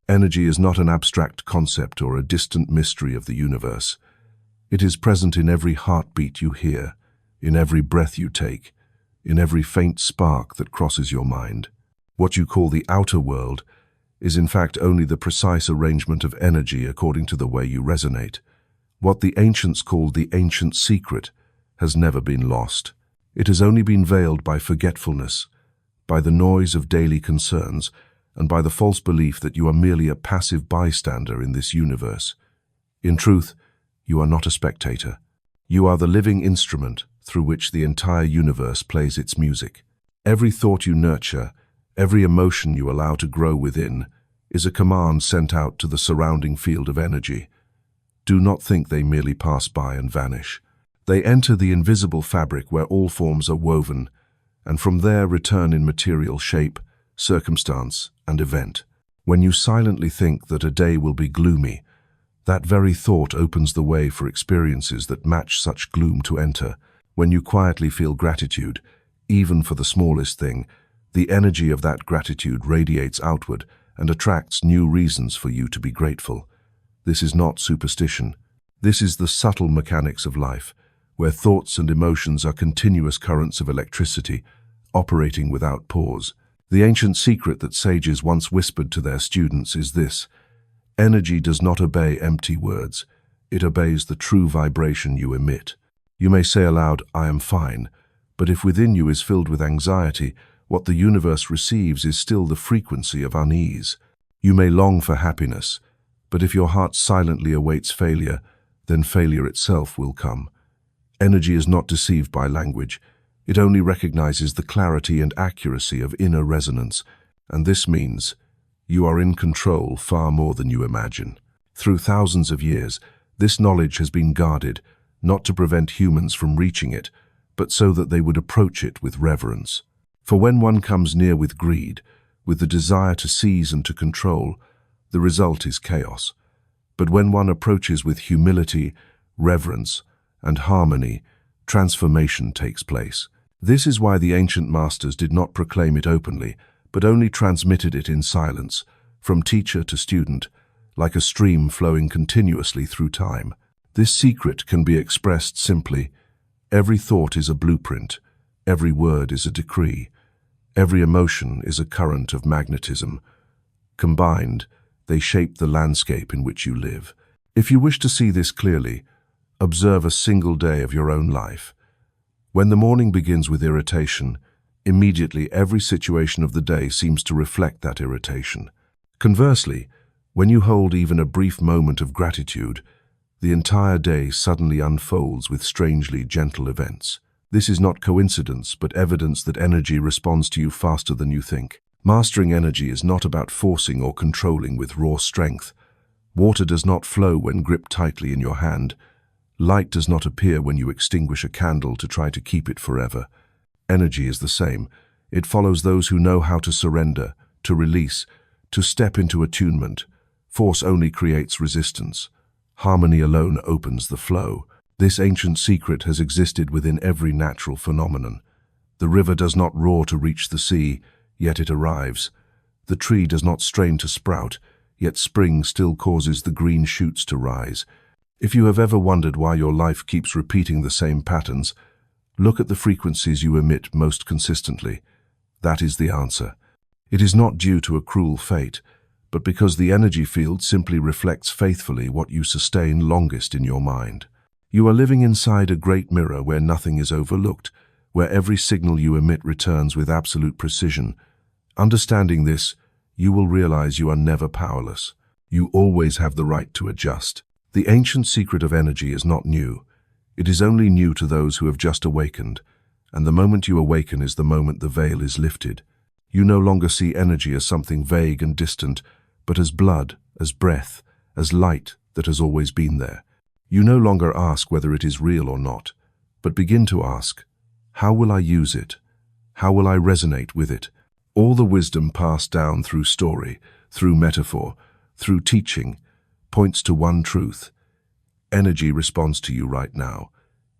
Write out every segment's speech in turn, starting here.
Energy is not an abstract concept or a distant mystery of the universe. It is present in every heartbeat you hear, in every breath you take, in every faint spark that crosses your mind. What you call the outer world is in fact only the precise arrangement of energy according to the way you resonate. What the ancients called the ancient secret has never been lost. It has only been veiled by forgetfulness, by the noise of daily concerns, and by the false belief that you are merely a passive bystander in this universe. In truth, you are not a spectator. You are the living instrument through which the entire universe plays its music. Every thought you nurture, every emotion you allow to grow within, is a command sent out to the surrounding field of energy. Do not think they merely pass by and vanish. They enter the invisible fabric where all forms are woven, and from there return in material shape, circumstance, and event. When you silently think that a day will be gloomy, that very thought opens the way for experiences that match such gloom to enter. When you quietly feel gratitude, even for the smallest thing, the energy of that gratitude radiates outward and attracts new reasons for you to be grateful. This is not superstition. This is the subtle mechanics of life, where thoughts and emotions are continuous currents of electricity, operating without pause. The ancient secret that sages once whispered to their students is this: energy does not obey empty words. It obeys the true vibration you emit. You may say aloud, "I am fine," but if within you is filled with anxiety, what the universe receives is still the frequency of unease. You may long for happiness, but if your heart silently awaits failure, then failure itself will come. Energy is not deceived by language. It only recognizes the clarity and accuracy of inner resonance, and this means you are in control far more than you imagine. Through thousands of years, this knowledge has been guarded, not to prevent humans from reaching it, but so that they would approach it with reverence. For when one comes near with greed, with the desire to seize and to control, the result is chaos. But when one approaches with humility, reverence, and harmony, transformation takes place. This is why the ancient masters did not proclaim it openly, but only transmitted it in silence, from teacher to student, like a stream flowing continuously through time. This secret can be expressed simply: every thought is a blueprint, every word is a decree, every emotion is a current of magnetism. Combined, they shape the landscape in which you live. If you wish to see this clearly, observe a single day of your own life. When the morning begins with irritation, immediately every situation of the day seems to reflect that irritation. Conversely, when you hold even a brief moment of gratitude, the entire day suddenly unfolds with strangely gentle events. This is not coincidence, but evidence that energy responds to you faster than you think. Mastering energy is not about forcing or controlling with raw strength. Water does not flow when gripped tightly in your hand. Light does not appear when you extinguish a candle to try to keep it forever. Energy is the same. It follows those who know how to surrender, to release, to step into attunement. Force only creates resistance. Harmony alone opens the flow. This ancient secret has existed within every natural phenomenon. The river does not roar to reach the sea, yet it arrives. The tree does not strain to sprout, yet spring still causes the green shoots to rise. If you have ever wondered why your life keeps repeating the same patterns, look at the frequencies you emit most consistently. That is the answer. It is not due to a cruel fate, but because the energy field simply reflects faithfully what you sustain longest in your mind. You are living inside a great mirror where nothing is overlooked, where every signal you emit returns with absolute precision. Understanding this, you will realize you are never powerless. You always have the right to adjust. The ancient secret of energy is not new. It is only new to those who have just awakened, and the moment you awaken is the moment the veil is lifted. You no longer see energy as something vague and distant, but as blood, as breath, as light that has always been there. You no longer ask whether it is real or not, but begin to ask, how will I use it? How will I resonate with it? All the wisdom passed down through story, through metaphor, through teaching, points to one truth. Energy responds to you right now.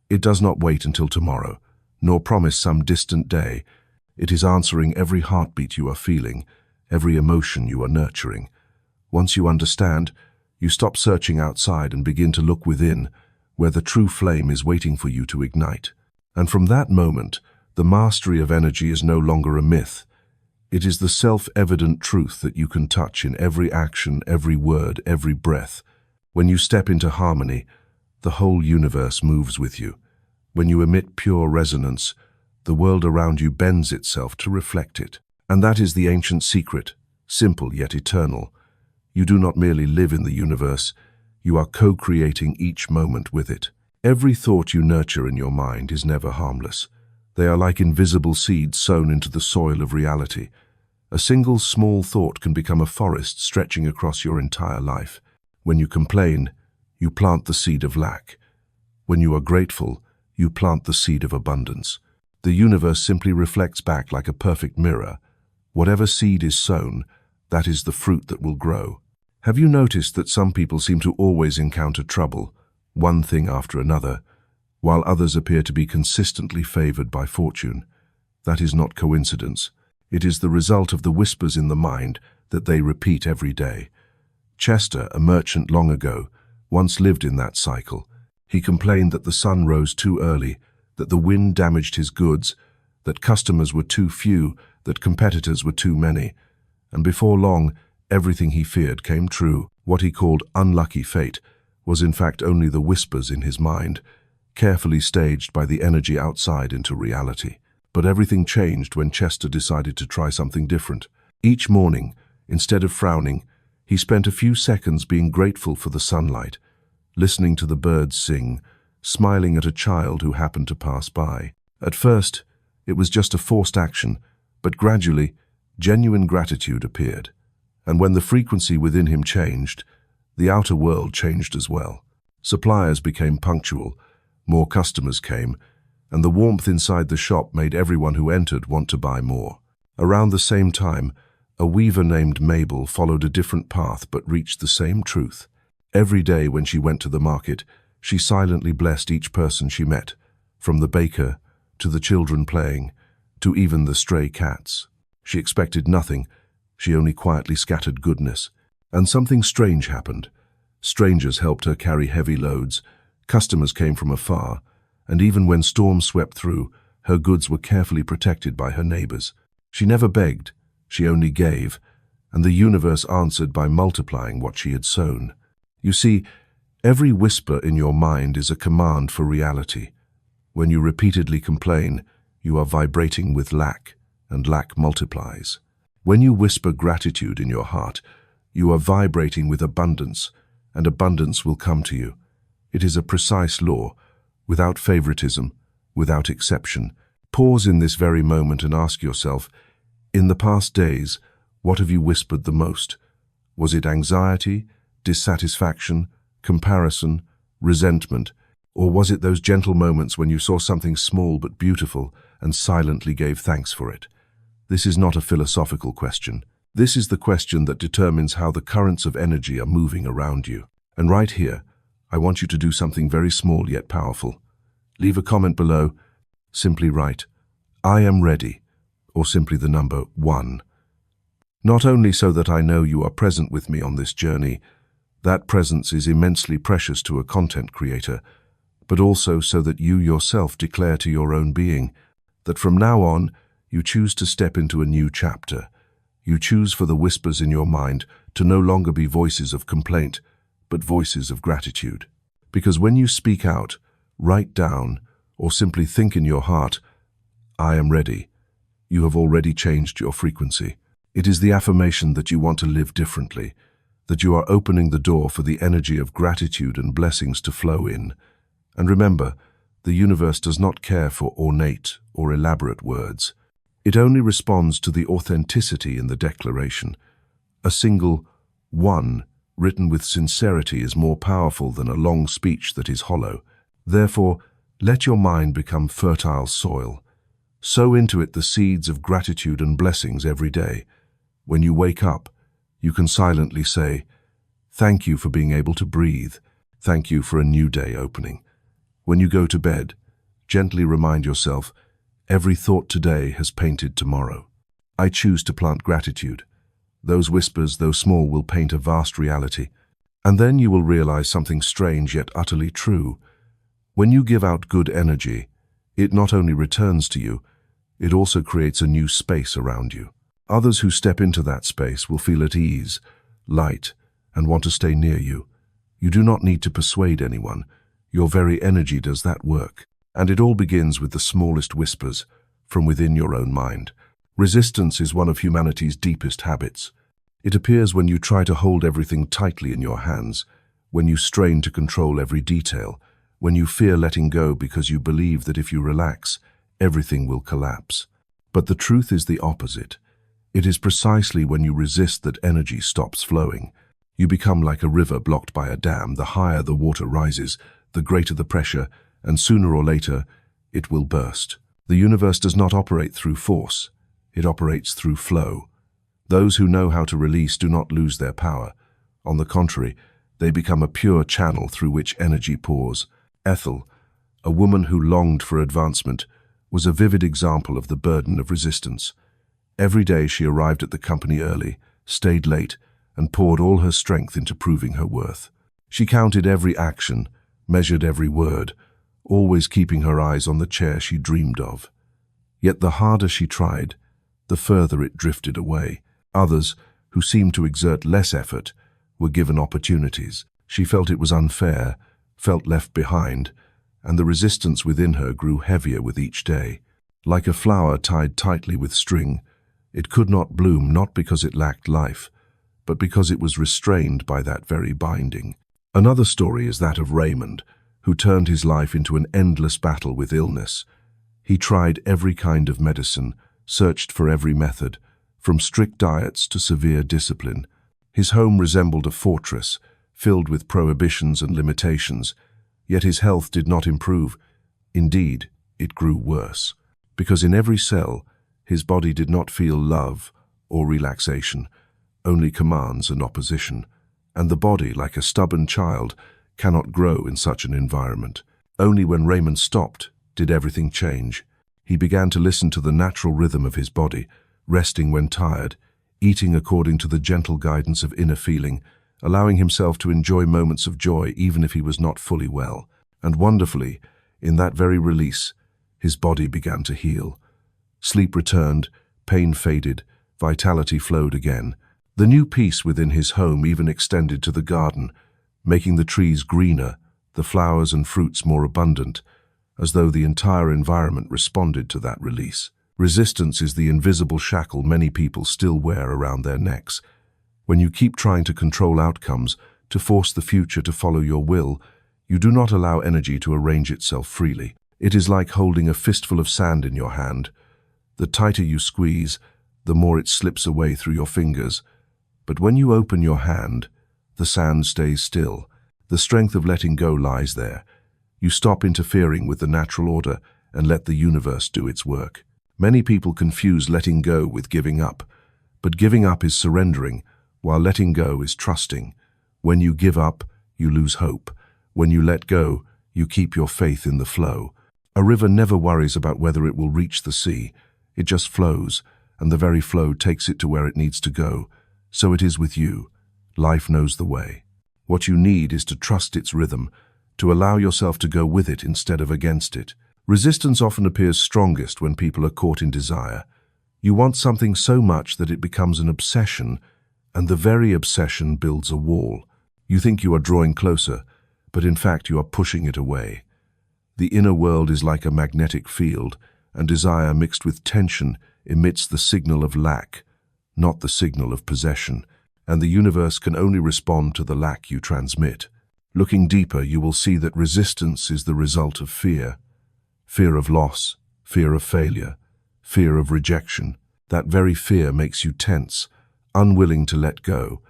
It does not wait until tomorrow, nor promise some distant day. It is answering every heartbeat you are feeling, every emotion you are nurturing. Once you understand, you stop searching outside and begin to look within, where the true flame is waiting for you to ignite. And from that moment, the mastery of energy is no longer a myth. It is the self-evident truth that you can touch in every action, every word, every breath. When you step into harmony, the whole universe moves with you. When you emit pure resonance, the world around you bends itself to reflect it. And that is the ancient secret, simple yet eternal. You do not merely live in the universe, you are co-creating each moment with it. Every thought you nurture in your mind is never harmless. They are like invisible seeds sown into the soil of reality. A single small thought can become a forest stretching across your entire life. When you complain, you plant the seed of lack. When you are grateful, you plant the seed of abundance. The universe simply reflects back like a perfect mirror. Whatever seed is sown, that is the fruit that will grow. Have you noticed that some people seem to always encounter trouble, one thing after another, while others appear to be consistently favored by fortune? That is not coincidence. It is the result of the whispers in the mind that they repeat every day. Chester, a merchant long ago, once lived in that cycle. He complained that the sun rose too early, that the wind damaged his goods, that customers were too few, that competitors were too many. And before long, everything he feared came true. What he called unlucky fate was in fact only the whispers in his mind, carefully staged by the energy outside into reality. But everything changed when Chester decided to try something different. Each morning, instead of frowning, he spent a few seconds being grateful for the sunlight, listening to the birds sing, smiling at a child who happened to pass by. At first, it was just a forced action, but gradually, genuine gratitude appeared. And when the frequency within him changed, the outer world changed as well. Suppliers became punctual, more customers came, and the warmth inside the shop made everyone who entered want to buy more. Around the same time, a weaver named Mabel followed a different path but reached the same truth. Every day when she went to the market, she silently blessed each person she met, from the baker to the children playing, to even the stray cats. She expected nothing, she only quietly scattered goodness. And something strange happened. Strangers helped her carry heavy loads, customers came from afar, and even when storms swept through, her goods were carefully protected by her neighbors. She never begged, she only gave, and the universe answered by multiplying what she had sown. You see, every whisper in your mind is a command for reality. When you repeatedly complain, you are vibrating with lack, and lack multiplies. When you whisper gratitude in your heart, you are vibrating with abundance, and abundance will come to you. It is a precise law, without favoritism, without exception. Pause in this very moment and ask yourself, in the past days, what have you whispered the most? Was it anxiety, dissatisfaction, comparison, resentment, or was it those gentle moments when you saw something small but beautiful and silently gave thanks for it? This is not a philosophical question. This is the question that determines how the currents of energy are moving around you. And right here, I want you to do something very small yet powerful. Leave a comment below. Simply write, "I am ready," or simply the number 1. Not only so that I know you are present with me on this journey, that presence is immensely precious to a content creator, but also so that you yourself declare to your own being that from now on, you choose to step into a new chapter. You choose for the whispers in your mind to no longer be voices of complaint, but voices of gratitude. Because when you speak out, write down, or simply think in your heart, "I am ready," you have already changed your frequency. It is the affirmation that you want to live differently, that you are opening the door for the energy of gratitude and blessings to flow in. And remember, the universe does not care for ornate or elaborate words. It only responds to the authenticity in the declaration. A single 1 written with sincerity is more powerful than a long speech that is hollow. Therefore, let your mind become fertile soil. Sow into it the seeds of gratitude and blessings every day. When you wake up, you can silently say, "Thank you for being able to breathe. Thank you for a new day opening." When you go to bed, gently remind yourself, "Every thought today has painted tomorrow." I choose to plant gratitude. Those whispers, though small, will paint a vast reality. And then you will realize something strange yet utterly true. When you give out good energy, it not only returns to you, it also creates a new space around you. Others who step into that space will feel at ease, light, and want to stay near you. You do not need to persuade anyone. Your very energy does that work. And it all begins with the smallest whispers from within your own mind. Resistance is one of humanity's deepest habits. It appears when you try to hold everything tightly in your hands, when you strain to control every detail, when you fear letting go because you believe that if you relax, everything will collapse. But the truth is the opposite. It is precisely when you resist that energy stops flowing. You become like a river blocked by a dam. The higher the water rises, the greater the pressure, and sooner or later, it will burst. The universe does not operate through force. It operates through flow. Those who know how to release do not lose their power. On the contrary, they become a pure channel through which energy pours. Ethel, a woman who longed for advancement, was a vivid example of the burden of resistance. Every day she arrived at the company early, stayed late, and poured all her strength into proving her worth. She counted every action, measured every word, always keeping her eyes on the chair she dreamed of. Yet the harder she tried, the further it drifted away. Others, who seemed to exert less effort, were given opportunities. She felt it was unfair, felt left behind, and the resistance within her grew heavier with each day. Like a flower tied tightly with string, it could not bloom not because it lacked life, but because it was restrained by that very binding. Another story is that of Raymond, who turned his life into an endless battle with illness. He tried every kind of medicine, searched for every method, from strict diets to severe discipline. His home resembled a fortress, filled with prohibitions and limitations, yet his health did not improve. Indeed, it grew worse, because in every cell, his body did not feel love or relaxation, only commands and opposition. And the body, like a stubborn child, cannot grow in such an environment. Only when Raymond stopped did everything change. He began to listen to the natural rhythm of his body, resting when tired, eating according to the gentle guidance of inner feeling, allowing himself to enjoy moments of joy even if he was not fully well. And wonderfully, in that very release, his body began to heal. Sleep returned, pain faded, vitality flowed again. The new peace within his home even extended to the garden, making the trees greener, the flowers and fruits more abundant, as though the entire environment responded to that release. Resistance is the invisible shackle many people still wear around their necks. When you keep trying to control outcomes, to force the future to follow your will, you do not allow energy to arrange itself freely. It is like holding a fistful of sand in your hand. The tighter you squeeze, the more it slips away through your fingers. But when you open your hand, the sand stays still. The strength of letting go lies there. You stop interfering with the natural order and let the universe do its work. Many people confuse letting go with giving up, but giving up is surrendering, while letting go is trusting. When you give up, you lose hope. When you let go, you keep your faith in the flow. A river never worries about whether it will reach the sea. It just flows, and the very flow takes it to where it needs to go. So it is with you. Life knows the way. What you need is to trust its rhythm, to allow yourself to go with it instead of against it. Resistance often appears strongest when people are caught in desire. You want something so much that it becomes an obsession, and the very obsession builds a wall. You think you are drawing closer, but in fact you are pushing it away. The inner world is like a magnetic field, and desire mixed with tension emits the signal of lack, not the signal of possession, and the universe can only respond to the lack you transmit. Looking deeper, you will see that resistance is the result of fear. Fear of loss, fear of failure, fear of rejection. That very fear makes you tense, unwilling to let go,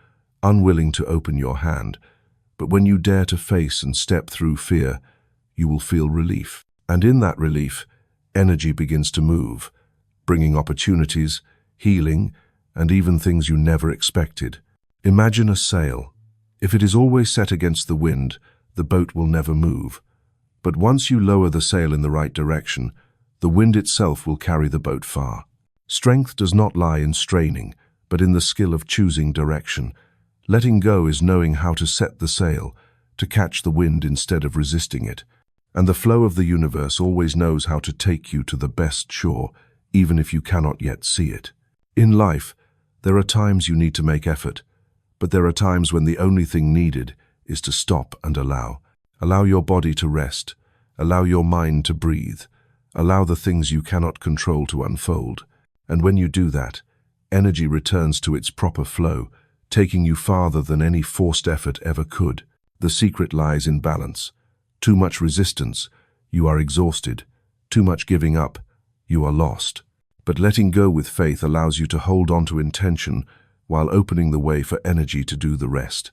unwilling to open your hand. But when you dare to face and step through fear, you will feel relief. And in that relief, energy begins to move, bringing opportunities, healing, and even things you never expected. Imagine a sail. If it is always set against the wind, the boat will never move. But once you lower the sail in the right direction, the wind itself will carry the boat far. Strength does not lie in straining, but in the skill of choosing direction. Letting go is knowing how to set the sail, to catch the wind instead of resisting it. And the flow of the universe always knows how to take you to the best shore, even if you cannot yet see it. In life, there are times you need to make effort, but there are times when the only thing needed is to stop and allow. Allow your body to rest. Allow your mind to breathe. Allow the things you cannot control to unfold. And when you do that, energy returns to its proper flow, taking you farther than any forced effort ever could. The secret lies in balance. Too much resistance, you are exhausted. Too much giving up, you are lost. But letting go with faith allows you to hold on to intention while opening the way for energy to do the rest.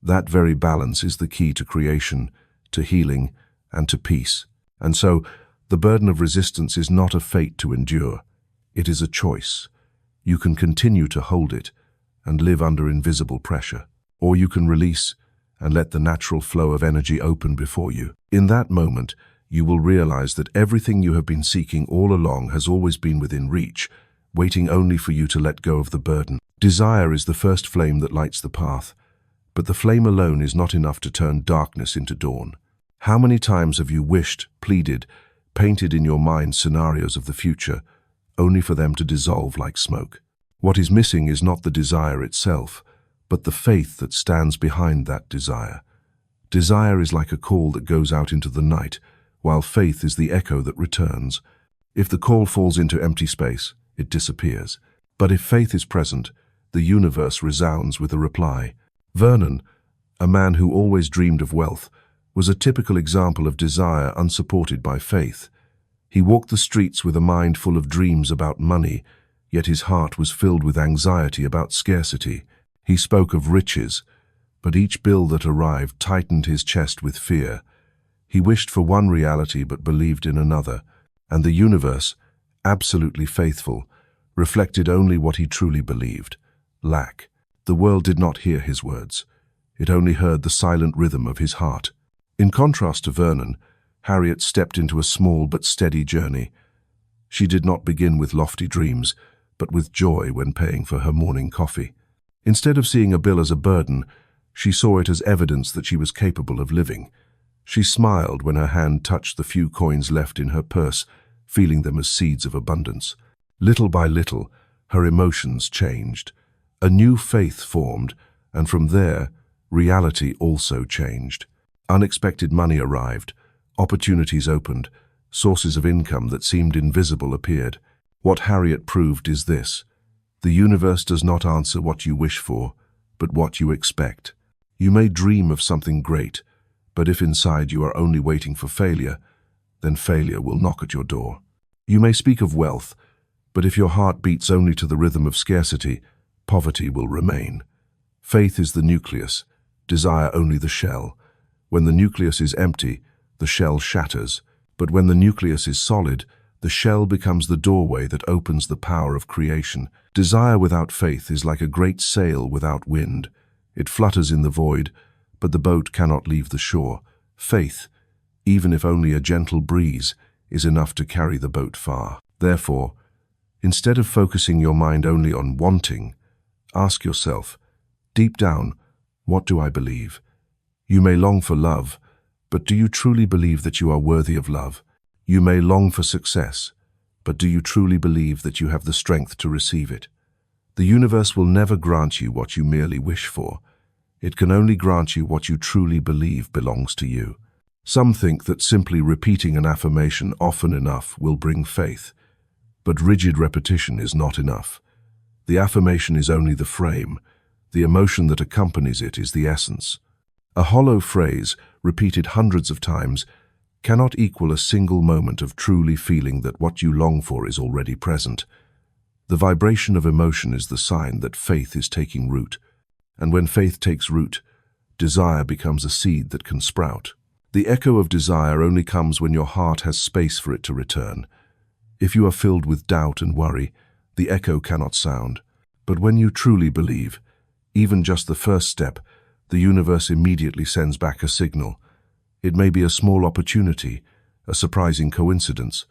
That very balance is the key to creation, to healing, and to peace. And so, the burden of resistance is not a fate to endure. It is a choice. You can continue to hold it and live under invisible pressure, or you can release and let the natural flow of energy open before you. In that moment, you will realize that everything you have been seeking all along has always been within reach, waiting only for you to let go of the burden. Desire is the first flame that lights the path, but the flame alone is not enough to turn darkness into dawn. How many times have you wished, pleaded, painted in your mind scenarios of the future, only for them to dissolve like smoke? What is missing is not the desire itself, but the faith that stands behind that desire. Desire is like a call that goes out into the night, while faith is the echo that returns. If the call falls into empty space, it disappears. But if faith is present, the universe resounds with a reply. Vernon, a man who always dreamed of wealth, was a typical example of desire unsupported by faith. He walked the streets with a mind full of dreams about money, yet his heart was filled with anxiety about scarcity. He spoke of riches, but each bill that arrived tightened his chest with fear. He wished for one reality but believed in another, and the universe, absolutely faithful, reflected only what he truly believed: lack. The world did not hear his words. It only heard the silent rhythm of his heart. In contrast to Vernon, Harriet stepped into a small but steady journey. She did not begin with lofty dreams, but with joy when paying for her morning coffee. Instead of seeing a bill as a burden, she saw it as evidence that she was capable of living. She smiled when her hand touched the few coins left in her purse, feeling them as seeds of abundance. Little by little, her emotions changed. A new faith formed, and from there, reality also changed. Unexpected money arrived, opportunities opened, sources of income that seemed invisible appeared. What Harriet proved is this: the universe does not answer what you wish for, but what you expect. You may dream of something great, but if inside you are only waiting for failure, then failure will knock at your door. You may speak of wealth, but if your heart beats only to the rhythm of scarcity, poverty will remain. Faith is the nucleus, desire only the shell. When the nucleus is empty, the shell shatters, but when the nucleus is solid, the shell becomes the doorway that opens the power of creation. Desire without faith is like a great sail without wind. It flutters in the void, but the boat cannot leave the shore. Faith, even if only a gentle breeze, is enough to carry the boat far. Therefore, instead of focusing your mind only on wanting, ask yourself, deep down, what do I believe? You may long for love, but do you truly believe that you are worthy of love? You may long for success, but do you truly believe that you have the strength to receive it? The universe will never grant you what you merely wish for. It can only grant you what you truly believe belongs to you. Some think that simply repeating an affirmation often enough will bring faith, but rigid repetition is not enough. The affirmation is only the frame. The emotion that accompanies it is the essence. A hollow phrase, repeated hundreds of times, cannot equal a single moment of truly feeling that what you long for is already present. The vibration of emotion is the sign that faith is taking root, and when faith takes root, desire becomes a seed that can sprout. The echo of desire only comes when your heart has space for it to return. If you are filled with doubt and worry, the echo cannot sound. But when you truly believe, even just the first step, the universe immediately sends back a signal. It may be a small opportunity, a surprising coincidence,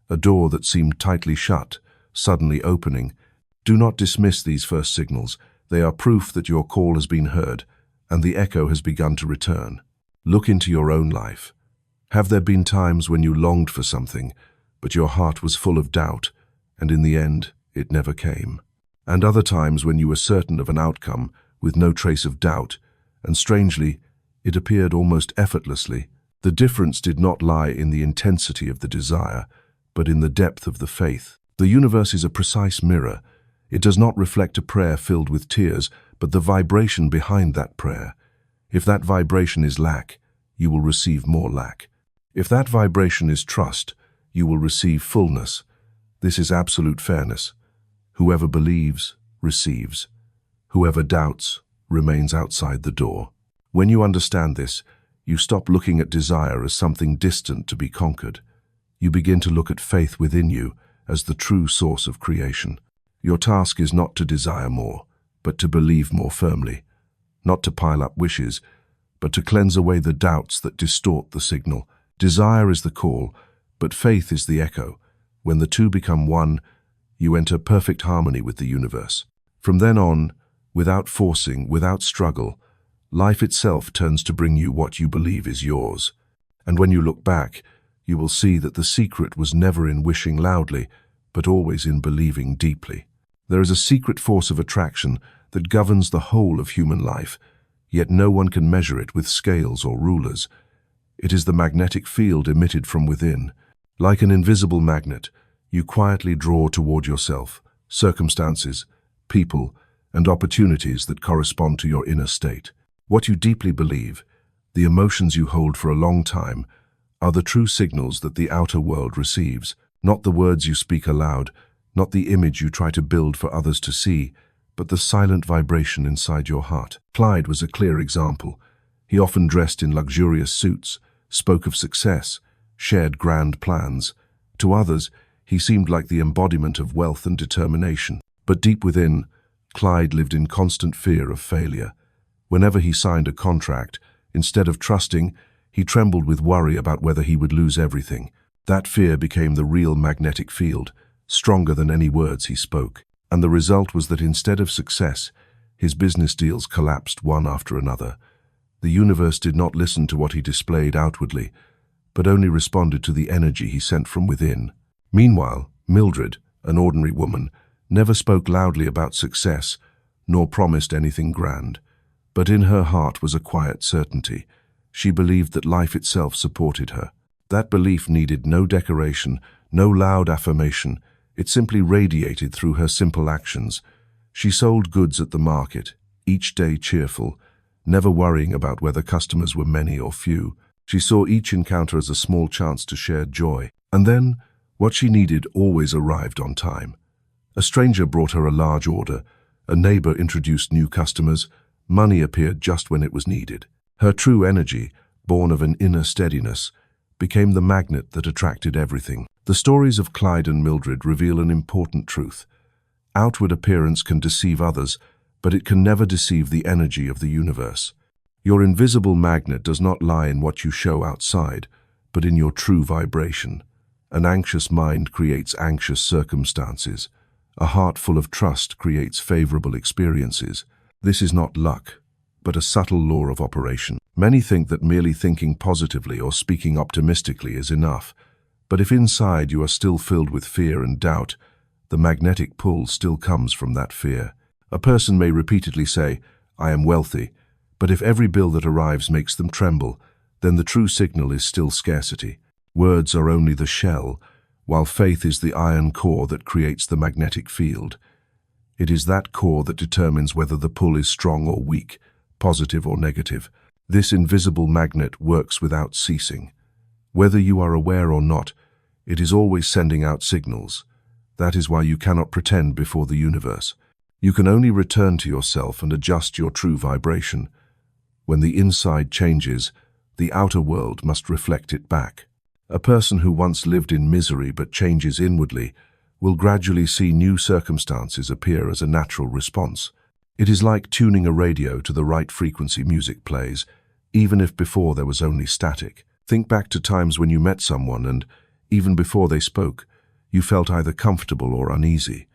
a door that seemed tightly shut, suddenly opening. Do not dismiss these first signals. They are proof that your call has been heard, and the echo has begun to return. Look into your own life. Have there been times when you longed for something, but your heart was full of doubt, and in the end, it never came? And other times when you were certain of an outcome, with no trace of doubt, and strangely, it appeared almost effortlessly. The difference did not lie in the intensity of the desire, but in the depth of the faith. The universe is a precise mirror. It does not reflect a prayer filled with tears, but the vibration behind that prayer. If that vibration is lack, you will receive more lack. If that vibration is trust, you will receive fullness. This is absolute fairness. Whoever believes, receives. Whoever doubts, remains outside the door. When you understand this, you stop looking at desire as something distant to be conquered. You begin to look at faith within you as the true source of creation. Your task is not to desire more, but to believe more firmly. Not to pile up wishes, but to cleanse away the doubts that distort the signal. Desire is the call, but faith is the echo. When the two become one, you enter perfect harmony with the universe. From then on, without forcing, without struggle, life itself turns to bring you what you believe is yours. And when you look back, you will see that the secret was never in wishing loudly, but always in believing deeply. There is a secret force of attraction that governs the whole of human life, yet no one can measure it with scales or rulers. It is the magnetic field emitted from within. Like an invisible magnet, you quietly draw toward yourself circumstances, people, and opportunities that correspond to your inner state. What you deeply believe, the emotions you hold for a long time, are the true signals that the outer world receives, not the words you speak aloud, not the image you try to build for others to see, but the silent vibration inside your heart. Clyde was a clear example. He often dressed in luxurious suits, spoke of success, shared grand plans. To others, he seemed like the embodiment of wealth and determination. But deep within, Clyde lived in constant fear of failure. Whenever he signed a contract, instead of trusting, he trembled with worry about whether he would lose everything. That fear became the real magnetic field, stronger than any words he spoke. And the result was that instead of success, his business deals collapsed one after another. The universe did not listen to what he displayed outwardly, but only responded to the energy he sent from within. Meanwhile, Mildred, an ordinary woman, never spoke loudly about success, nor promised anything grand. But in her heart was a quiet certainty. She believed that life itself supported her. That belief needed no decoration, no loud affirmation. It simply radiated through her simple actions. She sold goods at the market, each day cheerful, never worrying about whether customers were many or few. She saw each encounter as a small chance to share joy. And then, what she needed always arrived on time. A stranger brought her a large order. A neighbor introduced new customers. Money appeared just when it was needed. Her true energy, born of an inner steadiness, became the magnet that attracted everything. The stories of Clyde and Mildred reveal an important truth. Outward appearance can deceive others, but it can never deceive the energy of the universe. Your invisible magnet does not lie in what you show outside, but in your true vibration. An anxious mind creates anxious circumstances. A heart full of trust creates favorable experiences. This is not luck, but a subtle law of operation. Many think that merely thinking positively or speaking optimistically is enough, but if inside you are still filled with fear and doubt, the magnetic pull still comes from that fear. A person may repeatedly say, "I am wealthy," but if every bill that arrives makes them tremble, then the true signal is still scarcity. Words are only the shell, while faith is the iron core that creates the magnetic field. It is that core that determines whether the pull is strong or weak, positive or negative. This invisible magnet works without ceasing. Whether you are aware or not, it is always sending out signals. That is why you cannot pretend before the universe. You can only return to yourself and adjust your true vibration. When the inside changes, the outer world must reflect it back. A person who once lived in misery but changes inwardly will gradually see new circumstances appear as a natural response. It is like tuning a radio to the right frequency. Music plays, even if before there was only static. Think back to times when you met someone and, even before they spoke, you felt either comfortable or uneasy.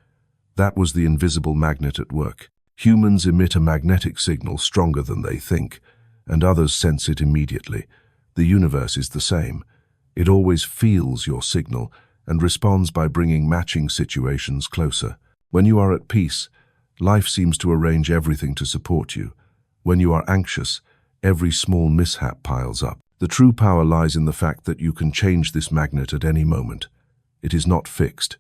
That was the invisible magnet at work. Humans emit a magnetic signal stronger than they think, and others sense it immediately. The universe is the same. It always feels your signal and responds by bringing matching situations closer. When you are at peace, life seems to arrange everything to support you. When you are anxious, every small mishap piles up. The true power lies in the fact that you can change this magnet at any moment. It is not fixed.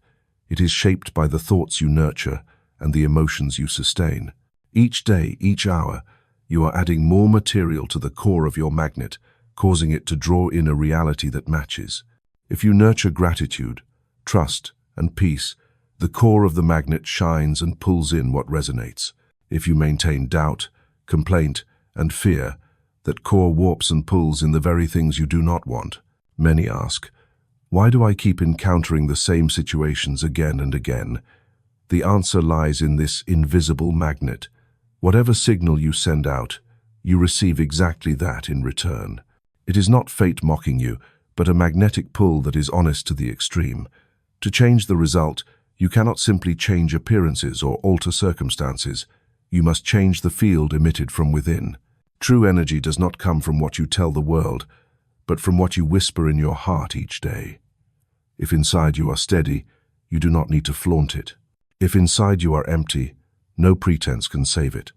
It is shaped by the thoughts you nurture and the emotions you sustain. Each day, each hour, you are adding more material to the core of your magnet, causing it to draw in a reality that matches. If you nurture gratitude, trust, and peace, the core of the magnet shines and pulls in what resonates. If you maintain doubt, complaint, and fear, that core warps and pulls in the very things you do not want. Many ask, why do I keep encountering the same situations again and again? The answer lies in this invisible magnet. Whatever signal you send out, you receive exactly that in return. It is not fate mocking you, but a magnetic pull that is honest to the extreme. To change the result, you cannot simply change appearances or alter circumstances. You must change the field emitted from within. True energy does not come from what you tell the world, but from what you whisper in your heart each day. If inside you are steady, you do not need to flaunt it. If inside you are empty, no pretense can save it.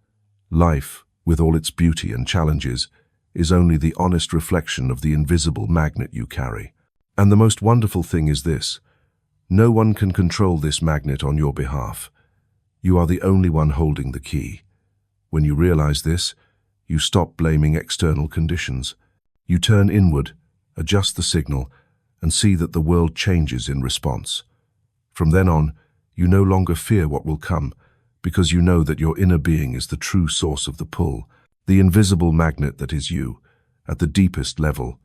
Life, with all its beauty and challenges, is only the honest reflection of the invisible magnet you carry. And the most wonderful thing is this: no one can control this magnet on your behalf. You are the only one holding the key. When you realize this, you stop blaming external conditions. You turn inward, adjust the signal, and see that the world changes in response. From then on, you no longer fear what will come, because you know that your inner being is the true source of the pull, the invisible magnet that is you, at the deepest level.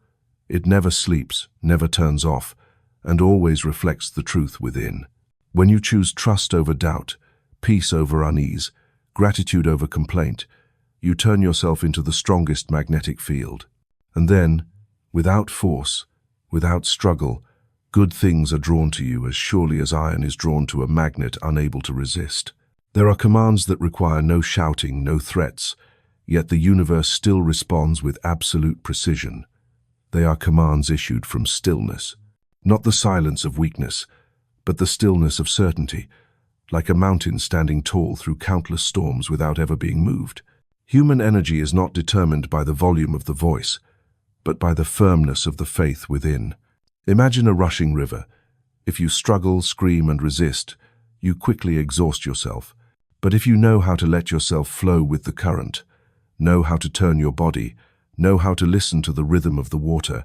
It never sleeps, never turns off, and always reflects the truth within. When you choose trust over doubt, peace over unease, gratitude over complaint, you turn yourself into the strongest magnetic field. And then, without force, without struggle, good things are drawn to you as surely as iron is drawn to a magnet unable to resist. There are commands that require no shouting, no threats, yet the universe still responds with absolute precision. They are commands issued from stillness, not the silence of weakness, but the stillness of certainty, like a mountain standing tall through countless storms without ever being moved. Human energy is not determined by the volume of the voice, but by the firmness of the faith within. Imagine a rushing river. If you struggle, scream, and resist, you quickly exhaust yourself. But if you know how to let yourself flow with the current, know how to turn your body, know how to listen to the rhythm of the water,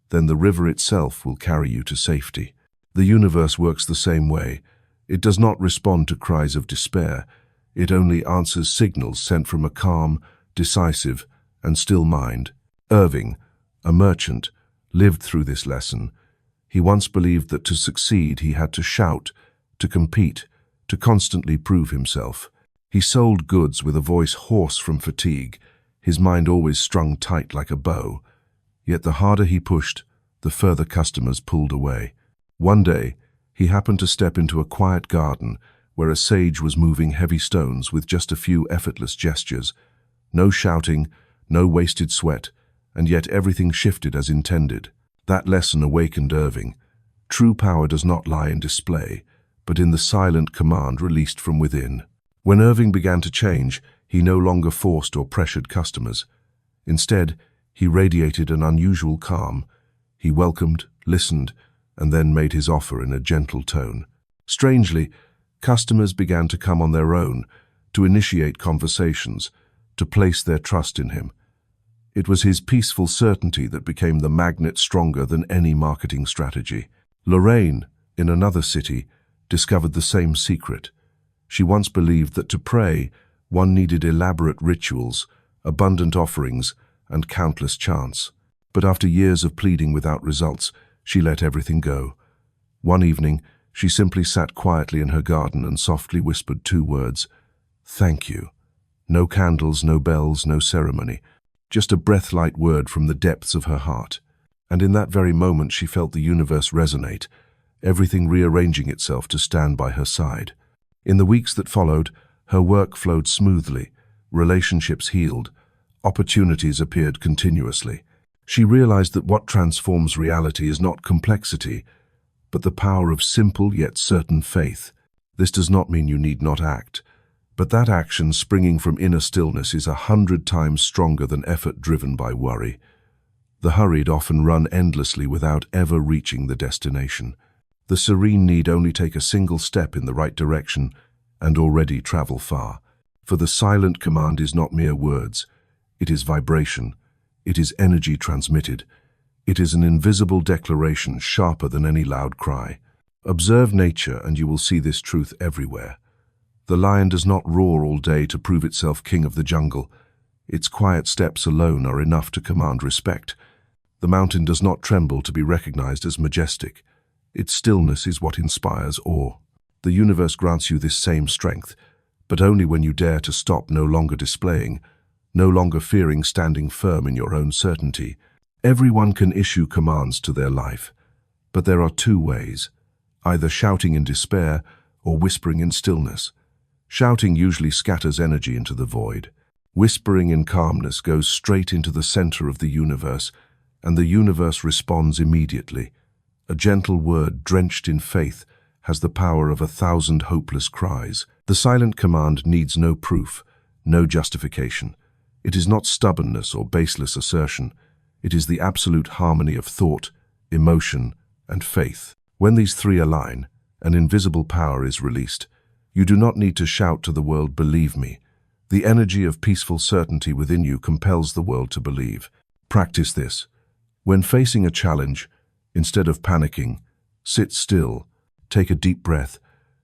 then the river itself will carry you to safety. The universe works the same way. It does not respond to cries of despair. It only answers signals sent from a calm, decisive, and still mind. Irving, a merchant, lived through this lesson. He once believed that to succeed he had to shout, to compete, to constantly prove himself. He sold goods with a voice hoarse from fatigue, his mind always strung tight like a bow. Yet the harder he pushed, the further customers pulled away. One day, he happened to step into a quiet garden where a sage was moving heavy stones with just a few effortless gestures. No shouting, no wasted sweat, and yet everything shifted as intended. That lesson awakened Irving. True power does not lie in display, but in the silent command released from within. When Irving began to change, he no longer forced or pressured customers. Instead, he radiated an unusual calm. He welcomed, listened, and then made his offer in a gentle tone. Strangely, customers began to come on their own, to initiate conversations, to place their trust in him. It was his peaceful certainty that became the magnet stronger than any marketing strategy. Lorraine, in another city, discovered the same secret. She once believed that to pray, one needed elaborate rituals, abundant offerings, and countless chants. But after years of pleading without results, she let everything go. One evening, she simply sat quietly in her garden and softly whispered 2 words, "Thank you." No candles, no bells, no ceremony, just a breath-light word from the depths of her heart. And in that very moment she felt the universe resonate, everything rearranging itself to stand by her side. In the weeks that followed, her work flowed smoothly, relationships healed, opportunities appeared continuously. She realized that what transforms reality is not complexity, but the power of simple yet certain faith. This does not mean you need not act, but that action springing from inner stillness is 100 times stronger than effort driven by worry. The hurried often run endlessly without ever reaching the destination. The serene need only take a single step in the right direction and already travel far. For the silent command is not mere words, it is vibration, it is energy transmitted, it is an invisible declaration sharper than any loud cry. Observe nature and you will see this truth everywhere. The lion does not roar all day to prove itself king of the jungle. Its quiet steps alone are enough to command respect. The mountain does not tremble to be recognized as majestic. Its stillness is what inspires awe. The universe grants you this same strength, but only when you dare to stop no longer displaying, no longer fearing standing firm in your own certainty. Everyone can issue commands to their life, but there are two ways, either shouting in despair or whispering in stillness. Shouting usually scatters energy into the void. Whispering in calmness goes straight into the center of the universe, and the universe responds immediately. A gentle word drenched in faith has the power of 1,000 hopeless cries. The silent command needs no proof, no justification. It is not stubbornness or baseless assertion. It is the absolute harmony of thought, emotion, and faith. When these three align, an invisible power is released. You do not need to shout to the world, "Believe me." The energy of peaceful certainty within you compels the world to believe. Practice this. When facing a challenge, instead of panicking, sit still, take a deep breath,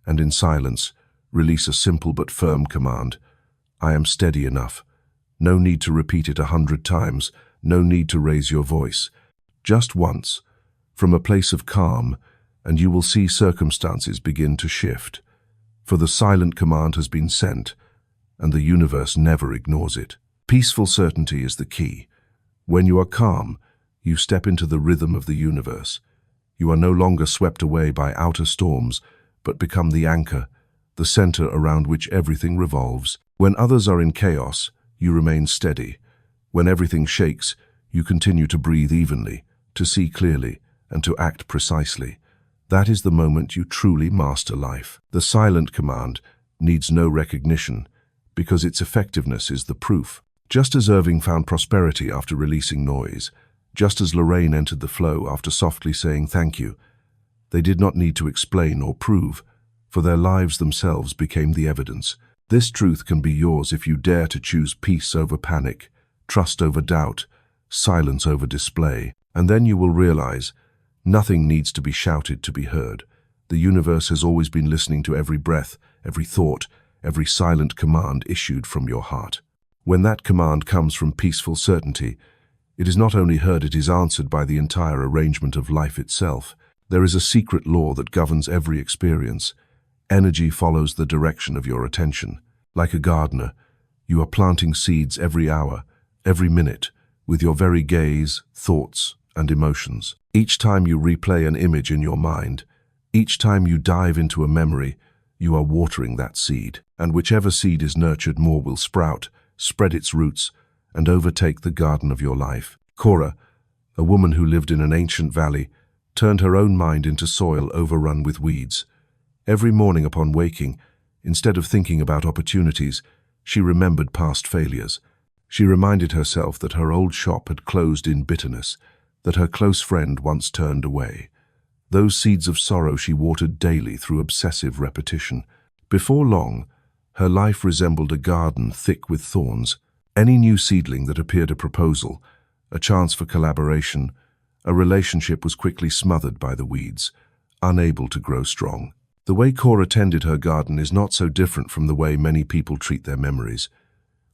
and in silence, release a simple but firm command. I am steady enough. No need to repeat it 100 times, no need to raise your voice. Just once, from a place of calm, and you will see circumstances begin to shift. For the silent command has been sent, and the universe never ignores it. Peaceful certainty is the key. When you are calm, you step into the rhythm of the universe. You are no longer swept away by outer storms, but become the anchor, the center around which everything revolves. When others are in chaos, you remain steady. When everything shakes, you continue to breathe evenly, to see clearly, and to act precisely. That is the moment you truly master life. The silent command needs no recognition, because its effectiveness is the proof. Just as Irving found prosperity after releasing noise, just as Lorraine entered the flow after softly saying thank you, they did not need to explain or prove, for their lives themselves became the evidence. This truth can be yours if you dare to choose peace over panic, trust over doubt, silence over display, and then you will realize nothing needs to be shouted to be heard. The universe has always been listening to every breath, every thought, every silent command issued from your heart. When that command comes from peaceful certainty, it is not only heard, it is answered by the entire arrangement of life itself. There is a secret law that governs every experience. Energy follows the direction of your attention. Like a gardener, you are planting seeds every hour, every minute, with your very gaze, thoughts, and emotions. Each time you replay an image in your mind, each time you dive into a memory, you are watering that seed. And whichever seed is nurtured more will sprout, spread its roots, and overtake the garden of your life. Cora, a woman who lived in an ancient valley, turned her own mind into soil overrun with weeds. Every morning upon waking, instead of thinking about opportunities, she remembered past failures. She reminded herself that her old shop had closed in bitterness, that her close friend once turned away. Those seeds of sorrow she watered daily through obsessive repetition. Before long, her life resembled a garden thick with thorns. Any new seedling that appeared a proposal, a chance for collaboration, a relationship was quickly smothered by the weeds, unable to grow strong. The way Cora tended her garden is not so different from the way many people treat their memories.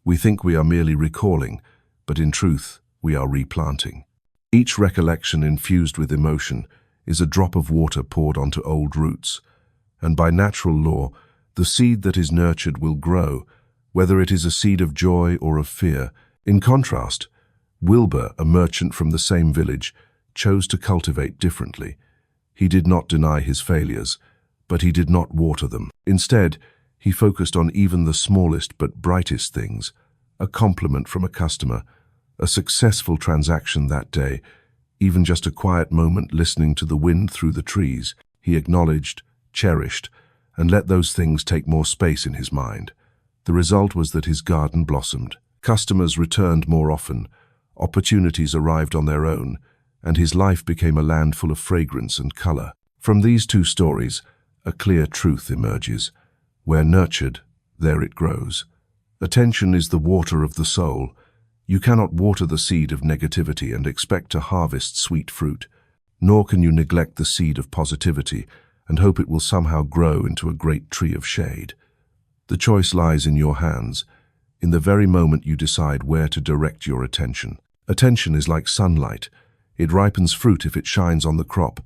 We think we are merely recalling, but in truth, we are replanting. Each recollection infused with emotion is a drop of water poured onto old roots, and by natural law, the seed that is nurtured will grow, whether it is a seed of joy or of fear. In contrast, Wilbur, a merchant from the same village, chose to cultivate differently. He did not deny his failures, but he did not water them. Instead, He focused on even the smallest but brightest things: a compliment from a customer, a successful transaction that day, even just a quiet moment listening to the wind through the trees. He acknowledged, cherished, and let those things take more space in his mind. The result was that his garden blossomed. Customers returned more often, opportunities arrived on their own, and his life became a land full of fragrance and color. From these two stories, a clear truth emerges. Where nurtured, there it grows. Attention is the water of the soul. You cannot water the seed of negativity and expect to harvest sweet fruit, nor can you neglect the seed of positivity and hope it will somehow grow into a great tree of shade. The choice lies in your hands, in the very moment you decide where to direct your attention. Attention is like sunlight. It ripens fruit if it shines on the crop,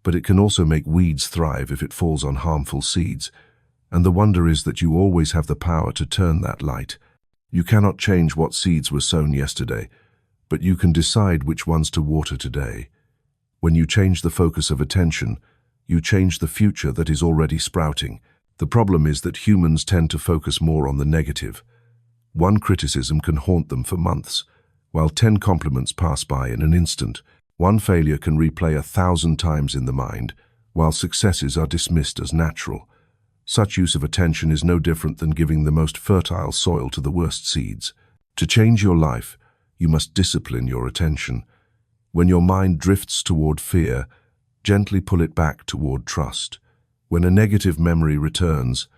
but it can also make weeds thrive if it falls on harmful seeds. And the wonder is that you always have the power to turn that light. You cannot change what seeds were sown yesterday, but you can decide which ones to water today. When you change the focus of attention, you change the future that is already sprouting. The problem is that humans tend to focus more on the negative. One criticism can haunt them for months, while 10 compliments pass by in an instant. One failure can replay 1,000 times in the mind, while successes are dismissed as natural. Such use of attention is no different than giving the most fertile soil to the worst seeds. To change your life, you must discipline your attention. When your mind drifts toward fear, gently pull it back toward trust. When a negative memory returns,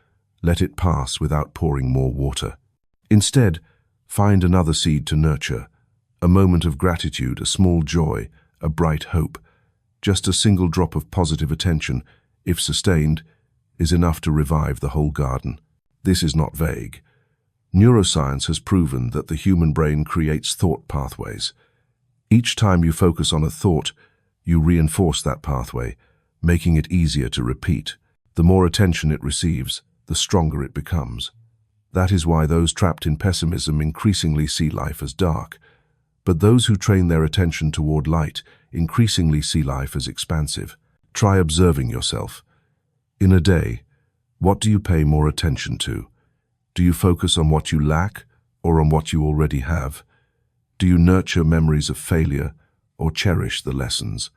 let it pass without pouring more water. Instead, find another seed to nurture, a moment of gratitude, a small joy, a bright hope. Just a single drop of positive attention, if sustained, is enough to revive the whole garden. This is not vague. Neuroscience has proven that the human brain creates thought pathways. Each time you focus on a thought, you reinforce that pathway, making it easier to repeat. The more attention it receives, the stronger it becomes. That is why those trapped in pessimism increasingly see life as dark, but those who train their attention toward light increasingly see life as expansive. Try observing yourself. In a day, what do you pay more attention to? Do you focus on what you lack or on what you already have? Do you nurture memories of failure or cherish the lessons?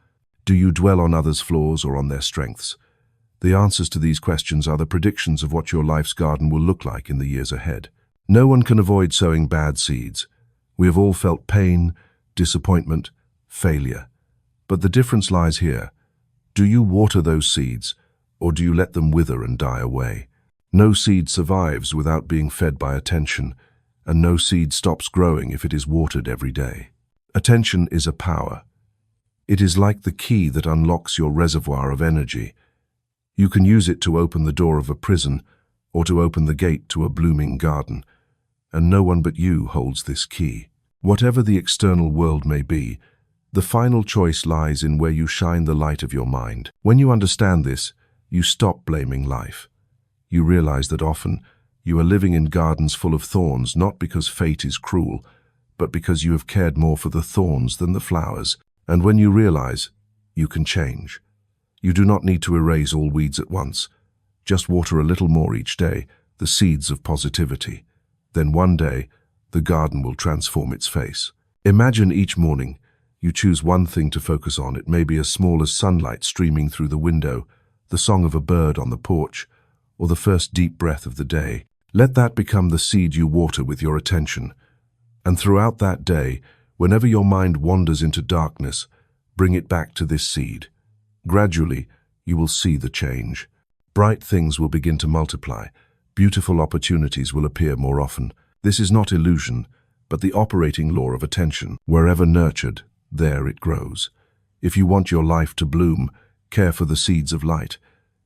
Do you dwell on others' flaws or on their strengths? The answers to these questions are the predictions of what your life's garden will look like in the years ahead. No one can avoid sowing bad seeds. We have all felt pain, disappointment, failure. But the difference lies here. Do you water those seeds, or do you let them wither and die away? No seed survives without being fed by attention, and no seed stops growing if it is watered every day. Attention is a power. It is like the key that unlocks your reservoir of energy. You can use it to open the door of a prison or to open the gate to a blooming garden, and no one but you holds this key. Whatever the external world may be, the final choice lies in where you shine the light of your mind. When you understand this, you stop blaming life. You realize that often you are living in gardens full of thorns, not because fate is cruel, but because you have cared more for the thorns than the flowers. And when you realize, you can change. You do not need to erase all weeds at once. Just water a little more each day, the seeds of positivity. Then one day, the garden will transform its face. Imagine each morning, you choose one thing to focus on. It may be as small as sunlight streaming through the window, the song of a bird on the porch, or the first deep breath of the day. Let that become the seed you water with your attention. And throughout that day, whenever your mind wanders into darkness, bring it back to this seed. Gradually, you will see the change. Bright things will begin to multiply. Beautiful opportunities will appear more often. This is not illusion, but the operating law of attention. Wherever nurtured, there it grows. If you want your life to bloom, care for the seeds of light.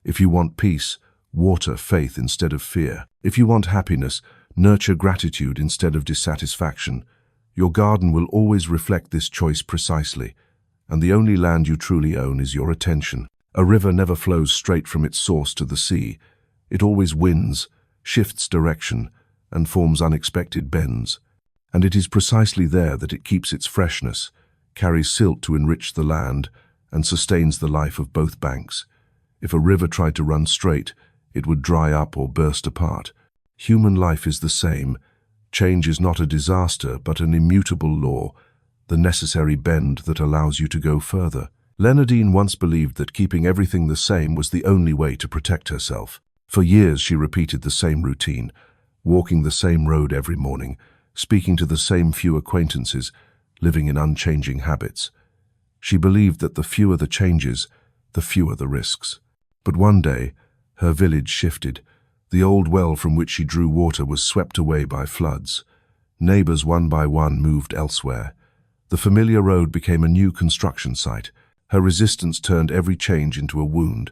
If you want peace, water faith instead of fear. If you want happiness, nurture gratitude instead of dissatisfaction. Your garden will always reflect this choice precisely, and the only land you truly own is your attention. A river never flows straight from its source to the sea. It always winds, shifts direction, and forms unexpected bends. And it is precisely there that it keeps its freshness, carries silt to enrich the land, and sustains the life of both banks. If a river tried to run straight, It would dry up or burst apart. Human life is the same. Change is not a disaster, but an immutable law, the necessary bend that allows you to go further. Leonardine once believed that keeping everything the same was the only way to protect herself. For years she repeated the same routine, walking the same road every morning, speaking to the same few acquaintances, living in unchanging habits. She believed that the fewer the changes, the fewer the risks. But one day, her village shifted. The old well from which she drew water was swept away by floods. Neighbors one by one moved elsewhere. The familiar road became a new construction site. Her resistance turned every change into a wound.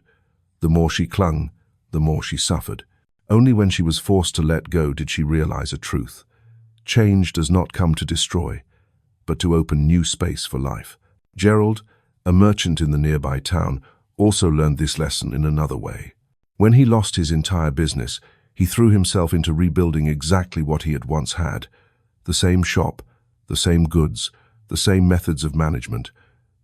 The more she clung, the more she suffered. Only when she was forced to let go did she realize a truth. Change does not come to destroy, but to open new space for life. Gerald, a merchant in the nearby town, also learned this lesson in another way. When he lost his entire business, he threw himself into rebuilding exactly what he had once had. The same shop, the same goods, the same methods of management.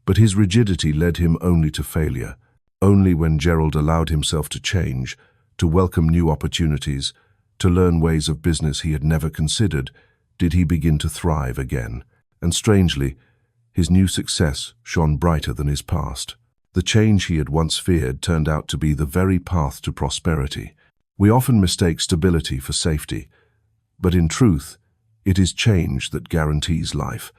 But his rigidity led him only to failure. Only when Gerald allowed himself to change, to welcome new opportunities, to learn ways of business he had never considered, did he begin to thrive again. And strangely, his new success shone brighter than his past. The change he had once feared turned out to be the very path to prosperity. We often mistake stability for safety, but in truth, it is change that guarantees life.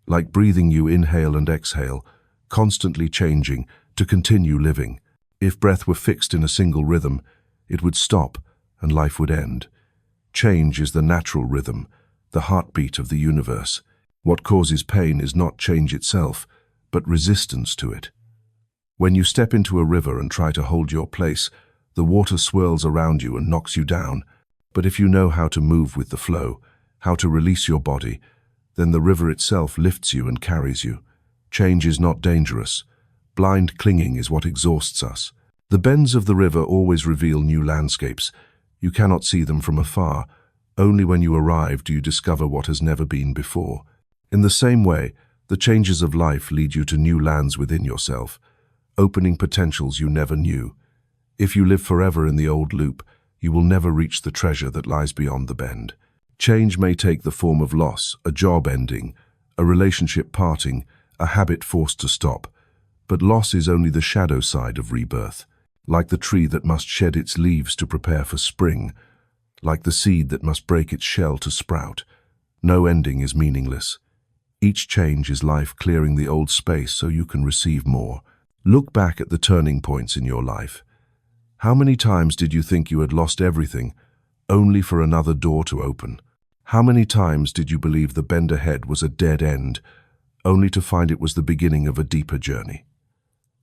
Like breathing, you inhale and exhale, constantly changing to continue living. If breath were fixed in a single rhythm, it would stop and life would end. Change is the natural rhythm, the heartbeat of the universe. What causes pain is not change itself, but resistance to it. When you step into a river and try to hold your place, the water swirls around you and knocks you down. But if you know how to move with the flow, how to release your body, then the river itself lifts you and carries you. Change is not dangerous. Blind clinging is what exhausts us. The bends of the river always reveal new landscapes. You cannot see them from afar. Only when you arrive do you discover what has never been before. In the same way, the changes of life lead you to new lands within yourself, opening potentials you never knew. If you live forever in the old loop, you will never reach the treasure that lies beyond the bend. Change may take the form of loss, a job ending, a relationship parting, a habit forced to stop. But loss is only the shadow side of rebirth. Like the tree that must shed its leaves to prepare for spring, like the seed that must break its shell to sprout, no ending is meaningless. Each change is life clearing the old space so you can receive more. Look back at the turning points in your life. How many times did you think you had lost everything, only for another door to open? How many times did you believe the bend ahead was a dead end, only to find it was the beginning of a deeper journey?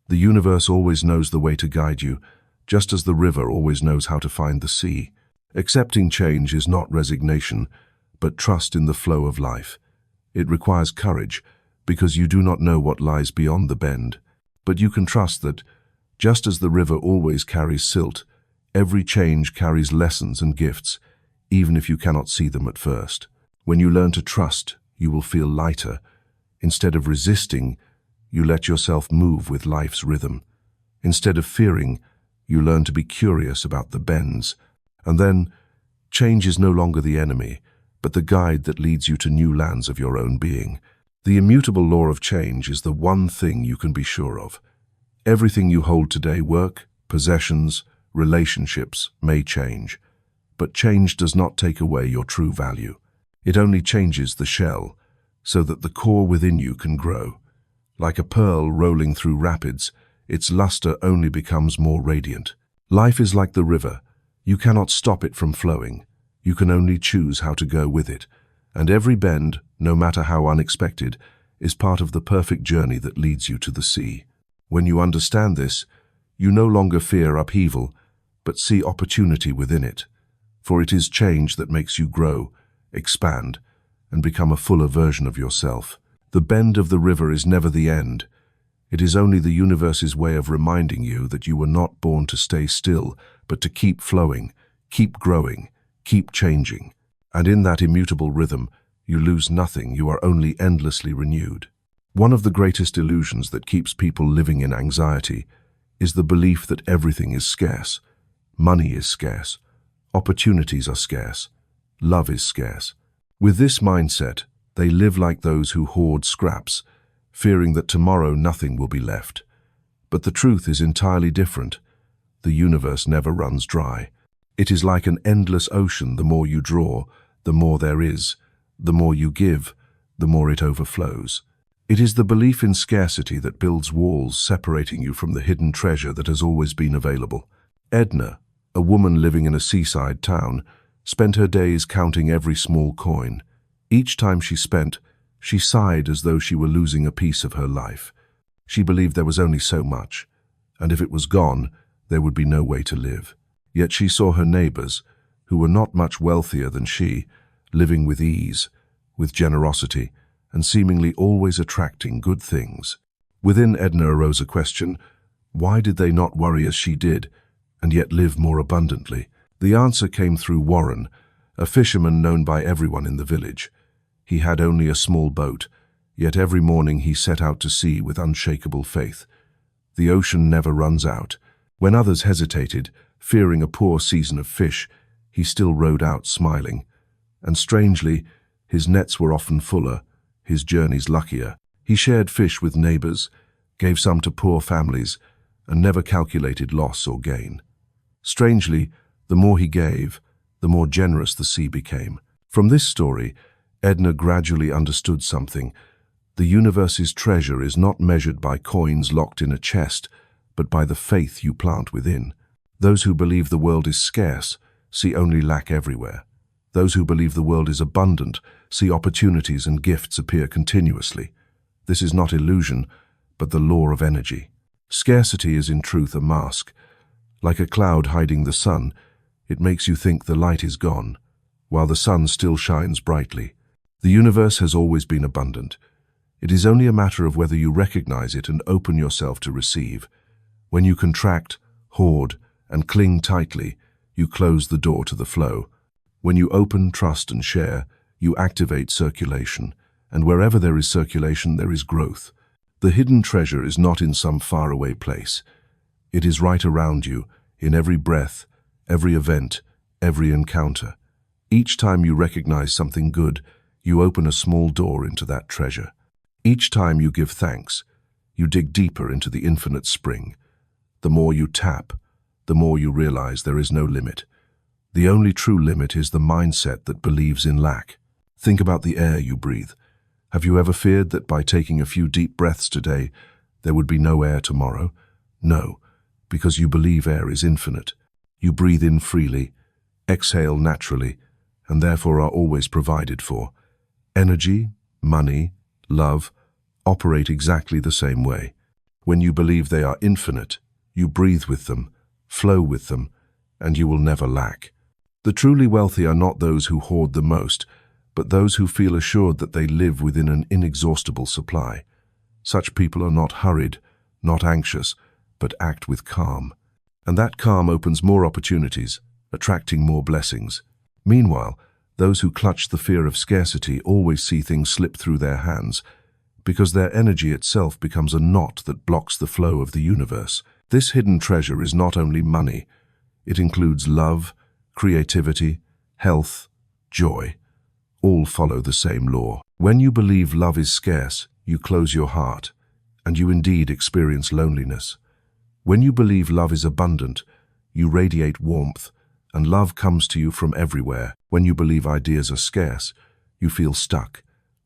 The universe always knows the way to guide you, just as the river always knows how to find the sea. Accepting change is not resignation, but trust in the flow of life. It requires courage, because you do not know what lies beyond the bend. But you can trust that, just as the river always carries silt, every change carries lessons and gifts, even if you cannot see them at first. When you learn to trust, you will feel lighter. Instead of resisting, you let yourself move with life's rhythm. Instead of fearing, you learn to be curious about the bends. And then, change is no longer the enemy, but the guide that leads you to new lands of your own being. The immutable law of change is the one thing you can be sure of. Everything you hold today, work, possessions, relationships, may change. But change does not take away your true value. It only changes the shell, so that the core within you can grow. Like a pearl rolling through rapids, its luster only becomes more radiant. Life is like the river. You cannot stop it from flowing. You can only choose how to go with it. And every bend, no matter how unexpected, is part of the perfect journey that leads you to the sea. When you understand this, you no longer fear upheaval, but see opportunity within it. For it is change that makes you grow, expand, and become a fuller version of yourself. The bend of the river is never the end. It is only the universe's way of reminding you that you were not born to stay still, but to keep flowing, keep growing, keep changing. And in that immutable rhythm, you lose nothing, you are only endlessly renewed. One of the greatest illusions that keeps people living in anxiety is the belief that everything is scarce. Money is scarce. Opportunities are scarce. Love is scarce. With this mindset, they live like those who hoard scraps, fearing that tomorrow nothing will be left. But the truth is entirely different. The universe never runs dry. It is like an endless ocean. The more you draw, the more there is. The more you give, the more it overflows. It is the belief in scarcity that builds walls separating you from the hidden treasure that has always been available. Edna, a woman living in a seaside town, spent her days counting every small coin. Each time she spent, she sighed as though she were losing a piece of her life. She believed there was only so much, and if it was gone, there would be no way to live. Yet she saw her neighbors, who were not much wealthier than she, living with ease, with generosity, and seemingly always attracting good things. Within Edna arose a question: why did they not worry as she did, and yet live more abundantly? The answer came through Warren, a fisherman known by everyone in the village. He had only a small boat, yet every morning he set out to sea with unshakable faith. The ocean never runs out. When others hesitated, fearing a poor season of fish, he still rowed out smiling. And strangely, his nets were often fuller, his journeys luckier. He shared fish with neighbors, gave some to poor families, and never calculated loss or gain. Strangely, the more he gave, the more generous the sea became. From this story, Edna gradually understood something. The universe's treasure is not measured by coins locked in a chest, but by the faith you plant within. Those who believe the world is scarce see only lack everywhere. Those who believe the world is abundant see opportunities and gifts appear continuously. This is not illusion, but the law of energy. Scarcity is in truth a mask. Like a cloud hiding the sun, it makes you think the light is gone, while the sun still shines brightly. The universe has always been abundant. It is only a matter of whether you recognize it and open yourself to receive. When you contract, hoard, and cling tightly, you close the door to the flow. When you open, trust, and share, you activate circulation, and wherever there is circulation, there is growth. The hidden treasure is not in some faraway place. It is right around you, in every breath, every event, every encounter. Each time you recognize something good, you open a small door into that treasure. Each time you give thanks, you dig deeper into the infinite spring. The more you tap, the more you realize there is no limit. The only true limit is the mindset that believes in lack. Think about the air you breathe. Have you ever feared that by taking a few deep breaths today, there would be no air tomorrow? No, because you believe air is infinite. You breathe in freely, exhale naturally, and therefore are always provided for. Energy, money, love operate exactly the same way. When you believe they are infinite, you breathe with them, flow with them, and you will never lack. The truly wealthy are not those who hoard the most, but those who feel assured that they live within an inexhaustible supply. Such people are not hurried, not anxious, but act with calm. And that calm opens more opportunities, attracting more blessings. Meanwhile, those who clutch the fear of scarcity always see things slip through their hands, because their energy itself becomes a knot that blocks the flow of the universe. This hidden treasure is not only money. It includes love, creativity, health, joy. All follow the same law. When you believe love is scarce, you close your heart, and you indeed experience loneliness. When you believe love is abundant, you radiate warmth, and love comes to you from everywhere. When you believe ideas are scarce, you feel stuck.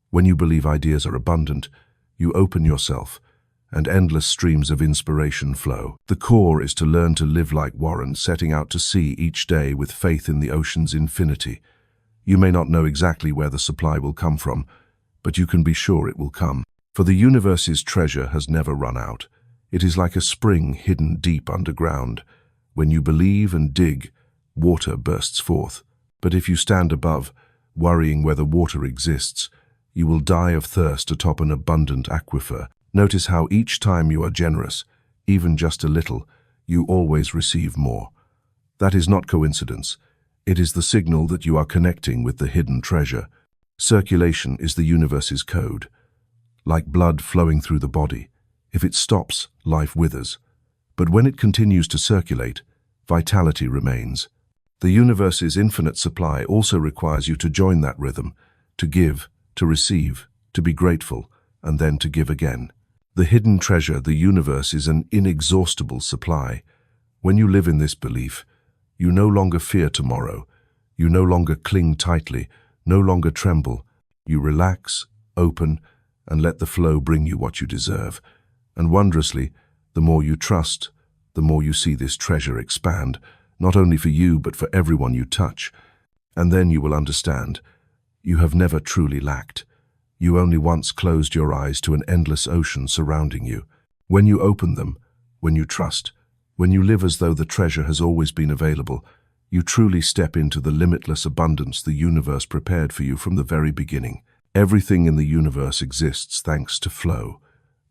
When you believe ideas are abundant, you open yourself, and endless streams of inspiration flow. The core is to learn to live like Warren, setting out to sea each day with faith in the ocean's infinity. You may not know exactly where the supply will come from, but you can be sure it will come. For the universe's treasure has never run out. It is like a spring hidden deep underground. When you believe and dig, water bursts forth. But if you stand above, worrying whether water exists, you will die of thirst atop an abundant aquifer. Notice how each time you are generous, even just a little, you always receive more. That is not coincidence. It is the signal that you are connecting with the hidden treasure. Circulation is the universe's code. Like blood flowing through the body, if it stops, life withers. But when it continues to circulate, vitality remains. The universe's infinite supply also requires you to join that rhythm, to give, to receive, to be grateful, and then to give again. The hidden treasure, the universe, is an inexhaustible supply. When you live in this belief, you no longer fear tomorrow. You no longer cling tightly, no longer tremble. You relax, open, and let the flow bring you what you deserve. And wondrously, the more you trust, the more you see this treasure expand, not only for you but for everyone you touch. And then you will understand, you have never truly lacked. You only once closed your eyes to an endless ocean surrounding you. When you open them, when you trust, when you live as though the treasure has always been available, you truly step into the limitless abundance the universe prepared for you from the very beginning. Everything in the universe exists thanks to flow.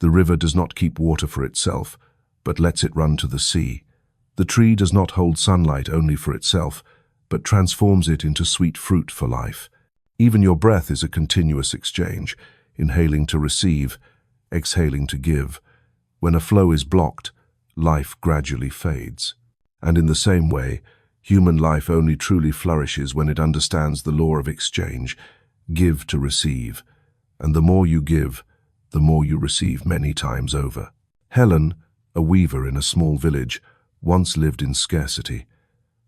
The river does not keep water for itself, but lets it run to the sea. The tree does not hold sunlight only for itself, but transforms it into sweet fruit for life. Even your breath is a continuous exchange, inhaling to receive, exhaling to give. When a flow is blocked, life gradually fades. And in the same way, human life only truly flourishes when it understands the law of exchange, give to receive. And the more you give, the more you receive many times over. Helen, a weaver in a small village, once lived in scarcity.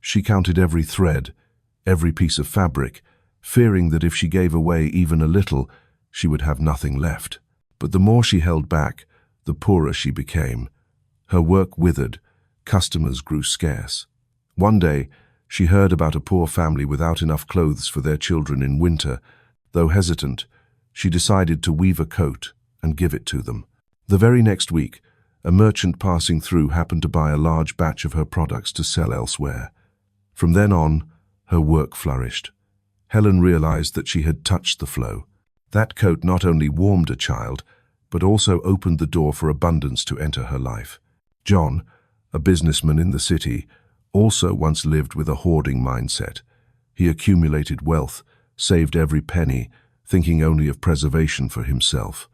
She counted every thread, every piece of fabric, fearing that if she gave away even a little, she would have nothing left. But the more she held back, the poorer she became. Her work withered, customers grew scarce. One day, she heard about a poor family without enough clothes for their children in winter. Though hesitant, she decided to weave a coat and give it to them. The very next week, a merchant passing through happened to buy a large batch of her products to sell elsewhere. From then on, her work flourished. Helen realized that she had touched the flow. That coat not only warmed a child, but also opened the door for abundance to enter her life. John, a businessman in the city, also once lived with a hoarding mindset. He accumulated wealth, saved every penny, thinking only of preservation for himself.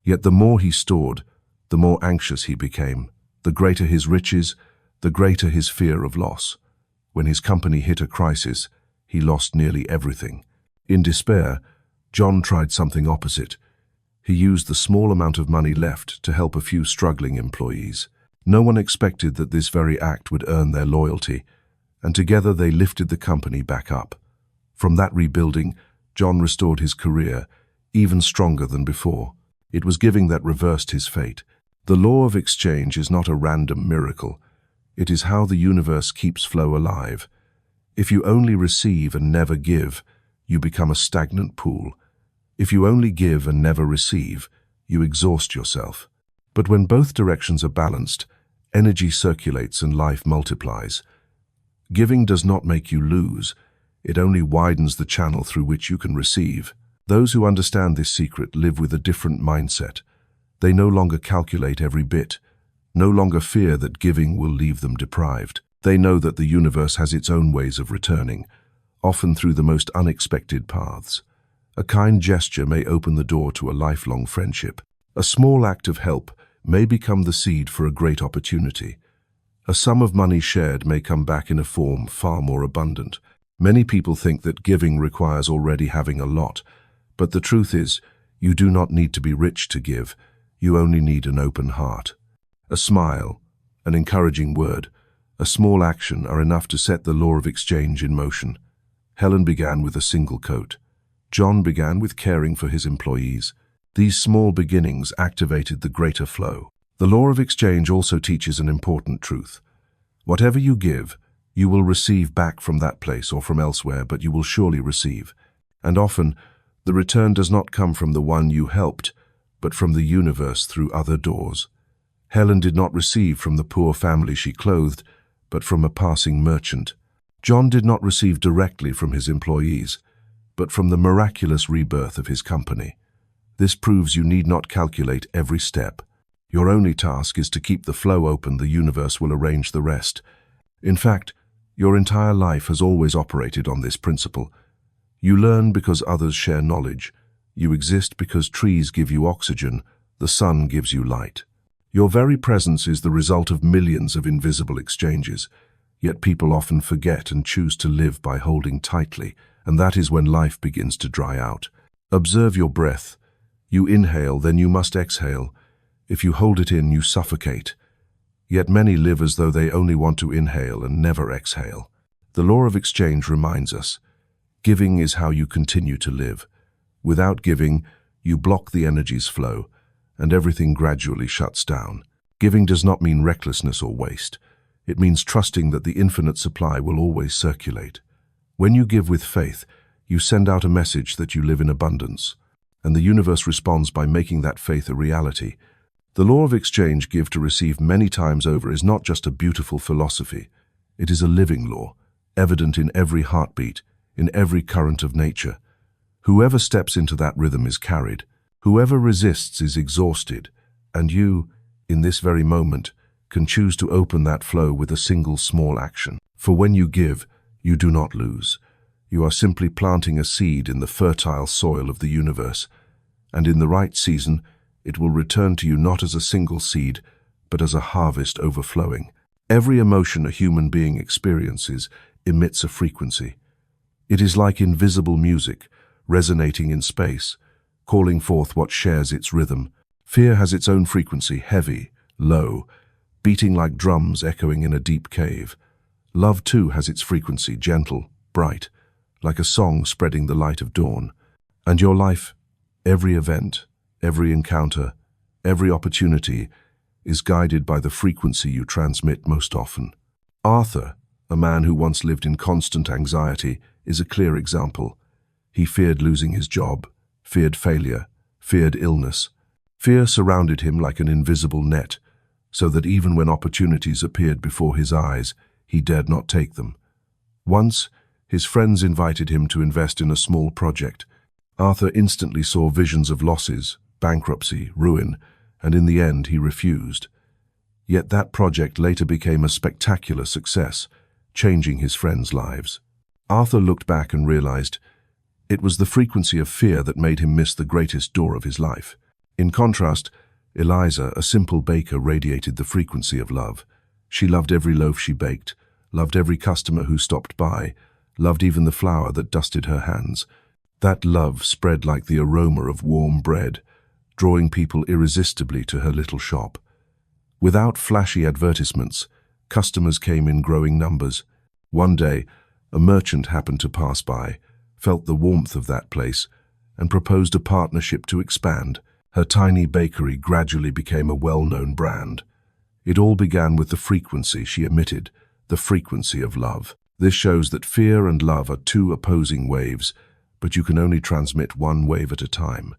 Yet the more he stored, the more anxious he became. The greater his riches, the greater his fear of loss. When his company hit a crisis, he lost nearly everything. In despair, John tried something opposite. He used the small amount of money left to help a few struggling employees. No one expected that this very act would earn their loyalty, and together they lifted the company back up. From that rebuilding, John restored his career, even stronger than before. It was giving that reversed his fate. The law of exchange is not a random miracle. It is how the universe keeps flow alive. If you only receive and never give, you become a stagnant pool. If you only give and never receive, you exhaust yourself. But when both directions are balanced, energy circulates and life multiplies. Giving does not make you lose. It only widens the channel through which you can receive. Those who understand this secret live with a different mindset. They no longer calculate every bit, no longer fear that giving will leave them deprived. They know that the universe has its own ways of returning, often through the most unexpected paths. A kind gesture may open the door to a lifelong friendship. A small act of help may become the seed for a great opportunity. A sum of money shared may come back in a form far more abundant. Many people think that giving requires already having a lot, but the truth is, you do not need to be rich to give. You only need an open heart. A smile, an encouraging word, a small action are enough to set the law of exchange in motion. Helen began with a single coat. John began with caring for his employees. These small beginnings activated the greater flow. The law of exchange also teaches an important truth. Whatever you give, you will receive back from that place or from elsewhere, but you will surely receive. And often, the return does not come from the one you helped, but from the universe through other doors. Helen did not receive from the poor family she clothed, but from a passing merchant. John did not receive directly from his employees, but from the miraculous rebirth of his company. This proves you need not calculate every step. Your only task is to keep the flow open. The universe will arrange the rest. In fact, your entire life has always operated on this principle. You learn because others share knowledge. You exist because trees give you oxygen, the sun gives you light. Your very presence is the result of millions of invisible exchanges. Yet people often forget and choose to live by holding tightly, and that is when life begins to dry out. Observe your breath. You inhale, then you must exhale. If you hold it in, you suffocate. Yet many live as though they only want to inhale and never exhale. The law of exchange reminds us, giving is how you continue to live. Without giving, you block the energy's flow, and everything gradually shuts down. Giving does not mean recklessness or waste. It means trusting that the infinite supply will always circulate. When you give with faith, you send out a message that you live in abundance, and the universe responds by making that faith a reality. The law of exchange, give to receive many times over, is not just a beautiful philosophy. It is a living law, evident in every heartbeat, in every current of nature. Whoever steps into that rhythm is carried. Whoever resists is exhausted. And you, in this very moment, can choose to open that flow with a single small action. For when you give, you do not lose. You are simply planting a seed in the fertile soil of the universe, and in the right season, it will return to you not as a single seed, but as a harvest overflowing. Every emotion a human being experiences emits a frequency. It is like invisible music, resonating in space, calling forth what shares its rhythm. Fear has its own frequency, heavy, low, beating like drums echoing in a deep cave. Love too has its frequency, gentle, bright, like a song spreading the light of dawn. And your life, every event, every encounter, every opportunity, is guided by the frequency you transmit most often. Arthur, a man who once lived in constant anxiety, is a clear example. He feared losing his job, feared failure, feared illness. Fear surrounded him like an invisible net, so that even when opportunities appeared before his eyes, he dared not take them. Once, his friends invited him to invest in a small project. Arthur instantly saw visions of losses, bankruptcy, ruin, and in the end he refused. Yet that project later became a spectacular success, changing his friends' lives. Arthur looked back and realized it was the frequency of fear that made him miss the greatest door of his life. In contrast, Eliza, a simple baker, radiated the frequency of love. She loved every loaf she baked, loved every customer who stopped by, loved even the flour that dusted her hands. That love spread like the aroma of warm bread, drawing people irresistibly to her little shop. Without flashy advertisements, customers came in growing numbers. One day, a merchant happened to pass by, felt the warmth of that place, and proposed a partnership to expand. Her tiny bakery gradually became a well-known brand. It all began with the frequency she emitted, the frequency of love. This shows that fear and love are two opposing waves, but you can only transmit one wave at a time.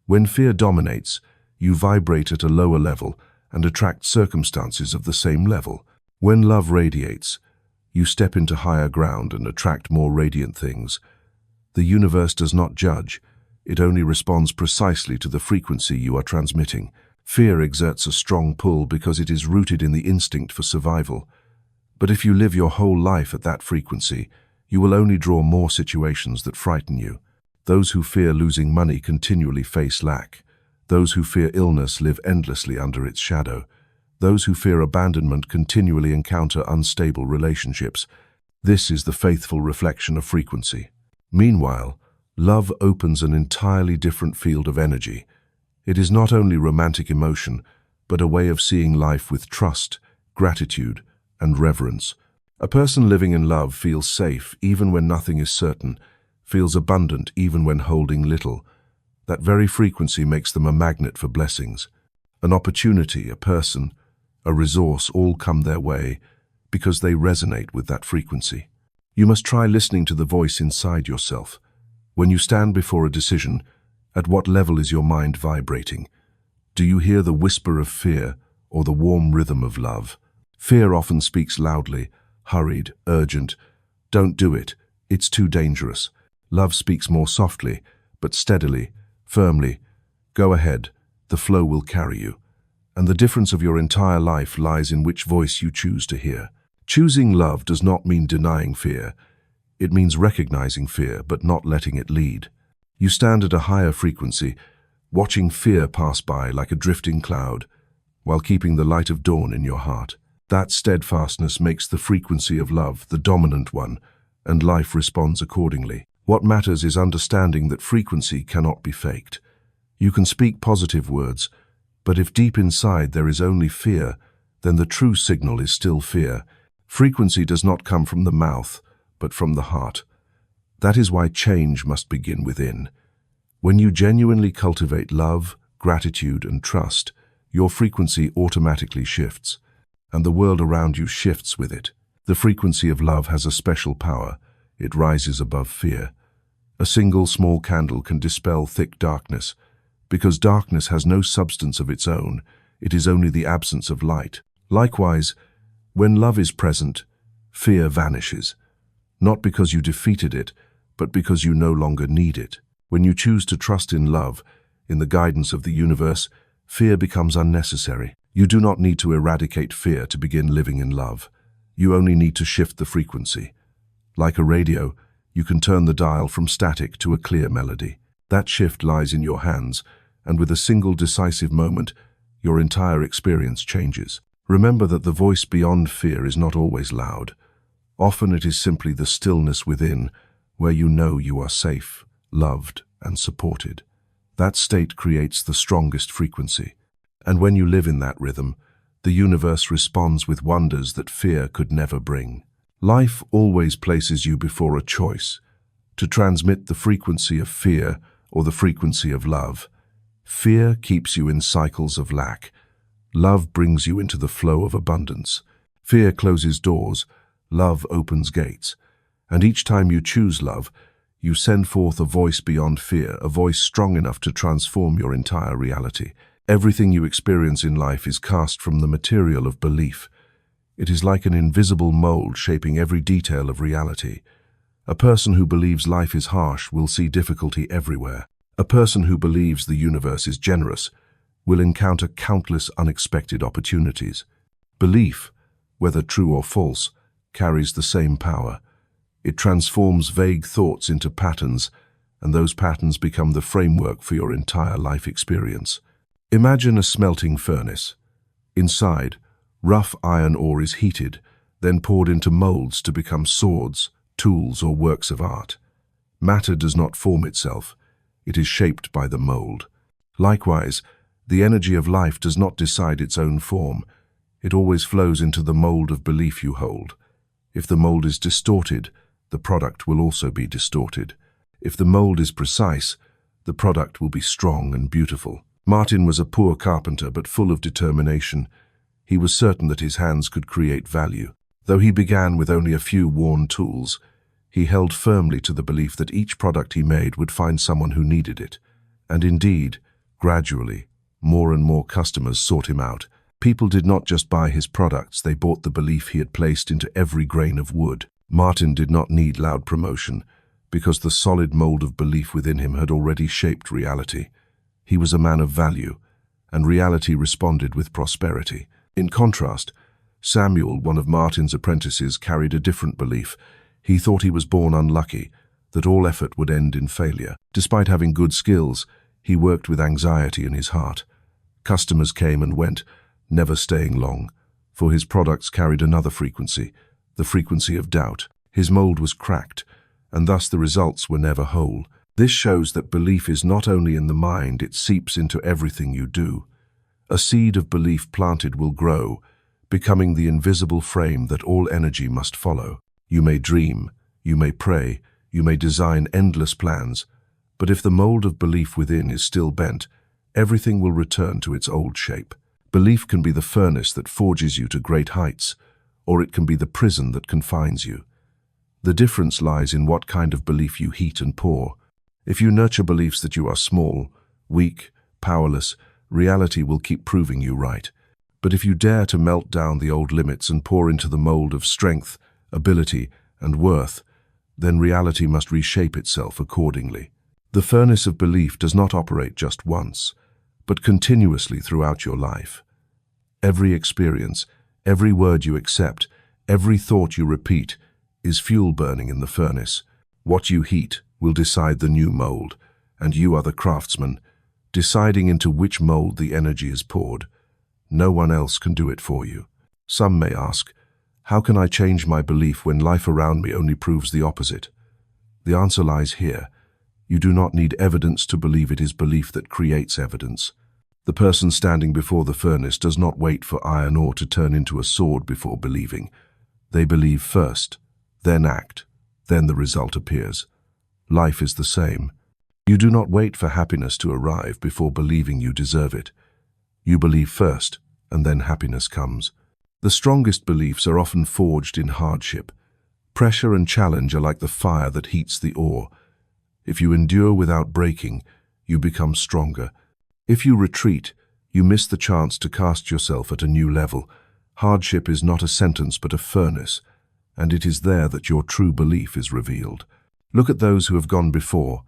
When fear dominates, you vibrate at a lower level and attract circumstances of the same level. When love radiates, you step into higher ground and attract more radiant things. The universe does not judge. It only responds precisely to the frequency you are transmitting. Fear exerts a strong pull because it is rooted in the instinct for survival. But if you live your whole life at that frequency, you will only draw more situations that frighten you. Those who fear losing money continually face lack. Those who fear illness live endlessly under its shadow. Those who fear abandonment continually encounter unstable relationships. This is the faithful reflection of frequency. Meanwhile, love opens an entirely different field of energy. It is not only romantic emotion, but a way of seeing life with trust, gratitude, and reverence. A person living in love feels safe even when nothing is certain, feels abundant even when holding little. That very frequency makes them a magnet for blessings. An opportunity, a person, a resource all come their way because they resonate with that frequency. You must try listening to the voice inside yourself. When you stand before a decision, at what level is your mind vibrating? Do you hear the whisper of fear or the warm rhythm of love? Fear often speaks loudly, hurried, urgent. Don't do it. It's too dangerous. Love speaks more softly, but steadily, firmly. Go ahead. The flow will carry you. And the difference of your entire life lies in which voice you choose to hear. Choosing love does not mean denying fear. It means recognizing fear, but not letting it lead. You stand at a higher frequency, watching fear pass by like a drifting cloud, while keeping the light of dawn in your heart. That steadfastness makes the frequency of love the dominant one, and life responds accordingly. What matters is understanding that frequency cannot be faked. You can speak positive words, but if deep inside there is only fear, then the true signal is still fear. Frequency does not come from the mouth, but from the heart. That is why change must begin within. When you genuinely cultivate love, gratitude, and trust, your frequency automatically shifts, and the world around you shifts with it. The frequency of love has a special power. It rises above fear. A single small candle can dispel thick darkness, because darkness has no substance of its own. It is only the absence of light. Likewise, when love is present, fear vanishes, not because you defeated it, but because you no longer need it. When you choose to trust in love, in the guidance of the universe, fear becomes unnecessary. You do not need to eradicate fear to begin living in love. You only need to shift the frequency. Like a radio, you can turn the dial from static to a clear melody. That shift lies in your hands, and with a single decisive moment, your entire experience changes. Remember that the voice beyond fear is not always loud. Often it is simply the stillness within, where you know you are safe, loved, and supported. That state creates the strongest frequency. And when you live in that rhythm, the universe responds with wonders that fear could never bring. Life always places you before a choice, to transmit the frequency of fear or the frequency of love. Fear keeps you in cycles of lack. Love brings you into the flow of abundance. Fear closes doors, love opens gates. And each time you choose love, you send forth a voice beyond fear, a voice strong enough to transform your entire reality. Everything you experience in life is cast from the material of belief. It is like an invisible mold shaping every detail of reality. A person who believes life is harsh will see difficulty everywhere. A person who believes the universe is generous will encounter countless unexpected opportunities. Belief, whether true or false, carries the same power. It transforms vague thoughts into patterns, and those patterns become the framework for your entire life experience. Imagine a smelting furnace. Inside, rough iron ore is heated, then poured into molds to become swords, tools, or works of art. Matter does not form itself. It is shaped by the mold. Likewise, the energy of life does not decide its own form. It always flows into the mold of belief you hold. If the mold is distorted, the product will also be distorted. If the mold is precise, the product will be strong and beautiful. Martin was a poor carpenter but full of determination. He was certain that his hands could create value. Though he began with only a few worn tools, he held firmly to the belief that each product he made would find someone who needed it. And indeed, gradually, more and more customers sought him out. People did not just buy his products, they bought the belief he had placed into every grain of wood. Martin did not need loud promotion, because the solid mold of belief within him had already shaped reality. He was a man of value, and reality responded with prosperity. In contrast, Samuel, one of Martin's apprentices, carried a different belief. He thought he was born unlucky, that all effort would end in failure. Despite having good skills, he worked with anxiety in his heart. Customers came and went, never staying long, for his products carried another frequency, the frequency of doubt. His mold was cracked, and thus the results were never whole. This shows that belief is not only in the mind, it seeps into everything you do. A seed of belief planted will grow, becoming the invisible frame that all energy must follow. You may dream, you may pray, you may design endless plans, but if the mold of belief within is still bent, everything will return to its old shape. Belief can be the furnace that forges you to great heights, or it can be the prison that confines you. The difference lies in what kind of belief you heat and pour. If you nurture beliefs that you are small, weak, powerless, reality will keep proving you right. But if you dare to melt down the old limits and pour into the mold of strength, ability, and worth, then reality must reshape itself accordingly. The furnace of belief does not operate just once, but continuously throughout your life. Every experience, every word you accept, every thought you repeat is fuel burning in the furnace. What you heat will decide the new mold, and you are the craftsman, deciding into which mold the energy is poured. No one else can do it for you. Some may ask, how can I change my belief when life around me only proves the opposite? The answer lies here. You do not need evidence to believe. It is belief that creates evidence. The person standing before the furnace does not wait for iron ore to turn into a sword before believing. They believe first, then act, then the result appears. Life is the same. You do not wait for happiness to arrive before believing you deserve it. You believe first, and then happiness comes. The strongest beliefs are often forged in hardship. Pressure and challenge are like the fire that heats the ore. If you endure without breaking, you become stronger. If you retreat, you miss the chance to cast yourself at a new level. Hardship is not a sentence but a furnace, and it is there that your true belief is revealed. Look at those who have gone before,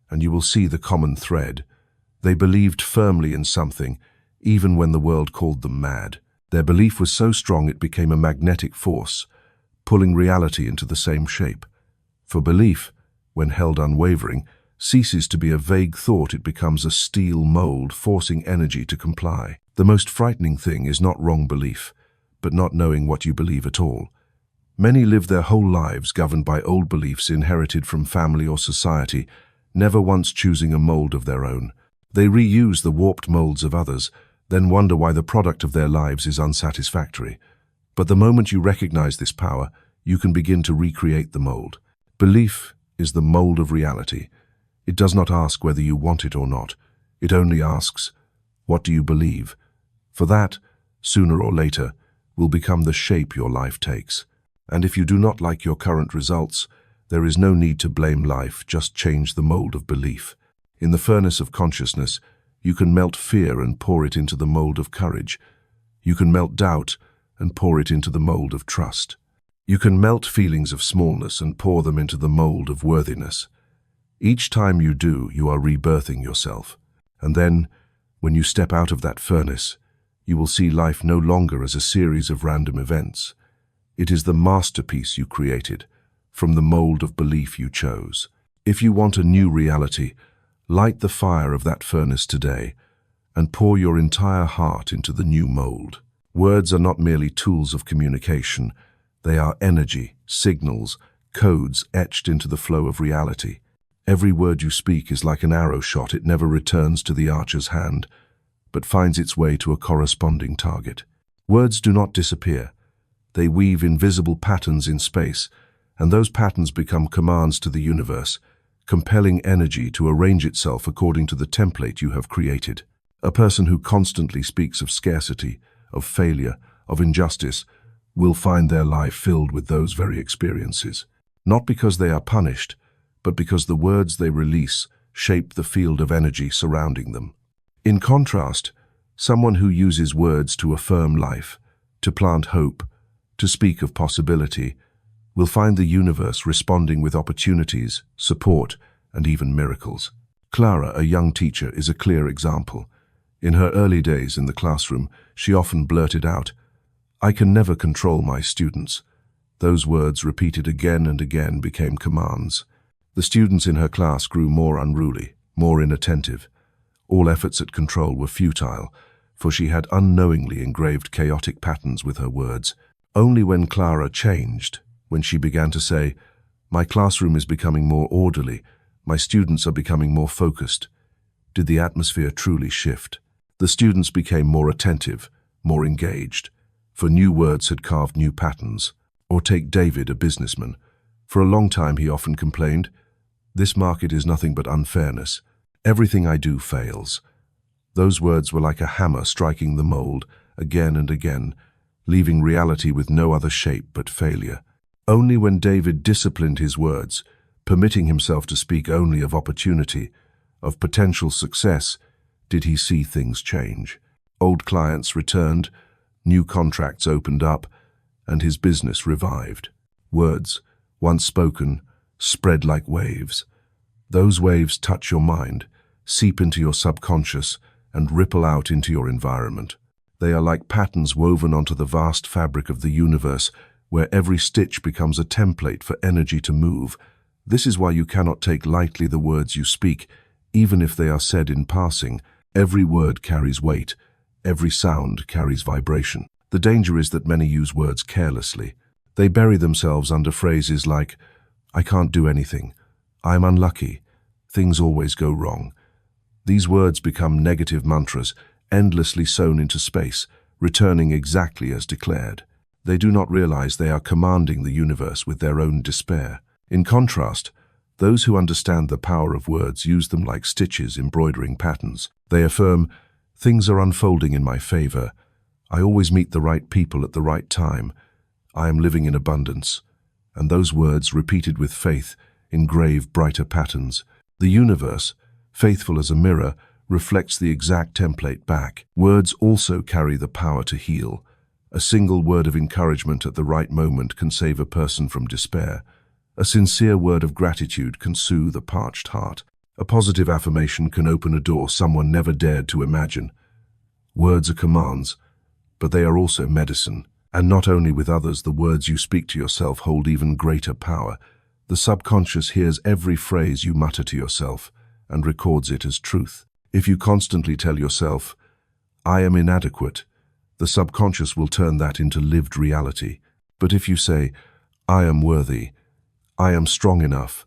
and you will see the common thread. They believed firmly in something, even when the world called them mad. Their belief was so strong it became a magnetic force, pulling reality into the same shape. For belief, when held unwavering, ceases to be a vague thought. It becomes a steel mold, forcing energy to comply. The most frightening thing is not wrong belief, but not knowing what you believe at all. Many live their whole lives governed by old beliefs inherited from family or society, never once choosing a mold of their own. They reuse the warped molds of others, then wonder why the product of their lives is unsatisfactory. But the moment you recognize this power, you can begin to recreate the mold. Belief is the mold of reality. It does not ask whether you want it or not. It only asks, what do you believe? For that, sooner or later, will become the shape your life takes. And if you do not like your current results, there is no need to blame life, just change the mold of belief. In the furnace of consciousness, you can melt fear and pour it into the mold of courage. You can melt doubt and pour it into the mold of trust. You can melt feelings of smallness and pour them into the mold of worthiness. Each time you do, you are rebirthing yourself. And then, when you step out of that furnace, you will see life no longer as a series of random events. It is the masterpiece you created, from the mold of belief you chose. If you want a new reality, light the fire of that furnace today and pour your entire heart into the new mold. Words are not merely tools of communication. They are energy, signals, codes etched into the flow of reality. Every word you speak is like an arrow shot. It never returns to the archer's hand, but finds its way to a corresponding target. Words do not disappear. They weave invisible patterns in space, and those patterns become commands to the universe, compelling energy to arrange itself according to the template you have created. A person who constantly speaks of scarcity, of failure, of injustice, will find their life filled with those very experiences. Not because they are punished, but because the words they release shape the field of energy surrounding them. In contrast, someone who uses words to affirm life, to plant hope, to speak of possibility, will find the universe responding with opportunities, support, and even miracles. Clara, a young teacher, is a clear example. In her early days in the classroom, she often blurted out, "I can never control my students." Those words, repeated again and again, became commands. The students in her class grew more unruly, more inattentive. All efforts at control were futile, for she had unknowingly engraved chaotic patterns with her words. Only when Clara changed, when she began to say, "My classroom is becoming more orderly, my students are becoming more focused," did the atmosphere truly shift. The students became more attentive, more engaged, for new words had carved new patterns. Or take David, a businessman. For a long time he often complained, "This market is nothing but unfairness. Everything I do fails." Those words were like a hammer striking the mold again and again, leaving reality with no other shape but failure. Only when David disciplined his words, permitting himself to speak only of opportunity, of potential success, did he see things change. Old clients returned, new contracts opened up, and his business revived. Words, once spoken, spread like waves. Those waves touch your mind, seep into your subconscious, and ripple out into your environment. They are like patterns woven onto the vast fabric of the universe, where every stitch becomes a template for energy to move. This is why you cannot take lightly the words you speak, even if they are said in passing. Every word carries weight, every sound carries vibration. The danger is that many use words carelessly. They bury themselves under phrases like, "I can't do anything," "I'm unlucky," "things always go wrong." These words become negative mantras, endlessly sown into space, returning exactly as declared. They do not realize they are commanding the universe with their own despair. In contrast, those who understand the power of words use them like stitches embroidering patterns. They affirm, "Things are unfolding in my favor. I always meet the right people at the right time. I am living in abundance." And those words, repeated with faith, engrave brighter patterns. The universe, faithful as a mirror, reflects the exact template back. Words also carry the power to heal. A single word of encouragement at the right moment can save a person from despair. A sincere word of gratitude can soothe a parched heart. A positive affirmation can open a door someone never dared to imagine. Words are commands, but they are also medicine. And not only with others, the words you speak to yourself hold even greater power. The subconscious hears every phrase you mutter to yourself and records it as truth. If you constantly tell yourself, "I am inadequate," the subconscious will turn that into lived reality. But if you say, "I am worthy," "I am strong enough,"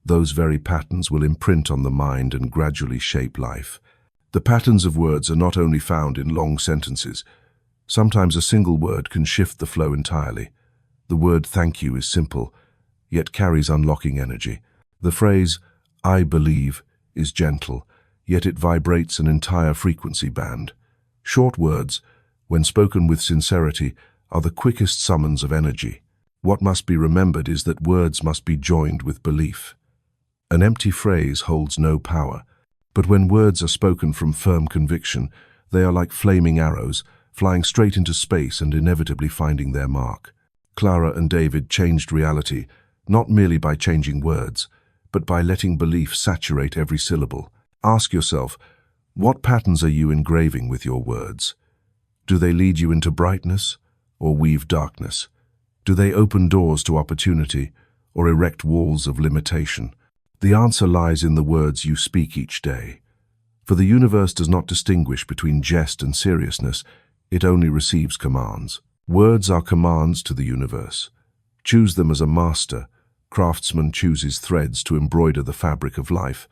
those very patterns will imprint on the mind and gradually shape life. The patterns of words are not only found in long sentences. Sometimes a single word can shift the flow entirely. The word "thank you" is simple, yet carries unlocking energy. The phrase, "I believe," is gentle, yet it vibrates an entire frequency band. Short words, when spoken with sincerity, are the quickest summons of energy. What must be remembered is that words must be joined with belief. An empty phrase holds no power, but when words are spoken from firm conviction, they are like flaming arrows, flying straight into space and inevitably finding their mark. Clara and David changed reality, not merely by changing words, but by letting belief saturate every syllable. Ask yourself, what patterns are you engraving with your words? Do they lead you into brightness or weave darkness? Do they open doors to opportunity or erect walls of limitation? The answer lies in the words you speak each day. For the universe does not distinguish between jest and seriousness, it only receives commands. Words are commands to the universe. Choose them as a master. Craftsman chooses threads to embroider the fabric of life.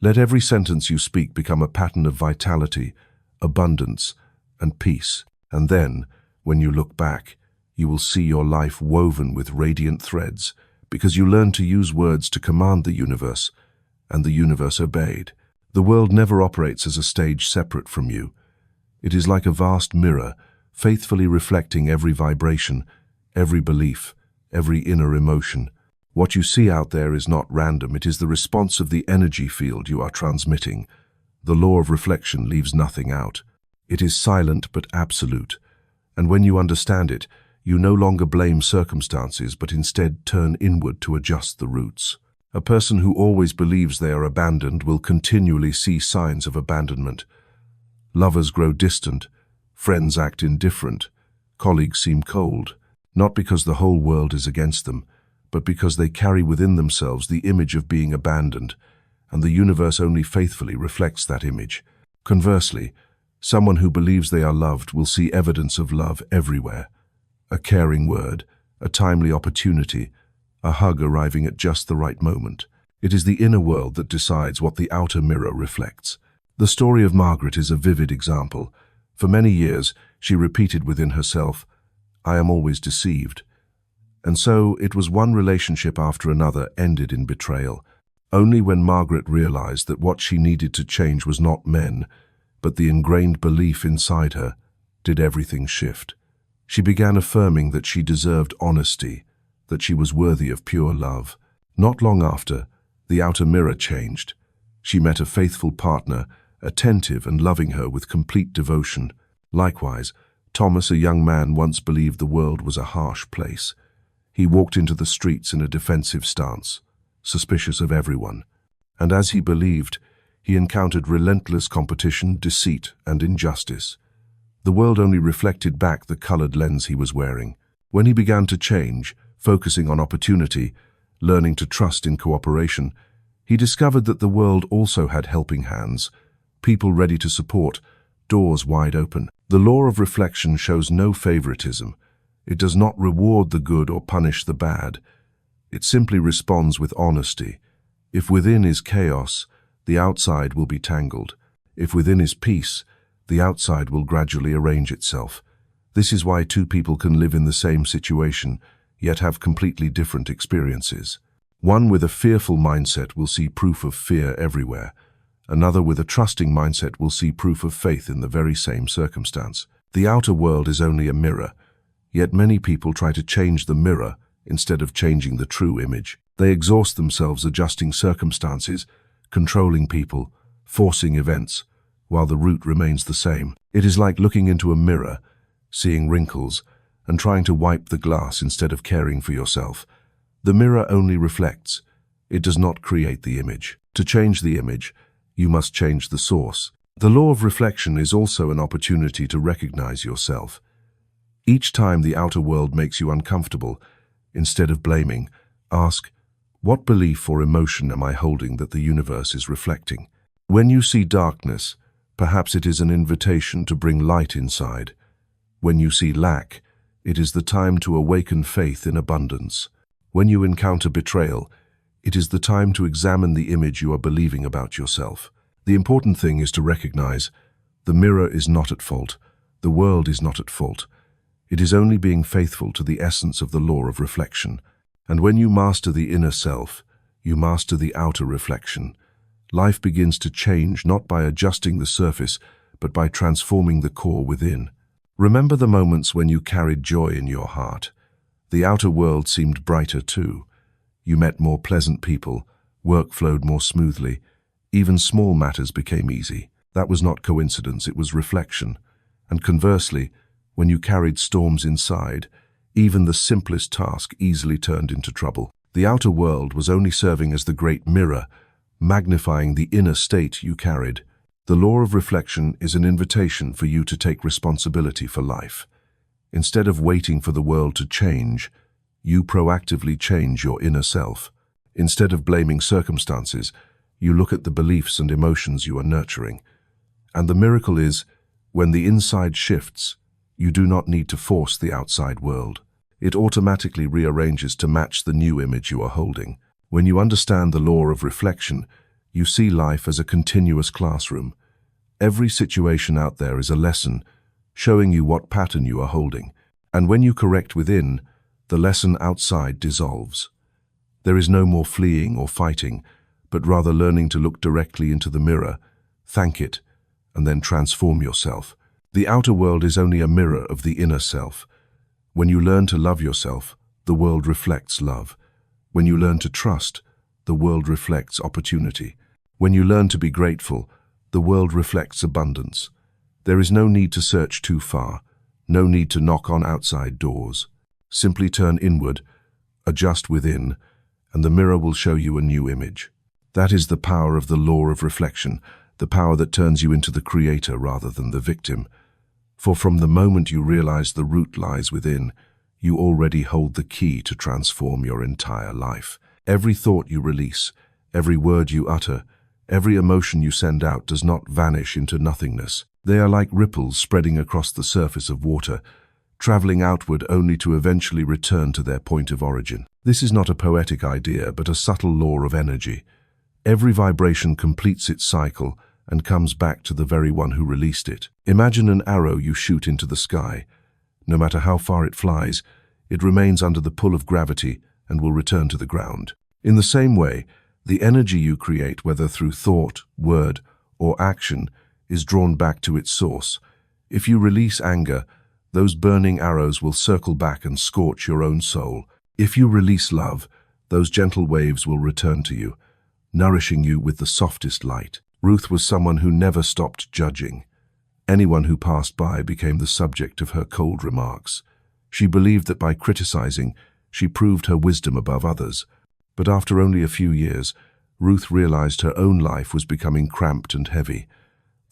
Let every sentence you speak become a pattern of vitality, abundance, and peace. And then, when you look back, you will see your life woven with radiant threads, because you learned to use words to command the universe, and the universe obeyed. The world never operates as a stage separate from you. It is like a vast mirror, faithfully reflecting every vibration, every belief, every inner emotion. What you see out there is not random, it is the response of the energy field you are transmitting. The law of reflection leaves nothing out. It is silent but absolute, and when you understand it, you no longer blame circumstances but instead turn inward to adjust the roots. A person who always believes they are abandoned will continually see signs of abandonment. Lovers grow distant, friends act indifferent, colleagues seem cold, not because the whole world is against them, but because they carry within themselves the image of being abandoned, and the universe only faithfully reflects that image. Conversely, someone who believes they are loved will see evidence of love everywhere. A caring word, a timely opportunity, a hug arriving at just the right moment. It is the inner world that decides what the outer mirror reflects. The story of Margaret is a vivid example. For many years, she repeated within herself, "I am always deceived." And so it was one relationship after another ended in betrayal. Only when Margaret realized that what she needed to change was not men, but the ingrained belief inside her, did everything shift. She began affirming that she deserved honesty, that she was worthy of pure love. Not long after, the outer mirror changed. She met a faithful partner, attentive and loving her with complete devotion. Likewise, Thomas, a young man, once believed the world was a harsh place. He walked into the streets in a defensive stance, suspicious of everyone. And as he believed, he encountered relentless competition, deceit, and injustice. The world only reflected back the colored lens he was wearing. When he began to change, focusing on opportunity, learning to trust in cooperation, he discovered that the world also had helping hands, people ready to support, doors wide open. The law of reflection shows no favoritism. It does not reward the good or punish the bad. It simply responds with honesty. If within is chaos, the outside will be tangled. If within is peace, the outside will gradually arrange itself. This is why two people can live in the same situation, yet have completely different experiences. One with a fearful mindset will see proof of fear everywhere. Another with a trusting mindset will see proof of faith in the very same circumstance. The outer world is only a mirror, yet many people try to change the mirror instead of changing the true image. They exhaust themselves adjusting circumstances, controlling people, forcing events, while the root remains the same. It is like looking into a mirror, seeing wrinkles, and trying to wipe the glass instead of caring for yourself. The mirror only reflects. It does not create the image. To change the image, you must change the source. The law of reflection is also an opportunity to recognize yourself. Each time the outer world makes you uncomfortable, instead of blaming, ask, what belief or emotion am I holding that the universe is reflecting? When you see darkness, perhaps it is an invitation to bring light inside. When you see lack, it is the time to awaken faith in abundance. When you encounter betrayal, it is the time to examine the image you are believing about yourself. The important thing is to recognize the mirror is not at fault, the world is not at fault. It is only being faithful to the essence of the law of reflection. And when you master the inner self, you master the outer reflection. Life begins to change not by adjusting the surface, but by transforming the core within. Remember the moments when you carried joy in your heart. The outer world seemed brighter too. You met more pleasant people, work flowed more smoothly, even small matters became easy. That was not coincidence, it was reflection. And conversely, when you carried storms inside, even the simplest task easily turned into trouble. The outer world was only serving as the great mirror, magnifying the inner state you carried. The law of reflection is an invitation for you to take responsibility for life. Instead of waiting for the world to change, you proactively change your inner self. Instead of blaming circumstances, you look at the beliefs and emotions you are nurturing. And the miracle is, when the inside shifts, you do not need to force the outside world. It automatically rearranges to match the new image you are holding. When you understand the law of reflection, you see life as a continuous classroom. Every situation out there is a lesson, showing you what pattern you are holding. And when you correct within, the lesson outside dissolves. There is no more fleeing or fighting, but rather learning to look directly into the mirror, thank it, and then transform yourself. The outer world is only a mirror of the inner self. When you learn to love yourself, the world reflects love. When you learn to trust, the world reflects opportunity. When you learn to be grateful, the world reflects abundance. There is no need to search too far, no need to knock on outside doors. Simply turn inward, adjust within, and the mirror will show you a new image. That is the power of the law of reflection, the power that turns you into the creator rather than the victim. For from the moment you realize the root lies within, you already hold the key to transform your entire life. Every thought you release, every word you utter, every emotion you send out does not vanish into nothingness. They are like ripples spreading across the surface of water, traveling outward only to eventually return to their point of origin. This is not a poetic idea, but a subtle law of energy. Every vibration completes its cycle and comes back to the very one who released it. Imagine an arrow you shoot into the sky. No matter how far it flies, it remains under the pull of gravity and will return to the ground. In the same way, the energy you create, whether through thought, word, or action, is drawn back to its source. If you release anger, those burning arrows will circle back and scorch your own soul. If you release love, those gentle waves will return to you, nourishing you with the softest light. Ruth was someone who never stopped judging. Anyone who passed by became the subject of her cold remarks. She believed that by criticizing, she proved her wisdom above others. But after only a few years, Ruth realized her own life was becoming cramped and heavy.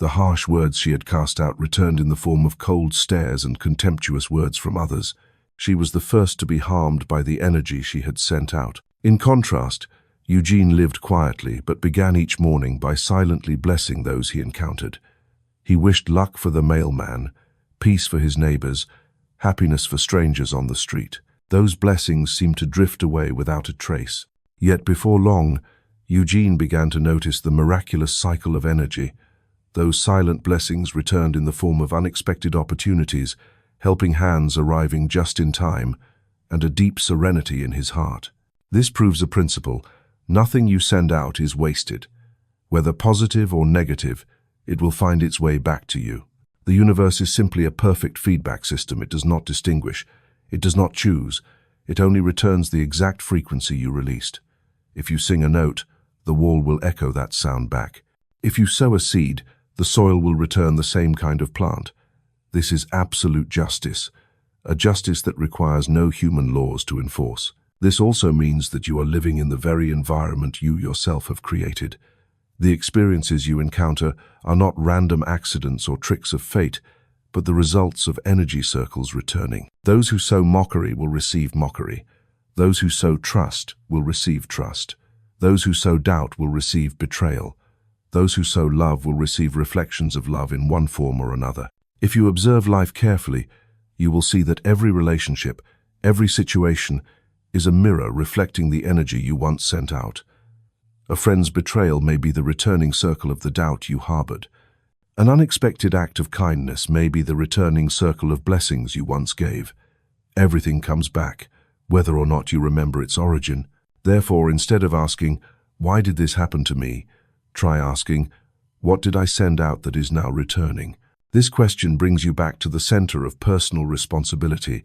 The harsh words she had cast out returned in the form of cold stares and contemptuous words from others. She was the first to be harmed by the energy she had sent out. In contrast, Eugene lived quietly but began each morning by silently blessing those he encountered. He wished luck for the mailman, peace for his neighbors, happiness for strangers on the street. Those blessings seemed to drift away without a trace. Yet before long, Eugene began to notice the miraculous cycle of energy. Those silent blessings returned in the form of unexpected opportunities, helping hands arriving just in time, and a deep serenity in his heart. This proves a principle: nothing you send out is wasted. Whether positive or negative, it will find its way back to you. The universe is simply a perfect feedback system. It does not distinguish. It does not choose. It only returns the exact frequency you released. If you sing a note, the wall will echo that sound back. If you sow a seed, the soil will return the same kind of plant. This is absolute justice, a justice that requires no human laws to enforce. This also means that you are living in the very environment you yourself have created. The experiences you encounter are not random accidents or tricks of fate, but the results of energy circles returning. Those who sow mockery will receive mockery. Those who sow trust will receive trust. Those who sow doubt will receive betrayal. Those who sow love will receive reflections of love in one form or another. If you observe life carefully, you will see that every relationship, every situation, is a mirror reflecting the energy you once sent out. A friend's betrayal may be the returning circle of the doubt you harbored. An unexpected act of kindness may be the returning circle of blessings you once gave. Everything comes back, whether or not you remember its origin. Therefore, instead of asking, "Why did this happen to me?" try asking, "What did I send out that is now returning?" This question brings you back to the center of personal responsibility,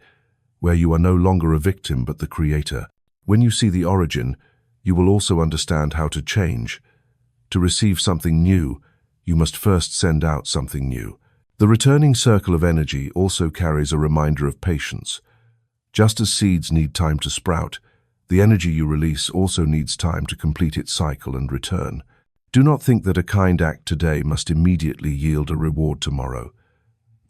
where you are no longer a victim but the creator. When you see the origin, you will also understand how to change. To receive something new, you must first send out something new. The returning circle of energy also carries a reminder of patience. Just as seeds need time to sprout, the energy you release also needs time to complete its cycle and return. Do not think that a kind act today must immediately yield a reward tomorrow.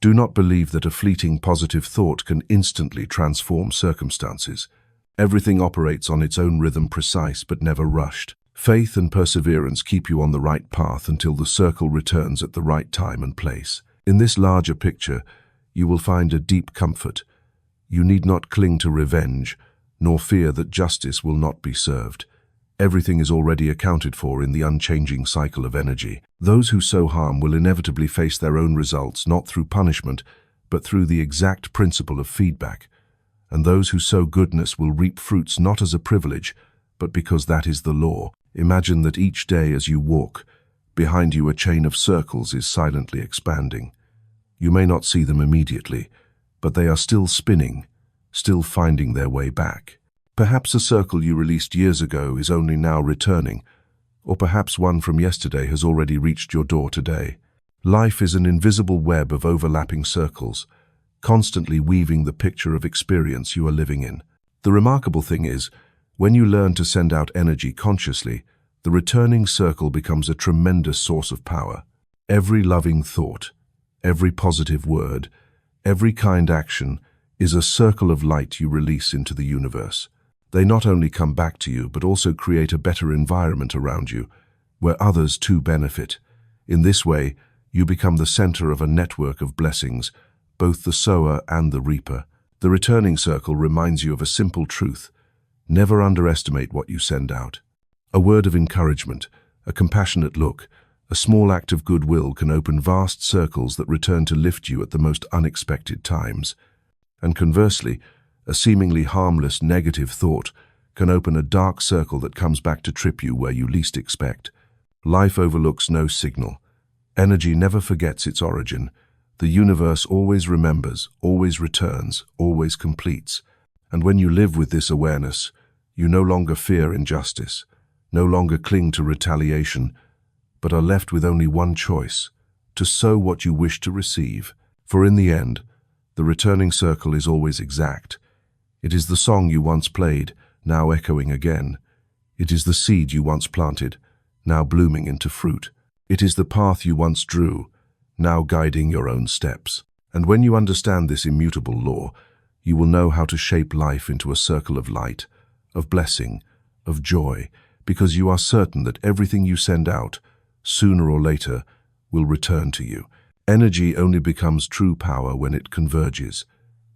Do not believe that a fleeting positive thought can instantly transform circumstances. Everything operates on its own rhythm, precise but never rushed. Faith and perseverance keep you on the right path until the circle returns at the right time and place. In this larger picture, you will find a deep comfort. You need not cling to revenge, nor fear that justice will not be served. Everything is already accounted for in the unchanging cycle of energy. Those who sow harm will inevitably face their own results, not through punishment, but through the exact principle of feedback. And those who sow goodness will reap fruits not as a privilege, but because that is the law. Imagine that each day as you walk, behind you a chain of circles is silently expanding. You may not see them immediately, but they are still spinning, still finding their way back. Perhaps a circle you released years ago is only now returning, or perhaps one from yesterday has already reached your door today. Life is an invisible web of overlapping circles, constantly weaving the picture of experience you are living in. The remarkable thing is, when you learn to send out energy consciously, the returning circle becomes a tremendous source of power. Every loving thought, every positive word, every kind action is a circle of light you release into the universe. They not only come back to you, but also create a better environment around you, where others too benefit. In this way, you become the center of a network of blessings, both the sower and the reaper. The returning circle reminds you of a simple truth: never underestimate what you send out. A word of encouragement, a compassionate look, a small act of goodwill can open vast circles that return to lift you at the most unexpected times. And conversely, a seemingly harmless negative thought can open a dark circle that comes back to trip you where you least expect. Life overlooks no signal. Energy never forgets its origin. The universe always remembers, always returns, always completes. And when you live with this awareness, you no longer fear injustice, no longer cling to retaliation, but are left with only one choice: to sow what you wish to receive. For in the end, the returning circle is always exact. It is the song you once played, now echoing again. It is the seed you once planted, now blooming into fruit. It is the path you once drew, now guiding your own steps. And when you understand this immutable law, you will know how to shape life into a circle of light, of blessing, of joy, because you are certain that everything you send out, sooner or later, will return to you. Energy only becomes true power when it converges.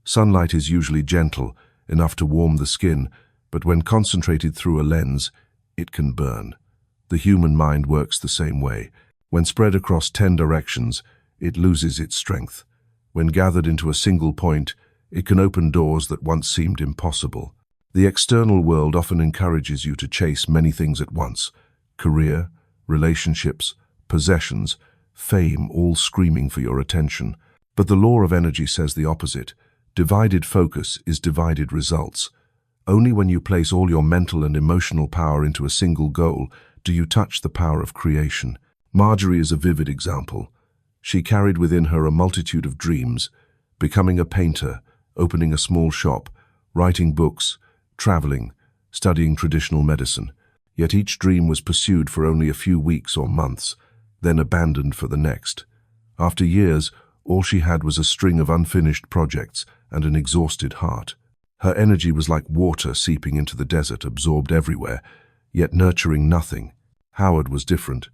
Sunlight is usually gentle, enough to warm the skin, but when concentrated through a lens, it can burn. The human mind works the same way. When spread across 10 directions, it loses its strength. When gathered into a single point, it can open doors that once seemed impossible. The external world often encourages you to chase many things at once: career, relationships, possessions, fame, all screaming for your attention. But the law of energy says the opposite. Divided focus is divided results. Only when you place all your mental and emotional power into a single goal do you touch the power of creation. Marjorie is a vivid example. She carried within her a multitude of dreams: becoming a painter, opening a small shop, writing books, traveling, studying traditional medicine. Yet each dream was pursued for only a few weeks or months, then abandoned for the next. After years, all she had was a string of unfinished projects and an exhausted heart. Her energy was like water seeping into the desert, absorbed everywhere, yet nurturing nothing. Howard was different.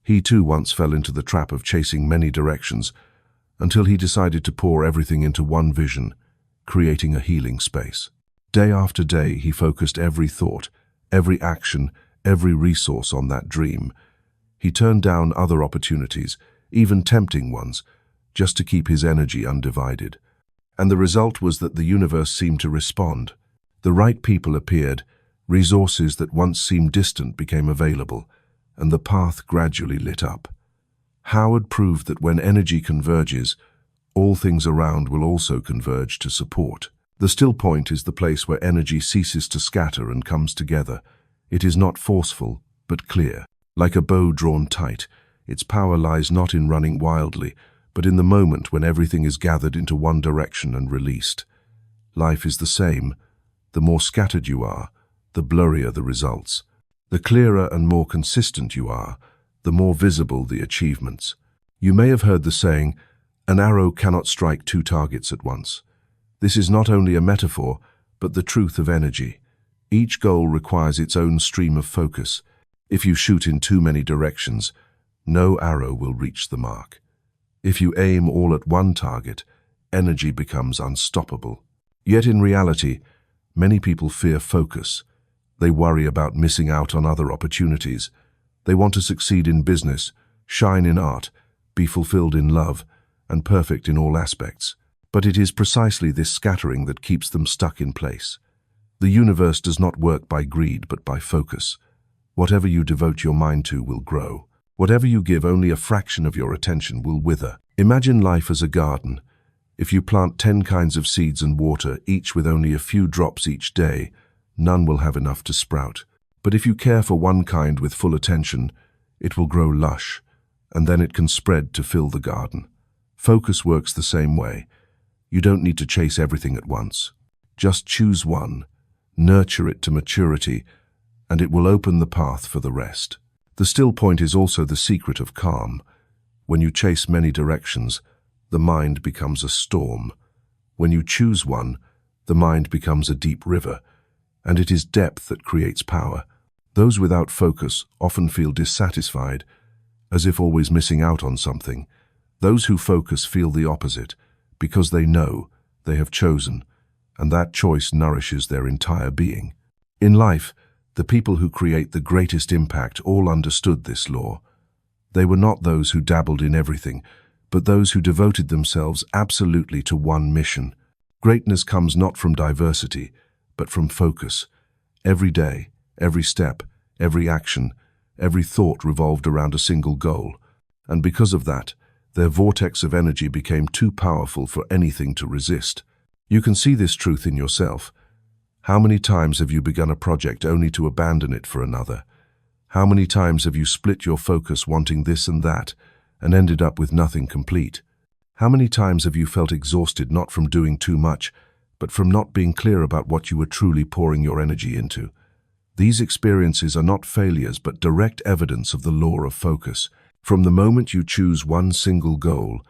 He too once fell into the trap of chasing many directions, until he decided to pour everything into one vision, creating a healing space. Day after day, he focused every thought, every action, every resource on that dream. He turned down other opportunities, even tempting ones, just to keep his energy undivided. And the result was that the universe seemed to respond. The right people appeared, resources that once seemed distant became available, and the path gradually lit up. Howard proved that when energy converges, all things around will also converge to support. The still point is the place where energy ceases to scatter and comes together. It is not forceful, but clear. Like a bow drawn tight, its power lies not in running wildly, but in the moment when everything is gathered into one direction and released. Life is the same. The more scattered you are, the blurrier the results. The clearer and more consistent you are, the more visible the achievements. You may have heard the saying, "An arrow cannot strike two targets at once." This is not only a metaphor, but the truth of energy. Each goal requires its own stream of focus. If you shoot in too many directions, no arrow will reach the mark. If you aim all at one target, energy becomes unstoppable. Yet in reality, many people fear focus. They worry about missing out on other opportunities. They want to succeed in business, shine in art, be fulfilled in love, and perfect in all aspects. But it is precisely this scattering that keeps them stuck in place. The universe does not work by greed, but by focus. Whatever you devote your mind to will grow. Whatever you give only a fraction of your attention will wither. Imagine life as a garden. If you plant 10 kinds of seeds and water, each with only a few drops each day, none will have enough to sprout. But if you care for one kind with full attention, it will grow lush, and then it can spread to fill the garden. Focus works the same way. You don't need to chase everything at once. Just choose one, nurture it to maturity, and it will open the path for the rest. The still point is also the secret of calm. When you chase many directions, the mind becomes a storm. When you choose one, the mind becomes a deep river, and it is depth that creates power. Those without focus often feel dissatisfied, as if always missing out on something. Those who focus feel the opposite, because they know they have chosen, and that choice nourishes their entire being. In life, the people who create the greatest impact all understood this law. They were not those who dabbled in everything, but those who devoted themselves absolutely to one mission. Greatness comes not from diversity, but from focus. Every day, every step, every action, every thought revolved around a single goal. And because of that, their vortex of energy became too powerful for anything to resist. You can see this truth in yourself. How many times have you begun a project only to abandon it for another? How many times have you split your focus wanting this and that, and ended up with nothing complete? How many times have you felt exhausted not from doing too much, but from not being clear about what you were truly pouring your energy into? These experiences are not failures, but direct evidence of the law of focus. From the moment you choose one single goal,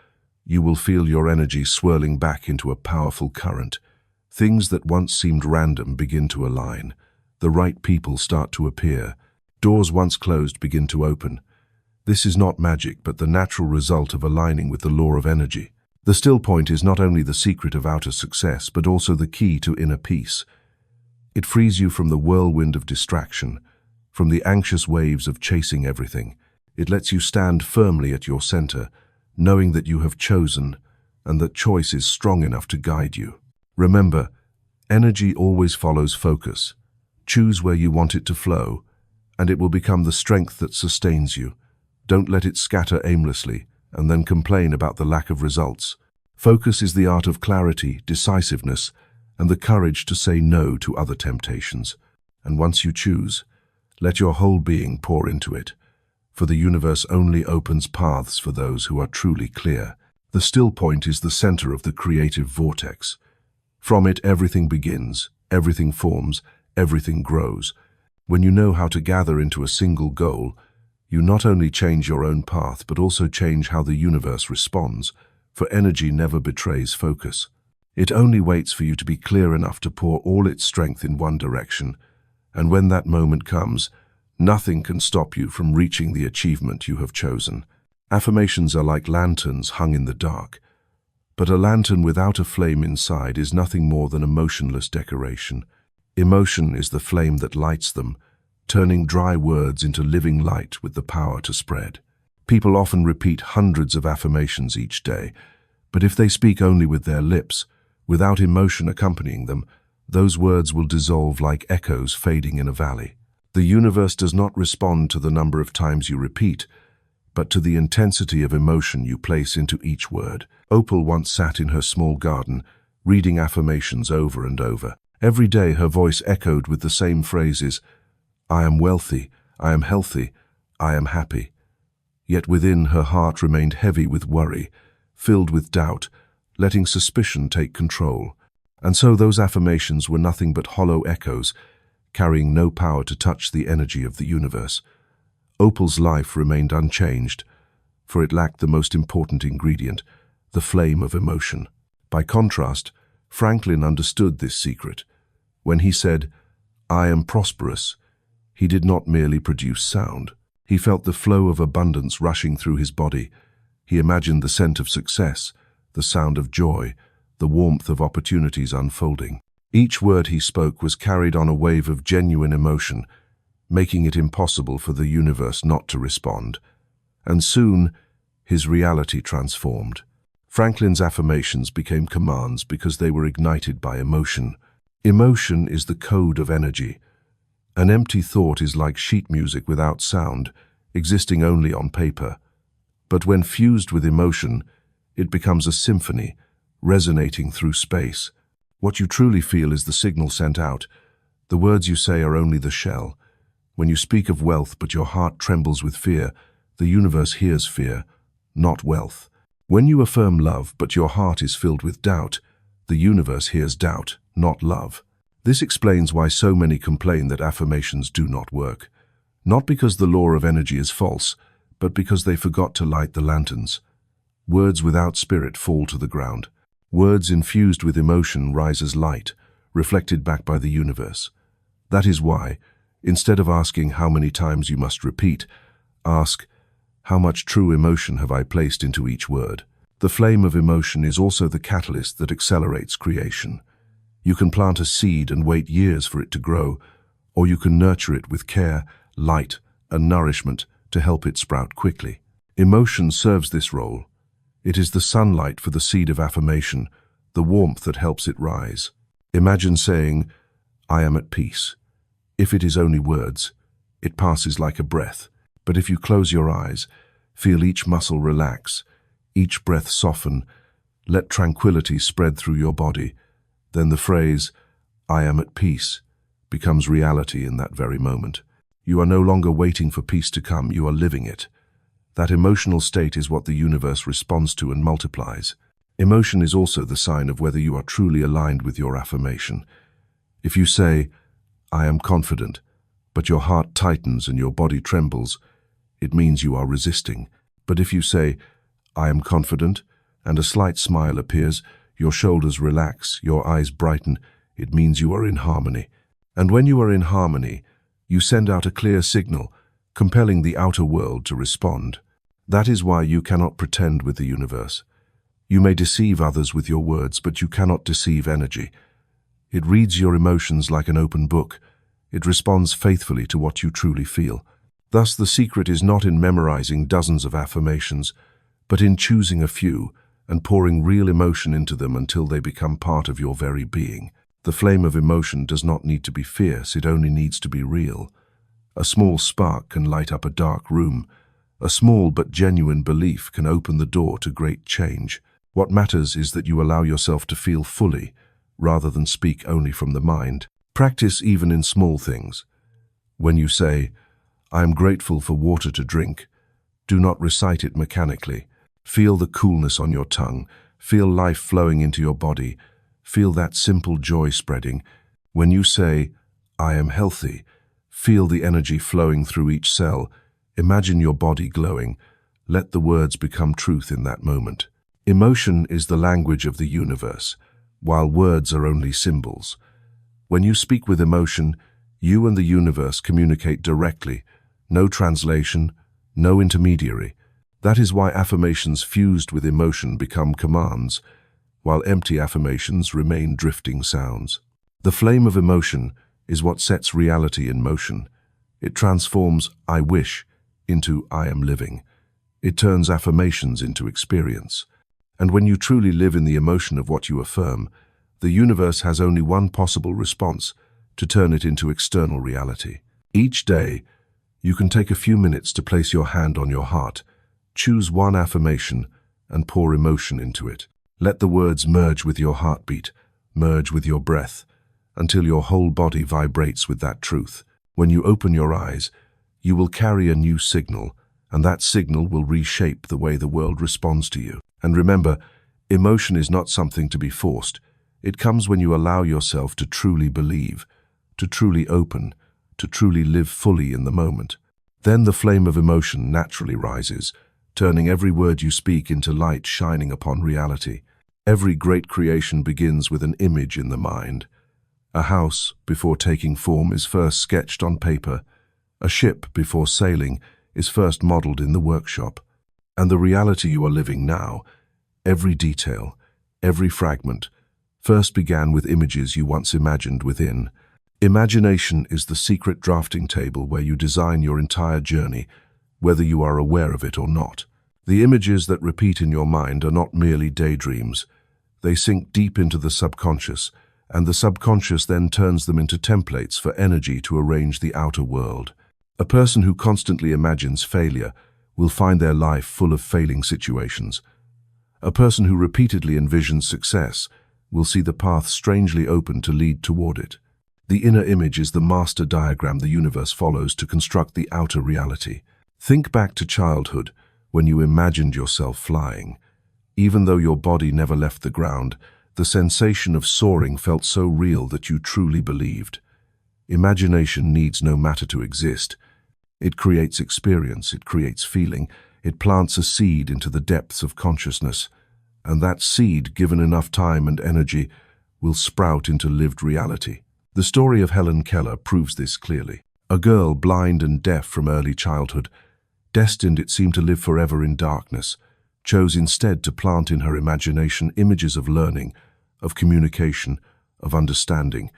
you will feel your energy swirling back into a powerful current. Things that once seemed random begin to align. The right people start to appear. Doors once closed begin to open. This is not magic, but the natural result of aligning with the law of energy. The still point is not only the secret of outer success, but also the key to inner peace. It frees you from the whirlwind of distraction, from the anxious waves of chasing everything. It lets you stand firmly at your center, knowing that you have chosen and that choice is strong enough to guide you. Remember, energy always follows focus. Choose where you want it to flow, and it will become the strength that sustains you. Don't let it scatter aimlessly and then complain about the lack of results. Focus is the art of clarity, decisiveness, and the courage to say no to other temptations. And once you choose, let your whole being pour into it, for the universe only opens paths for those who are truly clear. The still point is the center of the creative vortex. From it, everything begins, everything forms, everything grows. When you know how to gather into a single goal, you not only change your own path, but also change how the universe responds, for energy never betrays focus. It only waits for you to be clear enough to pour all its strength in one direction, and when that moment comes, nothing can stop you from reaching the achievement you have chosen. Affirmations are like lanterns hung in the dark, but a lantern without a flame inside is nothing more than a motionless decoration. Emotion is the flame that lights them, turning dry words into living light with the power to spread. People often repeat hundreds of affirmations each day, but if they speak only with their lips, without emotion accompanying them, those words will dissolve like echoes fading in a valley. The universe does not respond to the number of times you repeat, but to the intensity of emotion you place into each word. Opal once sat in her small garden, reading affirmations over and over. Every day her voice echoed with the same phrases: I am wealthy, I am healthy, I am happy. Yet within, her heart remained heavy with worry, filled with doubt, letting suspicion take control. And so those affirmations were nothing but hollow echoes, carrying no power to touch the energy of the universe. Opal's life remained unchanged, for it lacked the most important ingredient, the flame of emotion. By contrast, Franklin understood this secret. When he said, I am prosperous, he did not merely produce sound. He felt the flow of abundance rushing through his body. He imagined the scent of success, the sound of joy, the warmth of opportunities unfolding. Each word he spoke was carried on a wave of genuine emotion, making it impossible for the universe not to respond. And soon, his reality transformed. Franklin's affirmations became commands because they were ignited by emotion. Emotion is the code of energy. An empty thought is like sheet music without sound, existing only on paper. But when fused with emotion, it becomes a symphony, resonating through space. What you truly feel is the signal sent out. The words you say are only the shell. When you speak of wealth but your heart trembles with fear, the universe hears fear, not wealth. When you affirm love but your heart is filled with doubt, the universe hears doubt, not love. This explains why so many complain that affirmations do not work. Not because the law of energy is false, but because they forgot to light the lanterns. Words without spirit fall to the ground. Words infused with emotion rise as light, reflected back by the universe. That is why, instead of asking how many times you must repeat, ask, how much true emotion have I placed into each word? The flame of emotion is also the catalyst that accelerates creation. You can plant a seed and wait years for it to grow, or you can nurture it with care, light, and nourishment to help it sprout quickly. Emotion serves this role. It is the sunlight for the seed of affirmation, the warmth that helps it rise. Imagine saying, I am at peace. If it is only words, it passes like a breath. But if you close your eyes, feel each muscle relax, each breath soften, let tranquility spread through your body, then the phrase, I am at peace, becomes reality in that very moment. You are no longer waiting for peace to come, you are living it. That emotional state is what the universe responds to and multiplies. Emotion is also the sign of whether you are truly aligned with your affirmation. If you say, I am confident, but your heart tightens and your body trembles, it means you are resisting. But if you say, I am confident, and a slight smile appears, your shoulders relax, your eyes brighten, it means you are in harmony. And when you are in harmony, you send out a clear signal, compelling the outer world to respond. That is why you cannot pretend with the universe. You may deceive others with your words, but you cannot deceive energy. It reads your emotions like an open book. It responds faithfully to what you truly feel. Thus, the secret is not in memorizing dozens of affirmations, but in choosing a few and pouring real emotion into them until they become part of your very being. The flame of emotion does not need to be fierce, it only needs to be real. A small spark can light up a dark room. A small but genuine belief can open the door to great change. What matters is that you allow yourself to feel fully, rather than speak only from the mind. Practice even in small things. When you say, "I am grateful for water to drink," do not recite it mechanically. Feel the coolness on your tongue. Feel life flowing into your body. Feel that simple joy spreading. When you say, "I am healthy," feel the energy flowing through each cell. Imagine your body glowing. Let the words become truth in that moment. Emotion is the language of the universe, while words are only symbols. When you speak with emotion, you and the universe communicate directly. No translation, no intermediary. That is why affirmations fused with emotion become commands, while empty affirmations remain drifting sounds. The flame of emotion is what sets reality in motion. It transforms "I wish" into "I am living." It turns affirmations into experience. And when you truly live in the emotion of what you affirm, the universe has only one possible response: to turn it into external reality. Each day, you can take a few minutes to place your hand on your heart, choose one affirmation, and pour emotion into it. Let the words merge with your heartbeat, merge with your breath, until your whole body vibrates with that truth. When you open your eyes, you will carry a new signal, and that signal will reshape the way the world responds to you. And remember, emotion is not something to be forced. It comes when you allow yourself to truly believe, to truly open, to truly live fully in the moment. Then the flame of emotion naturally rises, turning every word you speak into light shining upon reality. Every great creation begins with an image in the mind. A house, before taking form, is first sketched on paper. A ship, before sailing, is first modeled in the workshop. And the reality you are living now, every detail, every fragment, first began with images you once imagined within. Imagination is the secret drafting table where you design your entire journey, whether you are aware of it or not. The images that repeat in your mind are not merely daydreams. They sink deep into the subconscious, and the subconscious then turns them into templates for energy to arrange the outer world. A person who constantly imagines failure will find their life full of failing situations. A person who repeatedly envisions success will see the path strangely open to lead toward it. The inner image is the master diagram the universe follows to construct the outer reality. Think back to childhood, when you imagined yourself flying. Even though your body never left the ground, the sensation of soaring felt so real that you truly believed. Imagination needs no matter to exist. It creates experience, it creates feeling, it plants a seed into the depths of consciousness, and that seed, given enough time and energy, will sprout into lived reality. The story of Helen Keller proves this clearly. A girl blind and deaf from early childhood, destined it seemed to live forever in darkness, chose instead to plant in her imagination images of learning, of communication, of understanding.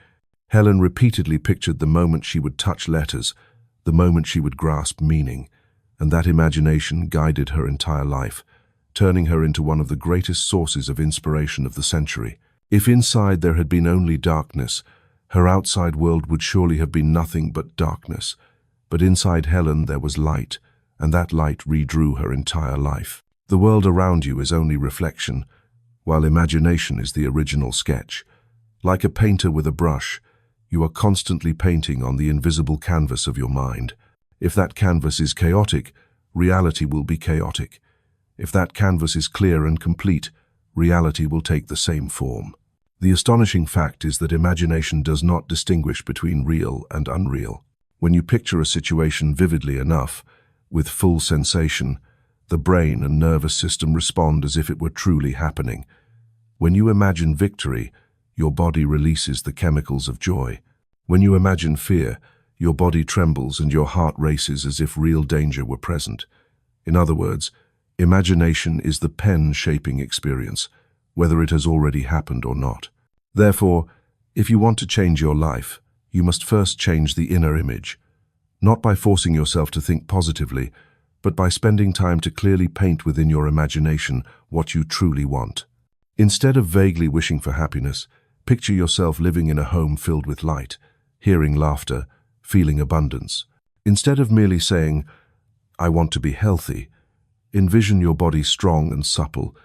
Helen repeatedly pictured the moment she would touch letters, the moment she would grasp meaning, and that imagination guided her entire life, turning her into one of the greatest sources of inspiration of the century. If inside there had been only darkness, her outside world would surely have been nothing but darkness. But inside Helen there was light, and that light redrew her entire life. The world around you is only reflection, while imagination is the original sketch. Like a painter with a brush, you are constantly painting on the invisible canvas of your mind. If that canvas is chaotic, reality will be chaotic. If that canvas is clear and complete, reality will take the same form. The astonishing fact is that imagination does not distinguish between real and unreal. When you picture a situation vividly enough, with full sensation, the brain and nervous system respond as if it were truly happening. When you imagine victory, your body releases the chemicals of joy. When you imagine fear, Your body trembles and your heart races as if real danger were present. In other words, imagination is the pen shaping experience, whether it has already happened or not. Therefore, if you want to change your life, you must first change the inner image, not by forcing yourself to think positively, but by spending time to clearly paint within your imagination what you truly want. Instead of vaguely wishing for happiness, picture yourself living in a home filled with light, hearing laughter, feeling abundance. Instead of merely saying, "I want to be healthy," envision your body strong and supple,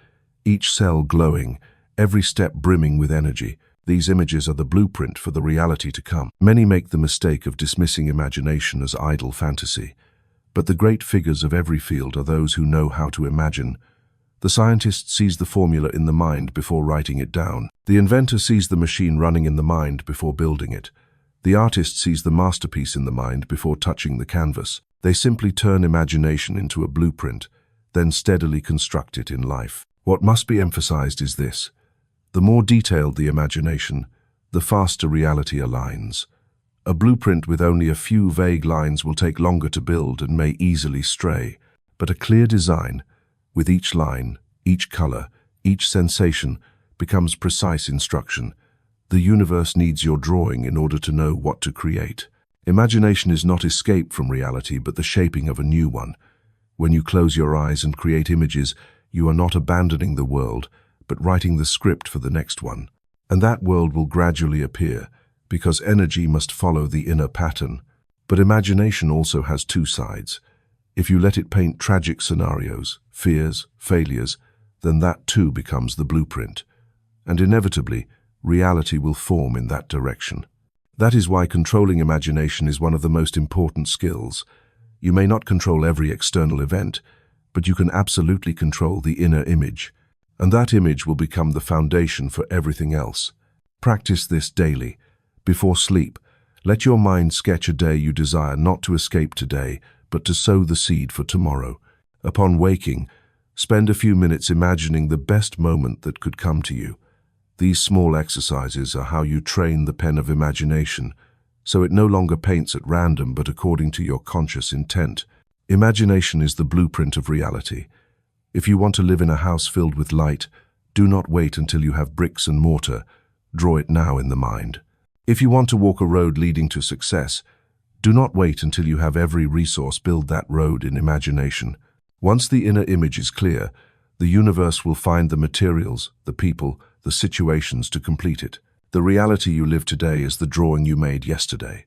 each cell glowing, every step brimming with energy. These images are the blueprint for the reality to come. Many make the mistake of dismissing imagination as idle fantasy, but the great figures of every field are those who know how to imagine. The scientist sees the formula in the mind before writing it down. The inventor sees the machine running in the mind before building it. The artist sees the masterpiece in the mind before touching the canvas. They simply turn imagination into a blueprint, then steadily construct it in life. What must be emphasized is this: the more detailed the imagination, the faster reality aligns. A blueprint with only a few vague lines will take longer to build and may easily stray, but a clear design, with each line, each color, each sensation, becomes precise instruction. The universe needs your drawing in order to know what to create. Imagination is not escape from reality, but the shaping of a new one. When you close your eyes and create images, you are not abandoning the world, but writing the script for the next one. And that world will gradually appear, because energy must follow the inner pattern. But imagination also has two sides. If you let it paint tragic scenarios, fears, failures, then that too becomes the blueprint. And inevitably, reality will form in that direction. That is why controlling imagination is one of the most important skills. You may not control every external event, but you can absolutely control the inner image. And that image will become the foundation for everything else. Practice this daily. Before sleep, let your mind sketch a day you desire not to escape today, but to sow the seed for tomorrow. Upon waking, spend a few minutes imagining the best moment that could come to you. These small exercises are how you train the pen of imagination, so it no longer paints at random but according to your conscious intent. Imagination is the blueprint of reality. If you want to live in a house filled with light, do not wait until you have bricks and mortar. Draw it now in the mind. If you want to walk a road leading to success, do not wait until you have every resource. Build that road in imagination. Once the inner image is clear, the universe will find the materials, the people, the situations to complete it. The reality you live today is the drawing you made yesterday,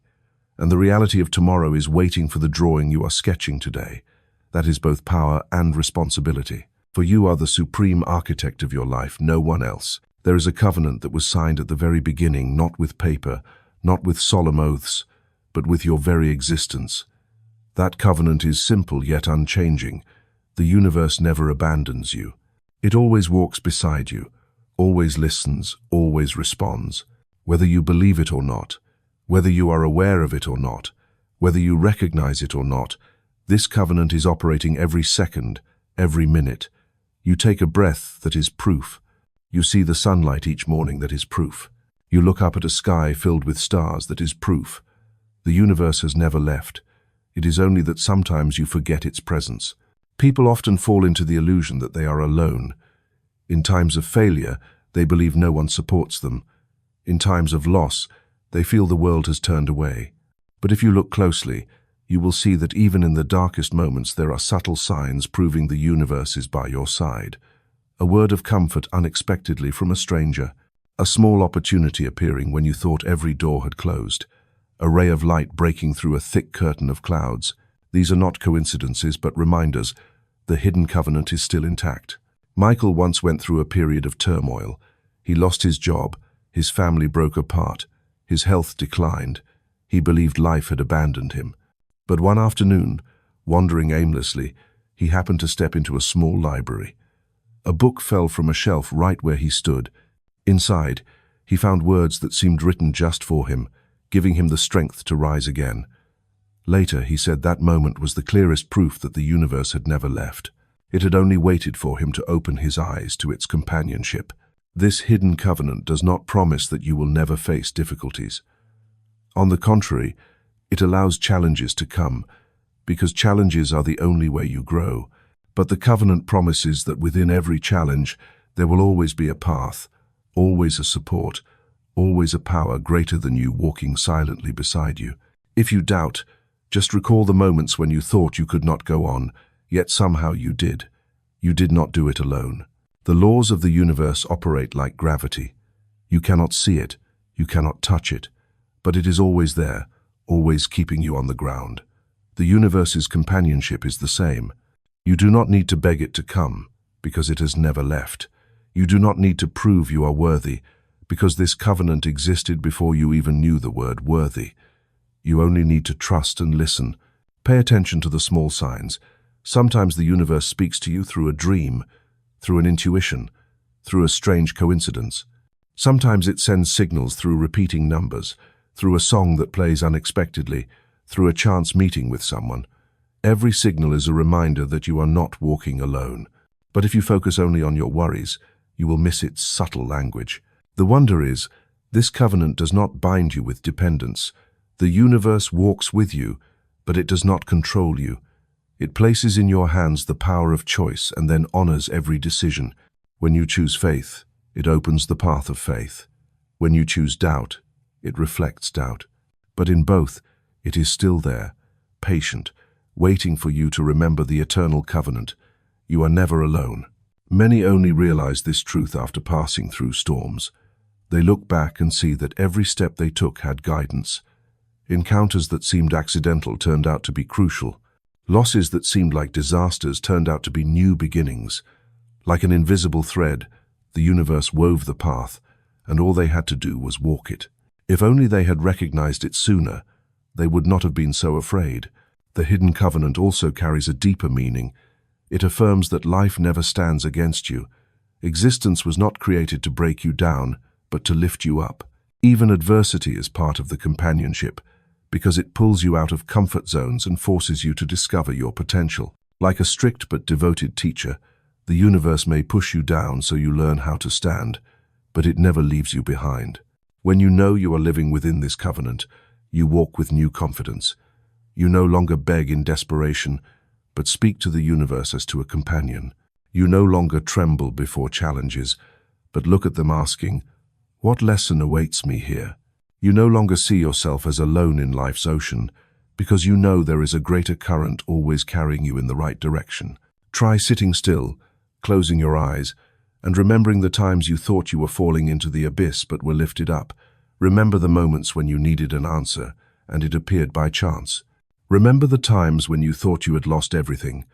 and the reality of tomorrow is waiting for the drawing you are sketching today. That is both power and responsibility. For you are the supreme architect of your life, no one else. There is a covenant that was signed at the very beginning, not with paper, not with solemn oaths, but with your very existence. That covenant is simple yet unchanging. The universe never abandons you. It always walks beside you, always listens, always responds. Whether you believe it or not, whether you are aware of it or not, whether you recognize it or not, this covenant is operating every second, every minute. You take a breath, that is proof. You see the sunlight each morning, that is proof. You look up at a sky filled with stars, that is proof. The universe has never left. It is only that sometimes you forget its presence. People often fall into the illusion that they are alone. In times of failure, they believe no one supports them. In times of loss, they feel the world has turned away. But if you look closely, you will see that even in the darkest moments there are subtle signs proving the universe is by your side. A word of comfort unexpectedly from a stranger, a small opportunity appearing when you thought every door had closed, a ray of light breaking through a thick curtain of clouds. These are not coincidences but reminders. The hidden covenant is still intact. Michael once went through a period of turmoil. He lost his job, his family broke apart, his health declined. He believed life had abandoned him. But one afternoon, wandering aimlessly, he happened to step into a small library. A book fell from a shelf right where he stood. Inside, he found words that seemed written just for him, giving him the strength to rise again. Later, he said that moment was the clearest proof that the universe had never left. It had only waited for him to open his eyes to its companionship. This hidden covenant does not promise that you will never face difficulties. On the contrary, It allows challenges to come, because challenges are the only way you grow. But the covenant promises that within every challenge, there will always be a path, always a support, always a power greater than you walking silently beside you. If you doubt, just recall the moments when you thought you could not go on, yet somehow you did. You did not do it alone. The laws of the universe operate like gravity. You cannot see it, you cannot touch it, but it is always there, always keeping you on the ground. The universe's companionship is the same. You do not need to beg it to come, because it has never left. You do not need to prove you are worthy, because this covenant existed before you even knew the word worthy. You only need to trust and listen. Pay attention to the small signs. Sometimes the universe speaks to you through a dream, through an intuition, through a strange coincidence. Sometimes it sends signals through repeating numbers, through a song that plays unexpectedly, through a chance meeting with someone. Every signal is a reminder that you are not walking alone. But if you focus only on your worries, you will miss its subtle language. The wonder is, this covenant does not bind you with dependence. The universe walks with you, but it does not control you. It places in your hands the power of choice and then honors every decision. When you choose faith, it opens the path of faith. When you choose doubt, it reflects doubt. But in both, it is still there, patient, waiting for you to remember the eternal covenant. You are never alone. Many only realize this truth after passing through storms. They look back and see that every step they took had guidance. Encounters that seemed accidental turned out to be crucial. Losses that seemed like disasters turned out to be new beginnings. Like an invisible thread, the universe wove the path, and all they had to do was walk it. If only they had recognized it sooner, they would not have been so afraid. The hidden covenant also carries a deeper meaning. It affirms that life never stands against you. Existence was not created to break you down, but to lift you up. Even adversity is part of the companionship, because it pulls you out of comfort zones and forces you to discover your potential. Like a strict but devoted teacher, the universe may push you down so you learn how to stand, but it never leaves you behind. When you know you are living within this covenant, you walk with new confidence. You no longer beg in desperation, but speak to the universe as to a companion. You no longer tremble before challenges, but look at them asking, "What lesson awaits me here?" You no longer see yourself as alone in life's ocean, because you know there is a greater current always carrying you in the right direction. Try sitting still, closing your eyes, and remembering the times you thought you were falling into the abyss but were lifted up. Remember the moments when you needed an answer, and it appeared by chance. Remember the times when you thought you had lost everything,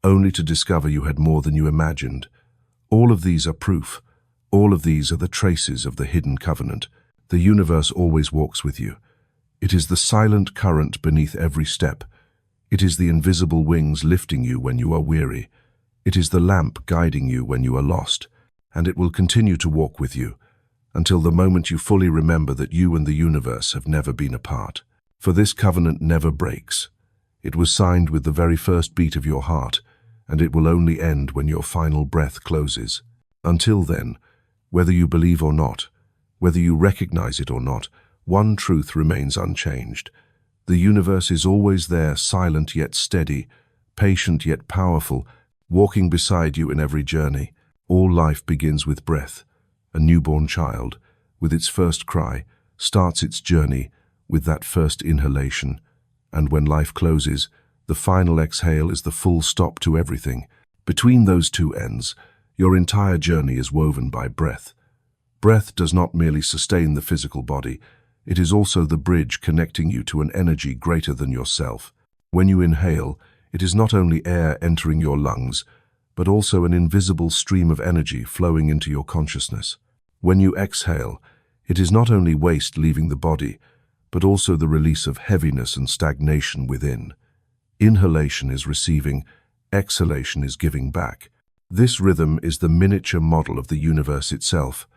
only to discover you had more than you imagined. All of these are proof. All of these are the traces of the hidden covenant. The universe always walks with you. It is the silent current beneath every step. It is the invisible wings lifting you when you are weary. It is the lamp guiding you when you are lost, and it will continue to walk with you until the moment you fully remember that you and the universe have never been apart. For this covenant never breaks. It was signed with the very first beat of your heart, and it will only end when your final breath closes. Until then, whether you believe or not, whether you recognize it or not, one truth remains unchanged. The universe is always there, silent yet steady, patient yet powerful, walking beside you in every journey. All life begins with breath. A newborn child, with its first cry, starts its journey with that first inhalation. And when life closes, the final exhale is the full stop to everything. Between those two ends, your entire journey is woven by breath. Breath does not merely sustain the physical body, it is also the bridge connecting you to an energy greater than yourself. When you inhale, it is not only air entering your lungs, but also an invisible stream of energy flowing into your consciousness. When you exhale, it is not only waste leaving the body, but also the release of heaviness and stagnation within. Inhalation is receiving, exhalation is giving back. This rhythm is the miniature model of the universe itself,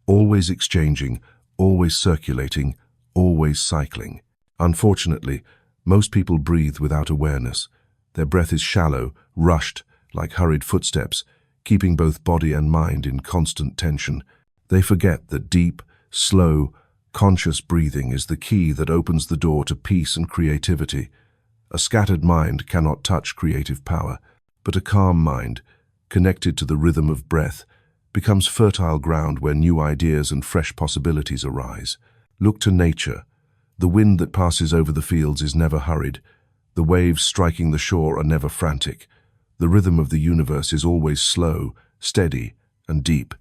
always exchanging, always circulating, always cycling. Unfortunately, most people breathe without awareness. Their breath is shallow, rushed, like hurried footsteps, keeping both body and mind in constant tension. They forget that deep, slow, Conscious breathing is the key that opens the door to peace and creativity. A scattered mind cannot touch creative power, but a calm mind, connected to the rhythm of breath, becomes fertile ground where new ideas and fresh possibilities arise. Look to nature. The wind that passes over the fields is never hurried. The waves striking the shore are never frantic. The rhythm of the universe is always slow, steady, and deep.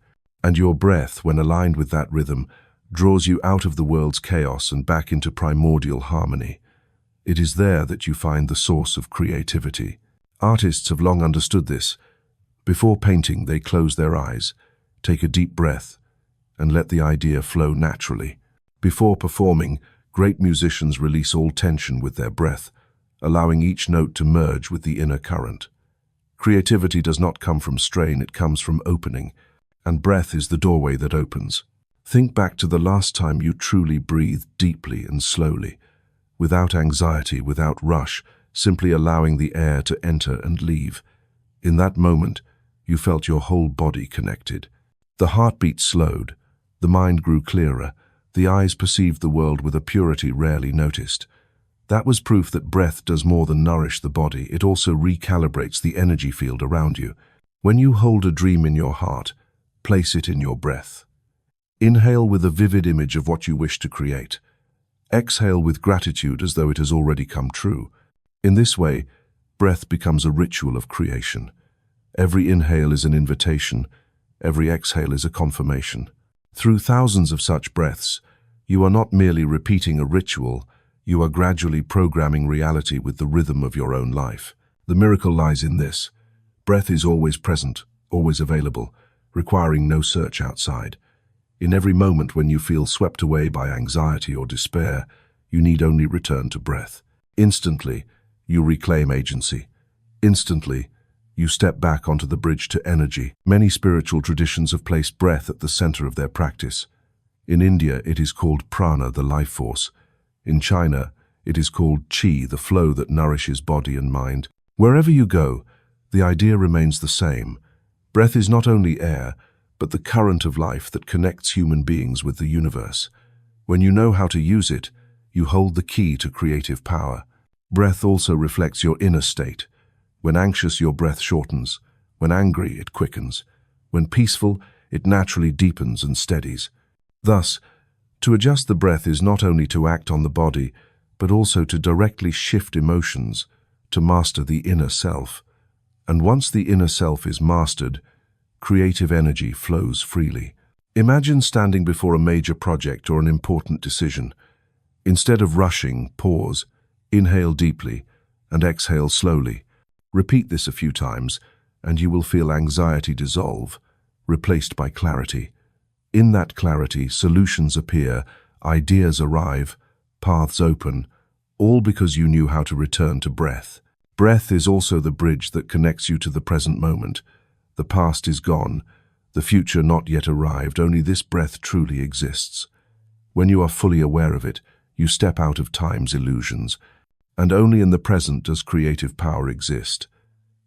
And your breath, when aligned with that rhythm, draws you out of the world's chaos and back into primordial harmony. It is there that you find the source of creativity. Artists have long understood this. Before painting, they close their eyes, take a deep breath, and let the idea flow naturally. Before performing, great musicians release all tension with their breath, allowing each note to merge with the inner current. Creativity does not come from strain, it comes from opening, and breath is the doorway that opens. Think back to the last time you truly breathed deeply and slowly, without anxiety, without rush, simply allowing the air to enter and leave. In that moment, you felt your whole body connected. The heartbeat slowed, the mind grew clearer, the eyes perceived the world with a purity rarely noticed. That was proof that breath does more than nourish the body, it also recalibrates the energy field around you. When you hold a dream in your heart, place it in your breath. Inhale with a vivid image of what you wish to create. Exhale with gratitude as though it has already come true. In this way, breath becomes a ritual of creation. Every inhale is an invitation, every exhale is a confirmation. Through thousands of such breaths, you are not merely repeating a ritual, you are gradually programming reality with the rhythm of your own life. The miracle lies in this. Breath is always present, always available, requiring no search outside. In every moment when you feel swept away by anxiety or despair, you need only return to breath. Instantly, you reclaim agency. Instantly, you step back onto the bridge to energy. Many spiritual traditions have placed breath at the center of their practice. In India, it is called prana, the life force. In China, it is called qi, the flow that nourishes body and mind. Wherever you go, the idea remains the same. Breath is not only air, but the current of life that connects human beings with the universe. When you know how to use it, you hold the key to creative power. Breath also reflects your inner state. When anxious, your breath shortens. When angry, it quickens. When peaceful, it naturally deepens and steadies. Thus, to adjust the breath is not only to act on the body, but also to directly shift emotions, to master the inner self. And once the inner self is mastered, creative energy flows freely. Imagine standing before a major project or an important decision. Instead of rushing, pause, inhale deeply, and exhale slowly. Repeat this a few times, and you will feel anxiety dissolve, replaced by clarity. In that clarity, solutions appear, ideas arrive, paths open, all because you knew how to return to breath. Breath is also the bridge that connects you to the present moment. The past is gone, the future not yet arrived, only this breath truly exists. When you are fully aware of it, you step out of time's illusions, and only in the present does creative power exist.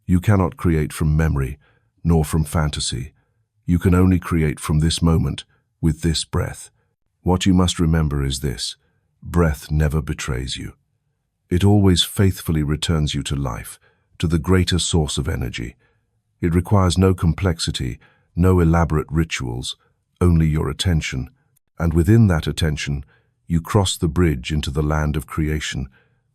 You cannot create from memory, nor from fantasy. You can only create from this moment, with this breath. What you must remember is this: breath never betrays you. It always faithfully returns you to life, to the greater source of energy. It requires no complexity, no elaborate rituals, only your attention. And within that attention, you cross the bridge into the land of creation,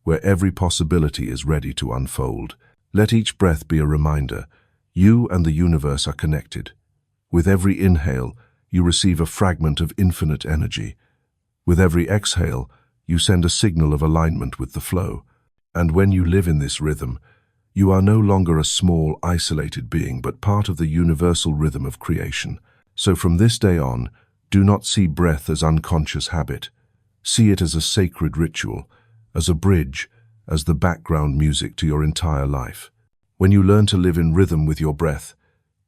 where every possibility is ready to unfold. Let each breath be a reminder. You and the universe are connected. With every inhale, you receive a fragment of infinite energy. With every exhale, you send a signal of alignment with the flow. And when you live in this rhythm, you are no longer a small, isolated being, but part of the universal rhythm of creation. So from this day on, do not see breath as unconscious habit. See it as a sacred ritual, as a bridge, as the background music to your entire life. When you learn to live in rhythm with your breath,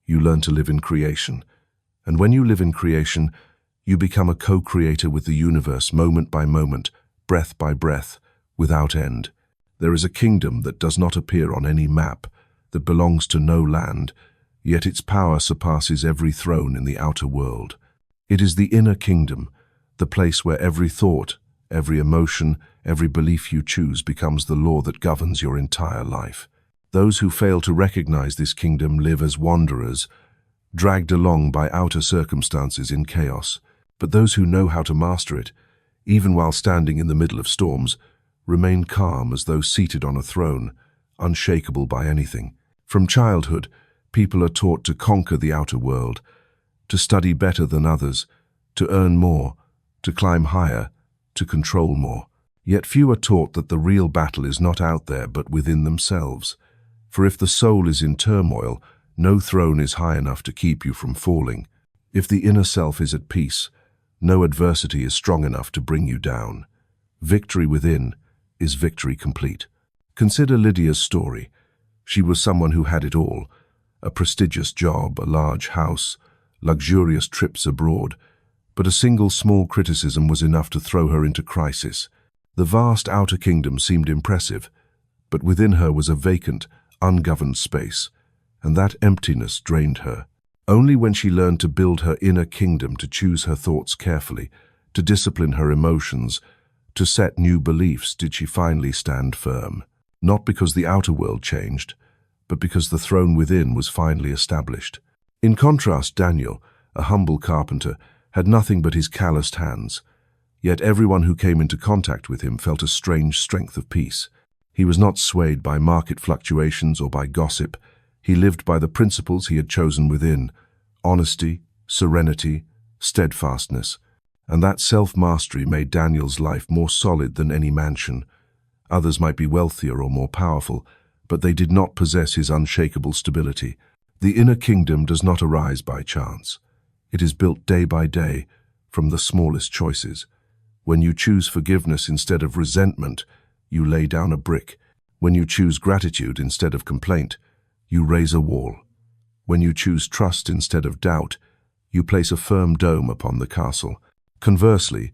you learn to live in creation. And when you live in creation, you become a co-creator with the universe, moment by moment, breath by breath, without end. There is a kingdom that does not appear on any map, that belongs to no land, yet its power surpasses every throne in the outer world. It is the inner kingdom, the place where every thought, every emotion, every belief you choose becomes the law that governs your entire life. Those who fail to recognize this kingdom live as wanderers, dragged along by outer circumstances in chaos. But those who know how to master it, even while standing in the middle of storms, remain calm as though seated on a throne, unshakable by anything. From childhood, people are taught to conquer the outer world, to study better than others, to earn more, to climb higher, to control more. Yet few are taught that the real battle is not out there but within themselves. For if the soul is in turmoil, no throne is high enough to keep you from falling. If the inner self is at peace, no adversity is strong enough to bring you down. Victory within is victory complete. Consider Lydia's story. She was someone who had it all: a prestigious job, a large house, luxurious trips abroad. But a single small criticism was enough to throw her into crisis. The vast outer kingdom seemed impressive, but within her was a vacant, ungoverned space, and that emptiness drained her. Only when she learned to build her inner kingdom, to choose her thoughts carefully, to discipline her emotions, to set new beliefs, did she finally stand firm. Not because the outer world changed, but because the throne within was finally established. In contrast, Daniel, a humble carpenter, had nothing but his calloused hands. Yet everyone who came into contact with him felt a strange strength of peace. He was not swayed by market fluctuations or by gossip. He lived by the principles he had chosen within: honesty, serenity, steadfastness. And that self-mastery made Daniel's life more solid than any mansion. Others might be wealthier or more powerful, but they did not possess his unshakable stability. The inner kingdom does not arise by chance. It is built day by day from the smallest choices. When you choose forgiveness instead of resentment, you lay down a brick. When you choose gratitude instead of complaint, you raise a wall. When you choose trust instead of doubt, you place a firm dome upon the castle. Conversely,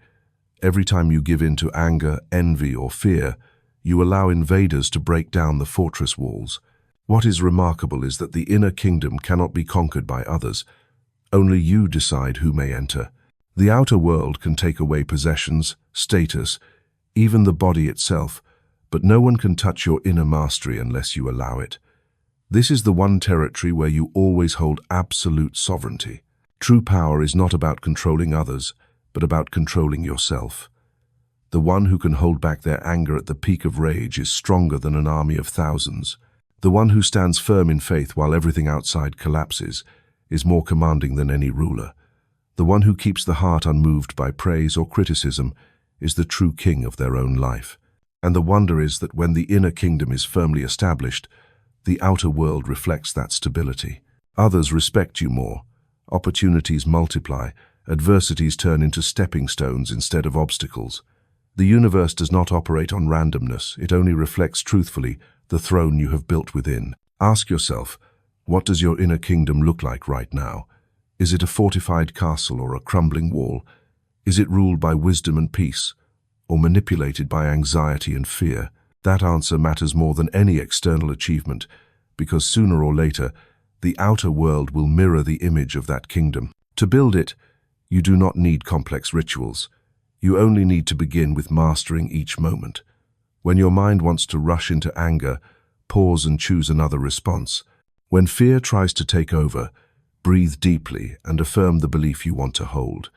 every time you give in to anger, envy, or fear, you allow invaders to break down the fortress walls. What is remarkable is that the inner kingdom cannot be conquered by others. Only you decide who may enter. The outer world can take away possessions, status, even the body itself, but no one can touch your inner mastery unless you allow it. This is the one territory where you always hold absolute sovereignty. True power is not about controlling others, but about controlling yourself. The one who can hold back their anger at the peak of rage is stronger than an army of thousands. The one who stands firm in faith while everything outside collapses is more commanding than any ruler. The one who keeps the heart unmoved by praise or criticism is the true king of their own life. And the wonder is that when the inner kingdom is firmly established, the outer world reflects that stability. Others respect you more. Opportunities multiply. Adversities turn into stepping stones instead of obstacles. The universe does not operate on randomness. It only reflects truthfully the throne you have built within. Ask yourself, what does your inner kingdom look like right now? Is it a fortified castle or a crumbling wall? Is it ruled by wisdom and peace, or manipulated by anxiety and fear? That answer matters more than any external achievement, because sooner or later, the outer world will mirror the image of that kingdom. To build it, you do not need complex rituals. You only need to begin with mastering each moment. When your mind wants to rush into anger, pause and choose another response. When fear tries to take over, breathe deeply and affirm the belief you want to hold.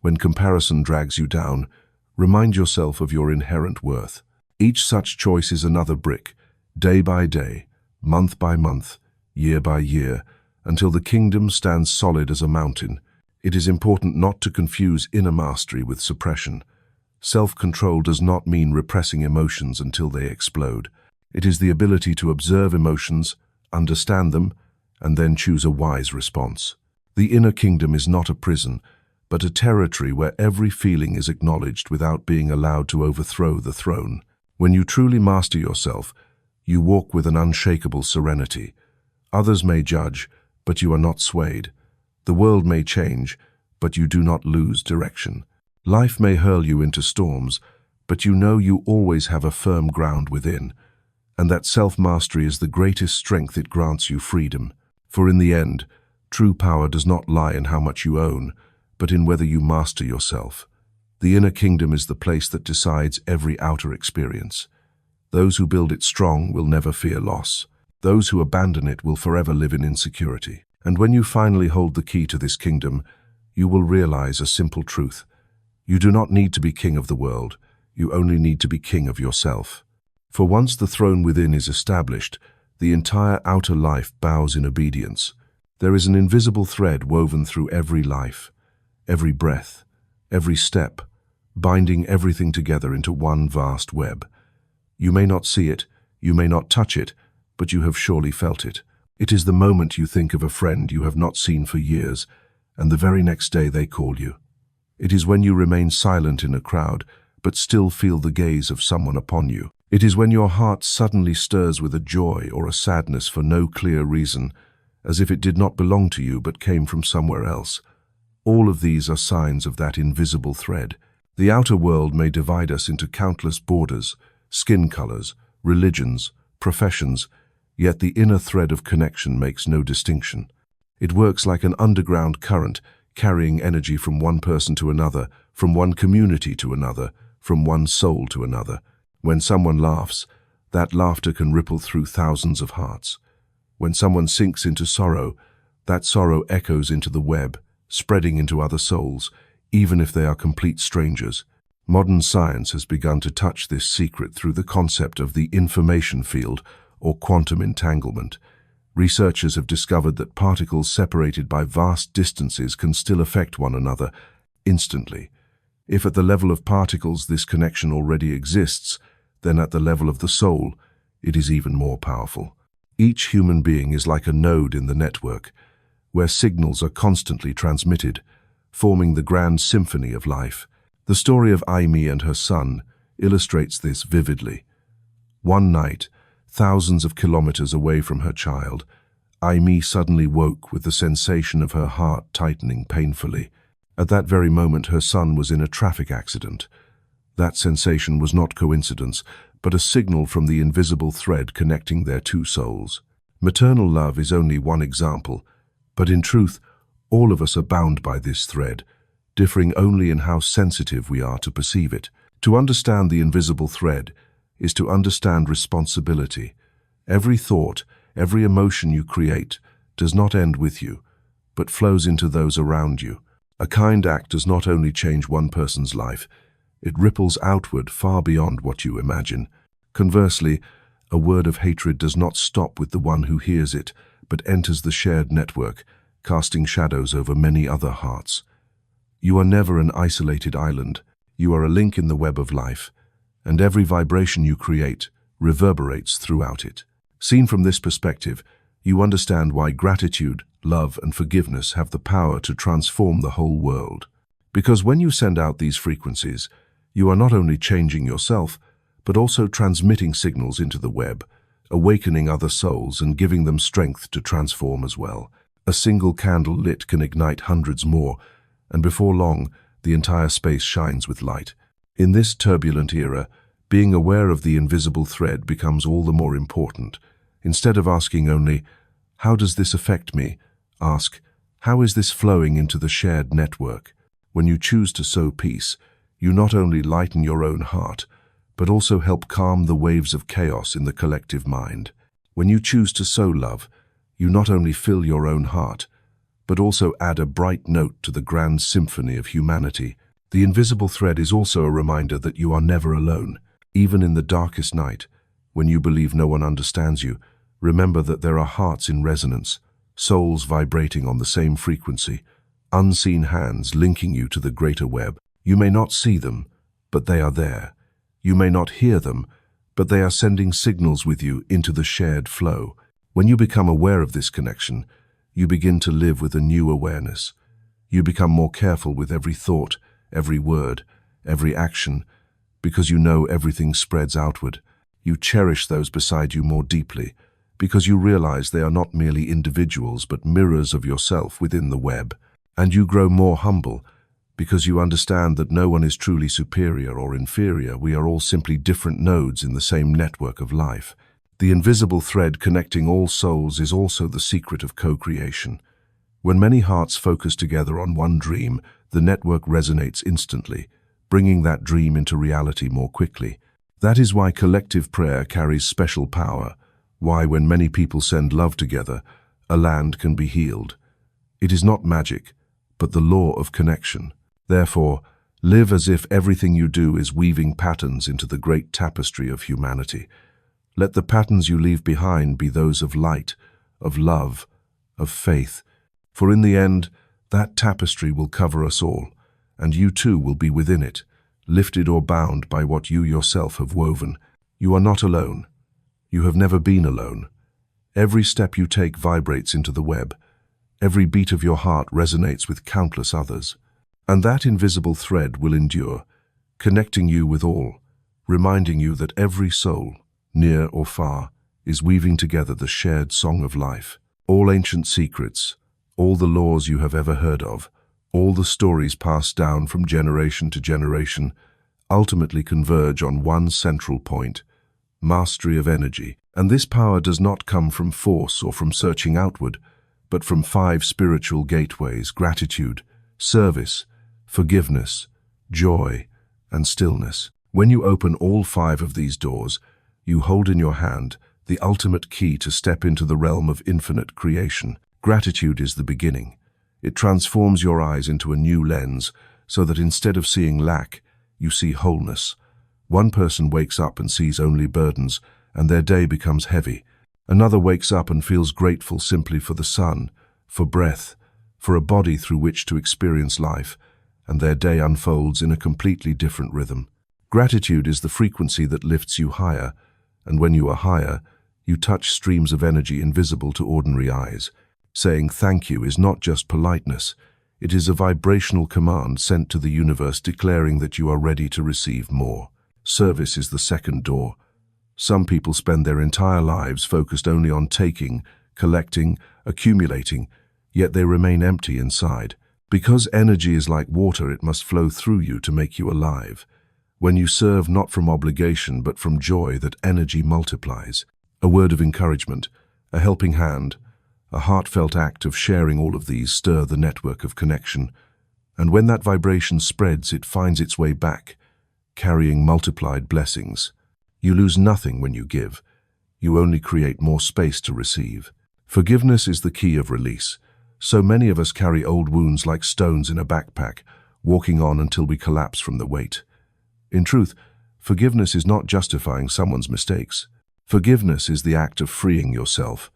When comparison drags you down, remind yourself of your inherent worth. Each such choice is another brick, day by day, month by month, year by year, until the kingdom stands solid as a mountain. It is important not to confuse inner mastery with suppression. Self-control does not mean repressing emotions until they explode. It is the ability to observe emotions, understand them, and then choose a wise response. The inner kingdom is not a prison, but a territory where every feeling is acknowledged without being allowed to overthrow the throne. When you truly master yourself, you walk with an unshakable serenity. Others may judge, but you are not swayed. The world may change, but you do not lose direction. Life may hurl you into storms, but you know you always have a firm ground within. And that self-mastery is the greatest strength. It grants you freedom. For in the end, true power does not lie in how much you own, but in whether you master yourself. The inner kingdom is the place that decides every outer experience. Those who build it strong will never fear loss. Those who abandon it will forever live in insecurity. And when you finally hold the key to this kingdom, you will realize a simple truth. You do not need to be king of the world. You only need to be king of yourself. For once the throne within is established, the entire outer life bows in obedience. There is an invisible thread woven through every life, every breath, every step, binding everything together into one vast web. You may not see it, you may not touch it, but you have surely felt it. It is the moment you think of a friend you have not seen for years, and the very next day they call you. It is when you remain silent in a crowd, but still feel the gaze of someone upon you. It is when your heart suddenly stirs with a joy or a sadness for no clear reason, as if it did not belong to you but came from somewhere else. All of these are signs of that invisible thread. The outer world may divide us into countless borders, skin colors, religions, professions, yet the inner thread of connection makes no distinction. It works like an underground current, carrying energy from one person to another, from one community to another, from one soul to another. When someone laughs, that laughter can ripple through thousands of hearts. When someone sinks into sorrow, that sorrow echoes into the web, spreading into other souls, even if they are complete strangers. Modern science has begun to touch this secret through the concept of the information field, or quantum entanglement. Researchers have discovered that particles separated by vast distances can still affect one another instantly. If at the level of particles this connection already exists, then at the level of the soul, it is even more powerful. Each human being is like a node in the network, where signals are constantly transmitted, forming the grand symphony of life. The story of Amy and her son illustrates this vividly. One night, thousands of kilometers away from her child, Amy suddenly woke with the sensation of her heart tightening painfully. At that very moment, her son was in a traffic accident. That sensation was not coincidence, but a signal from the invisible thread connecting their two souls. Maternal love is only one example, but in truth, all of us are bound by this thread, differing only in how sensitive we are to perceive it. To understand the invisible thread is to understand responsibility. Every thought, every emotion you create does not end with you, but flows into those around you. A kind act does not only change one person's life, it ripples outward far beyond what you imagine. Conversely, a word of hatred does not stop with the one who hears it, but enters the shared network, casting shadows over many other hearts. You are never an isolated island. You are a link in the web of life, and every vibration you create reverberates throughout it. Seen from this perspective, you understand why gratitude, love, and forgiveness have the power to transform the whole world. Because when you send out these frequencies, you are not only changing yourself, but also transmitting signals into the web, awakening other souls and giving them strength to transform as well. A single candle lit can ignite hundreds more, and before long, the entire space shines with light. In this turbulent era, being aware of the invisible thread becomes all the more important. Instead of asking only, "How does this affect me?" ask, "How is this flowing into the shared network?" When you choose to sow peace, you not only lighten your own heart, but also help calm the waves of chaos in the collective mind. When you choose to sow love, you not only fill your own heart, but also add a bright note to the grand symphony of humanity. The invisible thread is also a reminder that you are never alone. Even in the darkest night, when you believe no one understands you, remember that there are hearts in resonance, souls vibrating on the same frequency, unseen hands linking you to the greater web. You may not see them, but they are there. You may not hear them, but they are sending signals with you into the shared flow. When you become aware of this connection, you begin to live with a new awareness. You become more careful with every thought, every word, every action, because you know everything spreads outward. You cherish those beside you more deeply, because you realize they are not merely individuals but mirrors of yourself within the web. And you grow more humble, because you understand that no one is truly superior or inferior. We are all simply different nodes in the same network of life. The invisible thread connecting all souls is also the secret of co-creation. When many hearts focus together on one dream, the network resonates instantly, bringing that dream into reality more quickly. That is why collective prayer carries special power, why when many people send love together, a land can be healed. It is not magic, but the law of connection. Therefore, live as if everything you do is weaving patterns into the great tapestry of humanity. Let the patterns you leave behind be those of light, of love, of faith, for in the end, that tapestry will cover us all, and you too will be within it, lifted or bound by what you yourself have woven. You are not alone. You have never been alone. Every step you take vibrates into the web. Every beat of your heart resonates with countless others. And that invisible thread will endure, connecting you with all, reminding you that every soul, near or far, is weaving together the shared song of life. All ancient secrets, all the laws you have ever heard of, all the stories passed down from generation to generation, ultimately converge on one central point: mastery of energy. And this power does not come from force or from searching outward, but from 5 spiritual gateways: gratitude, service, forgiveness, joy, and stillness. When you open all 5 of these doors, you hold in your hand the ultimate key to step into the realm of infinite creation. Gratitude is the beginning. It transforms your eyes into a new lens, so that instead of seeing lack, you see wholeness. One person wakes up and sees only burdens, and their day becomes heavy. Another wakes up and feels grateful simply for the sun, for breath, for a body through which to experience life, and their day unfolds in a completely different rhythm. Gratitude is the frequency that lifts you higher, and when you are higher, you touch streams of energy invisible to ordinary eyes. Saying thank you is not just politeness, it is a vibrational command sent to the universe declaring that you are ready to receive more. Service is the second door. Some people spend their entire lives focused only on taking, collecting, accumulating, yet they remain empty inside. Because energy is like water, it must flow through you to make you alive. When you serve not from obligation but from joy, that energy multiplies. A word of encouragement, a helping hand, a heartfelt act of sharing, all of these stir the network of connection. And when that vibration spreads, it finds its way back, carrying multiplied blessings. You lose nothing when you give. You only create more space to receive. Forgiveness is the key of release. So many of us carry old wounds like stones in a backpack, walking on until we collapse from the weight. In truth, forgiveness is not justifying someone's mistakes. Forgiveness is the act of freeing yourself.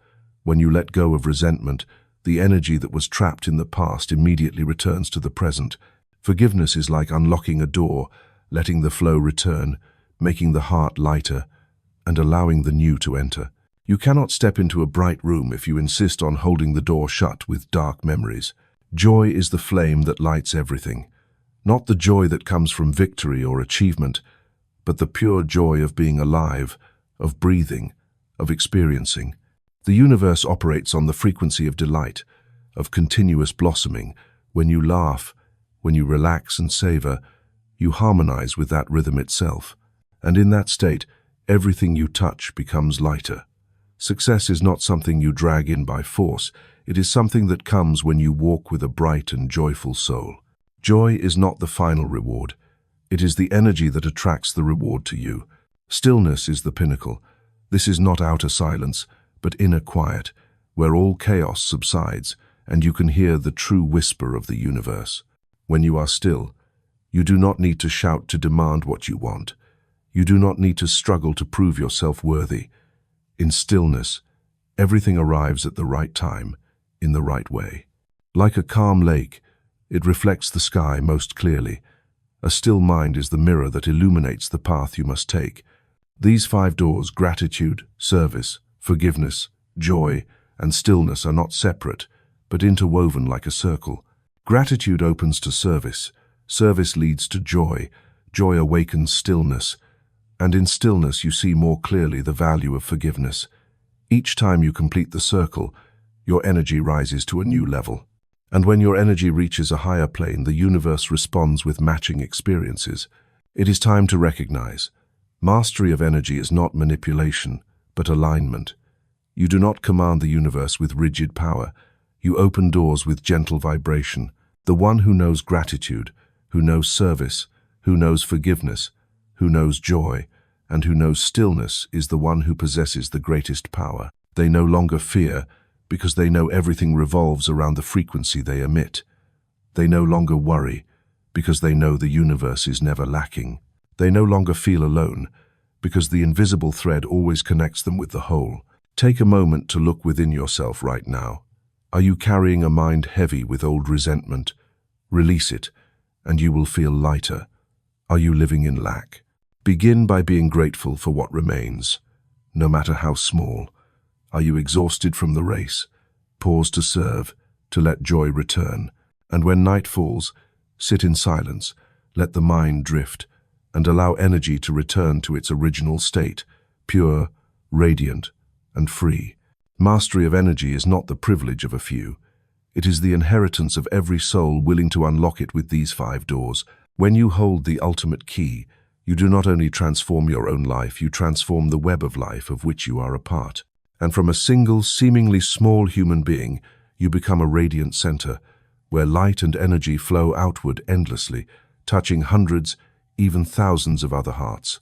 When you let go of resentment, the energy that was trapped in the past immediately returns to the present. Forgiveness is like unlocking a door, letting the flow return, making the heart lighter, and allowing the new to enter. You cannot step into a bright room if you insist on holding the door shut with dark memories. Joy is the flame that lights everything. Not the joy that comes from victory or achievement, but the pure joy of being alive, of breathing, of experiencing. The universe operates on the frequency of delight, of continuous blossoming. When you laugh, when you relax and savor, you harmonize with that rhythm itself. And in that state, everything you touch becomes lighter. Success is not something you drag in by force. It is something that comes when you walk with a bright and joyful soul. Joy is not the final reward. It is the energy that attracts the reward to you. Stillness is the pinnacle. This is not outer silence, but inner quiet, where all chaos subsides and you can hear the true whisper of the universe. When you are still, you do not need to shout to demand what you want. You do not need to struggle to prove yourself worthy. In stillness, everything arrives at the right time, in the right way. Like a calm lake, it reflects the sky most clearly. A still mind is the mirror that illuminates the path you must take. These 5 doors, gratitude, service, forgiveness, joy, and stillness, are not separate, but interwoven like a circle. Gratitude opens to service. Service leads to joy. Joy awakens stillness. And in stillness you see more clearly the value of forgiveness. Each time you complete the circle, your energy rises to a new level. And when your energy reaches a higher plane, the universe responds with matching experiences. It is time to recognize. Mastery of energy is not manipulation, but alignment. You do not command the universe with rigid power. You open doors with gentle vibration. The one who knows gratitude, who knows service, Who knows forgiveness, who knows joy, and who knows stillness is the one who possesses the greatest power. They no longer fear because they know everything revolves around the frequency they emit. They no longer worry because they know the universe is never lacking. They no longer feel alone because the invisible thread always connects them with the whole. Take a moment to look within yourself right now. Are you carrying a mind heavy with old resentment? Release it, and you will feel lighter. Are you living in lack? Begin by being grateful for what remains, no matter how small. Are you exhausted from the race? Pause to serve, to let joy return. And when night falls, sit in silence, let the mind drift, and allow energy to return to its original state, pure, radiant, and free. Mastery of energy is not the privilege of a few. It is the inheritance of every soul willing to unlock it with these 5 doors. When you hold the ultimate key, you do not only transform your own life, you transform the web of life of which you are a part. And from a single, seemingly small human being, you become a radiant center, where light and energy flow outward endlessly, touching hundreds, even thousands of other hearts.